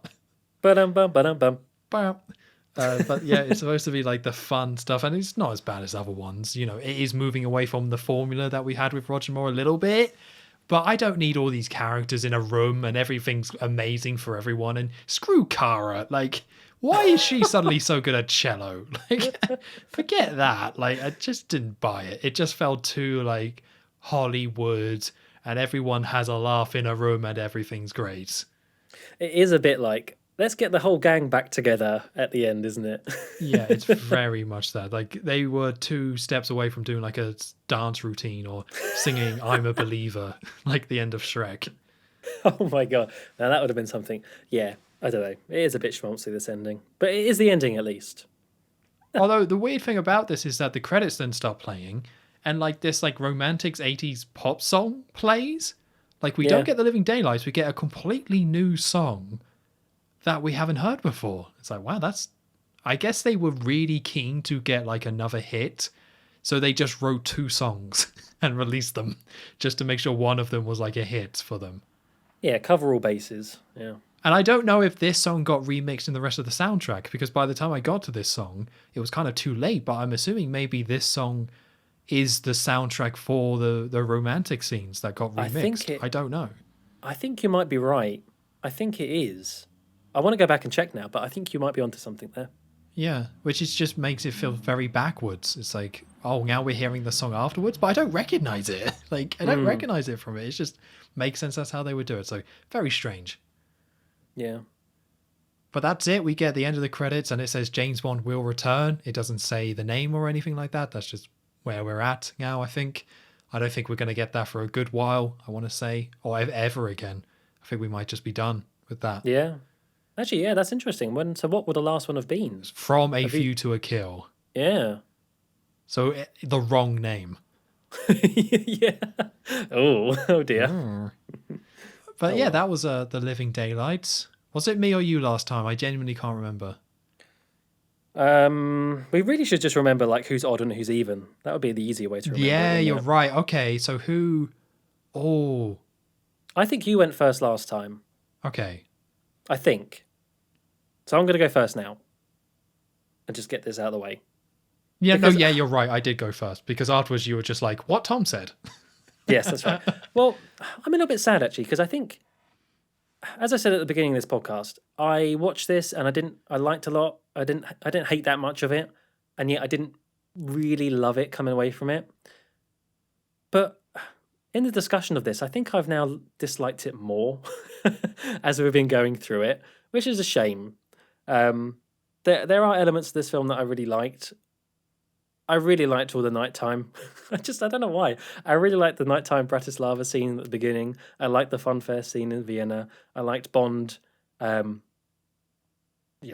Ba-dum-bum. But yeah, it's supposed to be like the fun stuff, and it's not as bad as other ones. You know, it is moving away from the formula that we had with Roger Moore a little bit, but I don't need all these characters in a room and everything's amazing for everyone. And screw Kara, like, why is she suddenly so good at cello? Like, forget that. Like, I just didn't buy it. It just felt too like Hollywood, and everyone has a laugh in a room and everything's great. It is a bit like, let's get the whole gang back together at the end, isn't it? Yeah, it's very much that. Like, they were 2 steps away from doing like a dance routine or singing I'm a Believer, like the end of Shrek. Oh my God. Now that would have been something. Yeah, I don't know. It is a bit schmaltzy, this ending. But it is the ending, at least. Although the weird thing about this is that the credits then start playing and like this like romantics 80s pop song plays. Like, we don't get The Living Daylights, we get a completely new song that we haven't heard before. It's like, wow, I guess they were really keen to get like another hit, so they just wrote 2 songs and released them just to make sure one of them was like a hit for them. Yeah, cover all bases. Yeah. And I don't know if this song got remixed in the rest of the soundtrack, because by the time I got to this song, it was kind of too late, but I'm assuming maybe this song is the soundtrack for the romantic scenes that got remixed. I don't know. I think you might be right. I think it is. I want to go back and check now, but I think you might be onto something there. Yeah, which is just makes it feel very backwards. It's like, oh, now we're hearing the song afterwards, but I don't recognize it. Like, I don't recognize it from it. It just makes sense. That's how they would do it. So very strange. Yeah. But that's it. We get the end of the credits and it says James Bond will return. It doesn't say the name or anything like that. That's just where we're at now, I think. I don't think we're going to get that for a good while, I want to say, or ever again. I think we might just be done with that. Yeah. Actually, yeah, that's interesting. So what would the last one have been? From A View to a Kill. Yeah. So the wrong name. Yeah. Oh dear. But yeah, that was The Living Daylights. Was it me or you last time? I genuinely can't remember. We really should just remember like who's odd and who's even. That would be the easier way to remember. Yeah, you're right. Okay, so who? Oh, I think you went first last time. Okay. I think. So I'm going to go first now, and just get this out of the way. Yeah, you're right. I did go first because afterwards you were just like, "What Tom said." Yes, that's right. Well, I'm a little bit sad actually because I think as I said at the beginning of this podcast, I watched this and I liked a lot. I didn't hate that much of it, and yet I didn't really love it coming away from it. But in the discussion of this, I think I've now disliked it more as we've been going through it, which is a shame. There are elements of this film that I really liked. I really liked all the nighttime. I don't know why. I really liked the nighttime Bratislava scene at the beginning. I liked the funfair scene in Vienna. I liked Bond,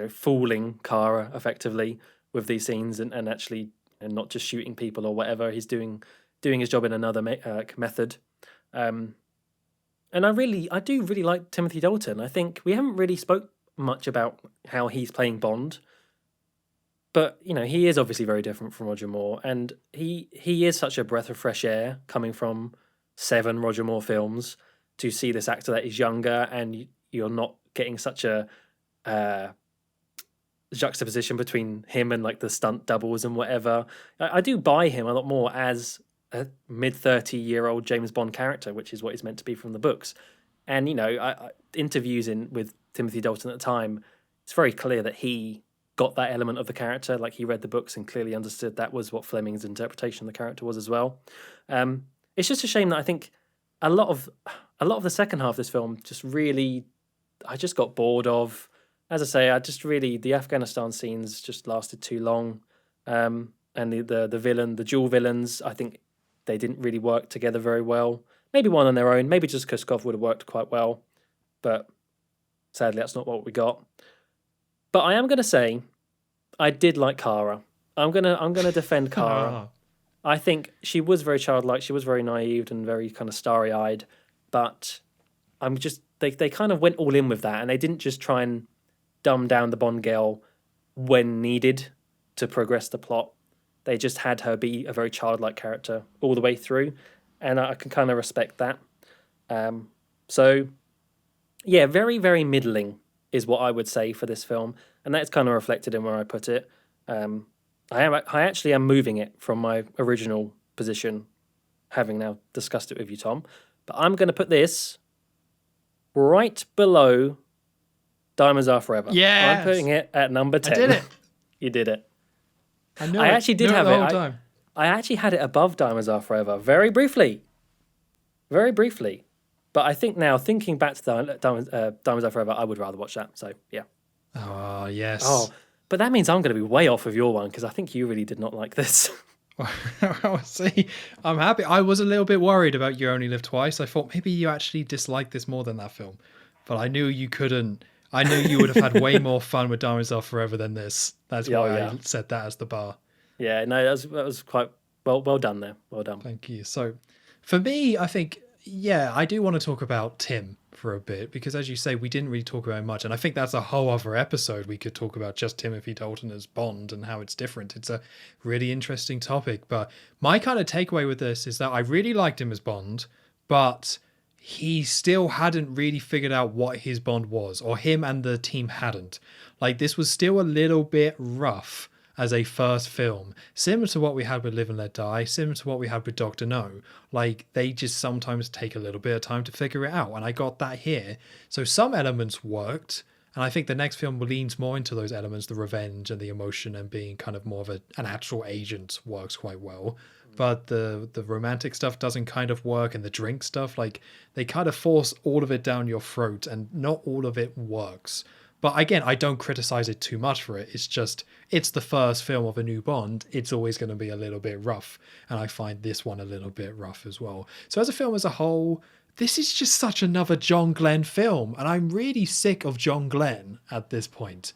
fooling Kara effectively with these scenes and actually and not just shooting people or whatever. He's doing his job in another method. And I do really like Timothy Dalton. I think we haven't really spoke much about how he's playing Bond. But, he is obviously very different from Roger Moore, and he is such a breath of fresh air coming from 7 Roger Moore films to see this actor that is younger, and you're not getting such a juxtaposition between him and like the stunt doubles and whatever. I do buy him a lot more as a mid-30-year-old James Bond character, which is what he's meant to be from the books. And, interviews with Timothy Dalton at the time, it's very clear that he got that element of the character, like he read the books and clearly understood that was what Fleming's interpretation of the character was as well. It's just a shame that I think a lot of the second half of this film I just got bored of. As I say, the Afghanistan scenes just lasted too long, and the dual villains, I think they didn't really work together very well. Maybe one on their own, maybe just Koskov would have worked quite well, but sadly that's not what we got. But I am going to say, I did like Kara. I'm gonna defend Kara. I think she was very childlike. She was very naive and very kind of starry-eyed. But they kind of went all in with that, and they didn't just try and dumb down the Bond girl when needed to progress the plot. They just had her be a very childlike character all the way through, and I can kind of respect that. So, yeah, very, very middling is what I would say for this film, and that's kind of reflected in where I put it. I actually am moving it from my original position, having now discussed it with you, Tom. But I'm going to put this right below Diamonds Are Forever. Yes! I'm putting it at number 10. I did it. You did it. I actually did have the it. whole time. I actually had it above Diamonds Are Forever, very briefly. Very briefly. But I think now, thinking back to Diamonds Are Forever, I would rather watch that. So, yeah. Oh, yes. Oh, but that means I'm going to be way off of your one, because I think you really did not like this. Well, see, I'm happy. I was a little bit worried about You Only Live Twice. I thought maybe you actually disliked this more than that film. But I knew you couldn't. I knew you would have had way more fun with Diamonds Are Forever than this. That's why I set that as the bar. Yeah, no, that was quite well done there. Well done. Thank you. So, for me, I think, I do want to talk about Tim for a bit, because as you say, we didn't really talk about him much. And I think that's a whole other episode. We could talk about just Timothy Dalton as Bond and how it's different. It's a really interesting topic. But my kind of takeaway with this is that I really liked him as Bond, but he still hadn't really figured out what his Bond was, or him and the team hadn't. Like, this was still a little bit rough as a first film, similar to what we had with Live and Let Die, similar to what we had with Dr. No. Like, they just sometimes take a little bit of time to figure it out, and I got that here. So some elements worked, and I think the next film leans more into those elements, the revenge and the emotion and being kind of more of an actual agent works quite well. But the romantic stuff doesn't kind of work, and the drink stuff, like, they kind of force all of it down your throat, and not all of it works. But again, I don't criticize it too much for it. It's just, it's the first film of a new Bond. It's always going to be a little bit rough. And I find this one a little bit rough as well. So as a film as a whole, this is just such another John Glen film. And I'm really sick of John Glen at this point.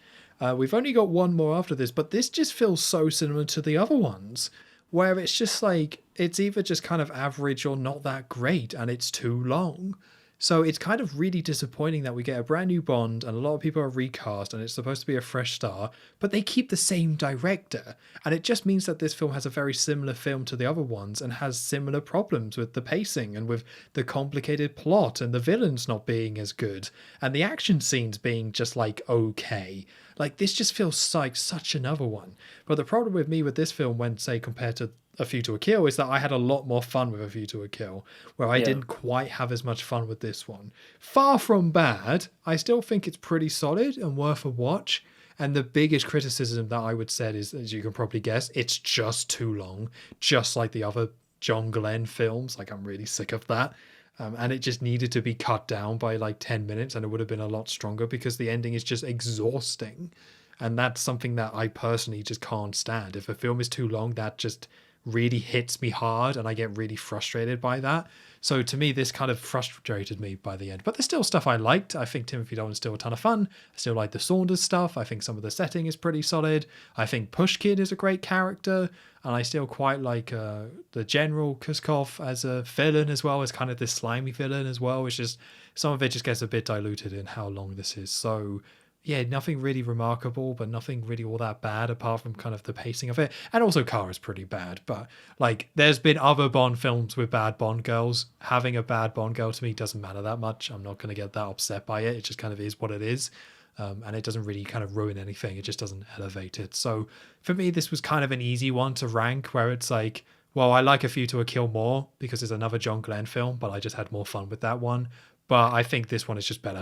We've only got one more after this, but this just feels so similar to the other ones, where it's just like, it's either just kind of average or not that great, and it's too long. So it's kind of really disappointing that we get a brand new Bond and a lot of people are recast and it's supposed to be a fresh star, but they keep the same director. And it just means that this film has a very similar film to the other ones and has similar problems with the pacing and with the complicated plot and the villains not being as good and the action scenes being just like okay. Like, this just feels like such another one. But the problem with me with this film when, say, compared to A View to a Kill is that I had a lot more fun with A View to a Kill, where I didn't quite have as much fun with this one. Far from bad. I still think it's pretty solid and worth a watch. And the biggest criticism that I would say is, as you can probably guess, it's just too long, just like the other John Glen films. Like, I'm really sick of that. And it just needed to be cut down by like 10 minutes, and it would have been a lot stronger because the ending is just exhausting. And that's something that I personally just can't stand. If a film is too long, that just really hits me hard, and I get really frustrated by that. So to me, this kind of frustrated me by the end. But there's still stuff I liked. I think Timothy Dalton is still a ton of fun. I still like the Saunders stuff. I think some of the setting is pretty solid. I think Pushkin is a great character. And I still quite like the General Koskov as a villain as well, as kind of this slimy villain as well. It's just, some of it just gets a bit diluted in how long this is. So yeah, nothing really remarkable, but nothing really all that bad apart from kind of the pacing of it. And also Kara's pretty bad, but like there's been other Bond films with bad Bond girls. Having a bad Bond girl to me doesn't matter that much. I'm not going to get that upset by it. It just kind of is what it is. And it doesn't really kind of ruin anything. It just doesn't elevate it. So for me, this was kind of an easy one to rank, where it's like, well, I like A View to a Kill more because it's another John Glen film, but I just had more fun with that one. But I think this one is just better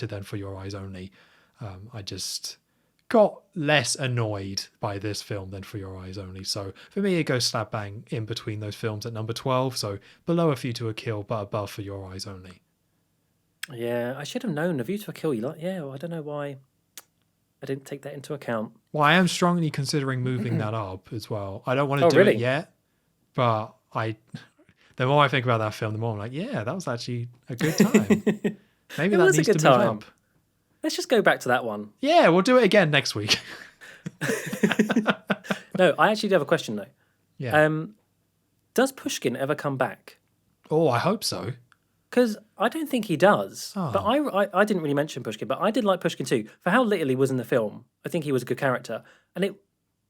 than For Your Eyes Only. I just got less annoyed by this film than For Your Eyes Only. So for me, it goes slap bang in between those films at number 12. So below A View to a Kill, but above For Your Eyes Only. Yeah, I should have known A View to a Kill. Well, I don't know why I didn't take that into account. Well, I am strongly considering moving that up as well. I don't want to do it yet, but the more I think about that film, the more I'm like, yeah, that was actually a good time. Maybe that needs to move up. Let's just go back to that one. Yeah, we'll do it again next week. No, I actually do have a question though. Yeah. Does Pushkin ever come back? Oh, I hope so. Because I don't think he does. Oh. But I didn't really mention Pushkin, but I did like Pushkin too. For how little he was in the film, I think he was a good character. And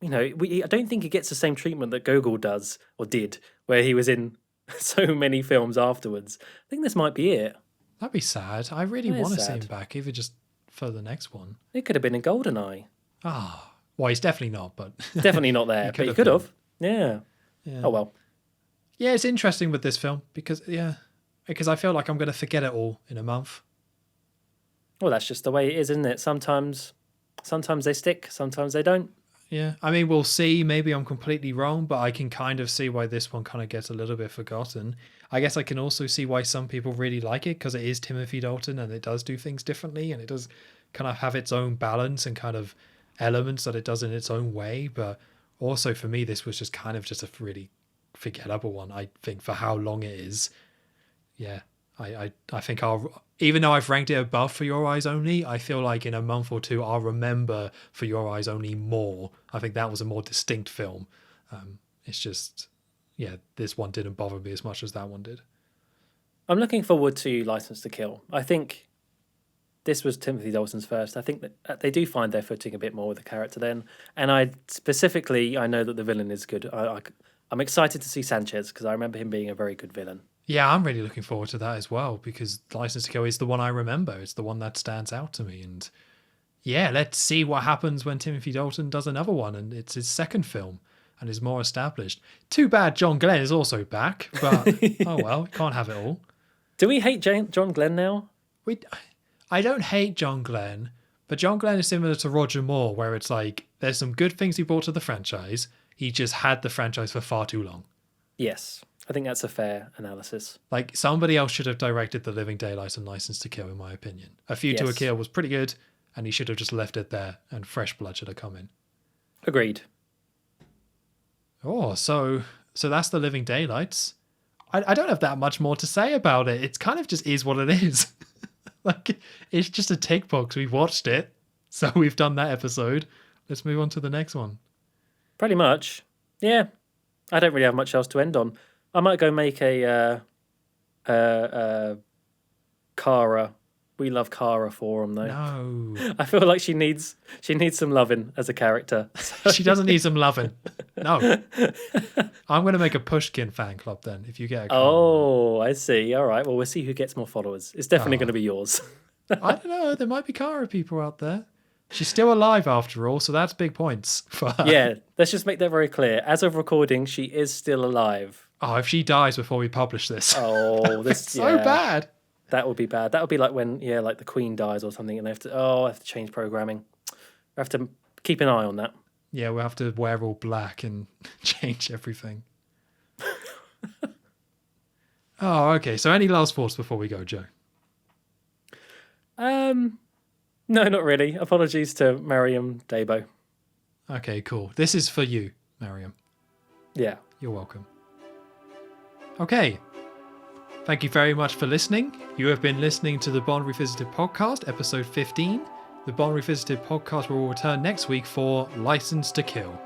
I don't think he gets the same treatment that Gogol does, or did, where he was in so many films afterwards. I think this might be it. That'd be sad. I really want to see him back, even just for the next one. It could have been in GoldenEye. Well, he's definitely not, but... Definitely not there, but he could have. Yeah. Oh, well. Yeah, it's interesting with this film, because I feel like I'm going to forget it all in a month. Well, that's just the way it is, isn't it? Sometimes they stick, sometimes they don't. Yeah, I mean, we'll see. Maybe I'm completely wrong, but I can kind of see why this one kind of gets a little bit forgotten. I guess I can also see why some people really like it, because it is Timothy Dalton and it does do things differently, and it does kind of have its own balance and kind of elements that it does in its own way. But also for me, this was just kind of just a really forgettable one, I think, for how long it is. Yeah, I think even though I've ranked it above For Your Eyes Only, I feel like in a month or two I'll remember For Your Eyes Only more. I think that was a more distinct film. It's just, this one didn't bother me as much as that one did. I'm looking forward to License to Kill. I think this was Timothy Dalton's first. I think that they do find their footing a bit more with the character then. And I know that the villain is good. I'm excited to see Sanchez because I remember him being a very good villain. Yeah, I'm really looking forward to that as well, because License to Kill is the one I remember. It's the one that stands out to me. And yeah, let's see what happens when Timothy Dalton does another one, and it's his second film and is more established. Too bad John Glen is also back, but oh well, can't have it all. Do we hate John Glen now? I don't hate John Glen, but John Glen is similar to Roger Moore, where it's like there's some good things he brought to the franchise. He just had the franchise for far too long. Yes. I think that's a fair analysis. Like, somebody else should have directed The Living Daylights and License to Kill, in my opinion. A View to a Kill was pretty good, and he should have just left it there, and fresh blood should have come in. Agreed. Oh, so that's The Living Daylights. I don't have that much more to say about it. It kind of just is what it is. Like, it's just a tick box. We've watched it, so we've done that episode. Let's move on to the next one. Pretty much. Yeah. I don't really have much else to end on. I might go make a Kara. We love Kara forum though. No. I feel like she needs some loving as a character. She doesn't need some loving. No. I'm going to make a Pushkin fan club then, if you get a Kara. Oh, I see. All right. Well, we'll see who gets more followers. It's definitely going to be yours. I don't know. There might be Kara people out there. She's still alive after all, so that's big points for her. Yeah, let's just make that very clear. As of recording, she is still alive. Oh, if she dies before we publish this. Oh, this so bad. That would be bad. That would be like when, like the Queen dies or something, and I have to change programming. I have to keep an eye on that. Yeah, we'll have to wear all black and change everything. Oh, okay. So any last thoughts before we go, Joe? No, not really. Apologies to Mariam Dabo. Okay, cool. This is for you, Mariam. Yeah. You're welcome. Okay. Thank you very much for listening. You have been listening to the Bond Revisited podcast, episode 15. The Bond Revisited podcast will return next week for License to Kill.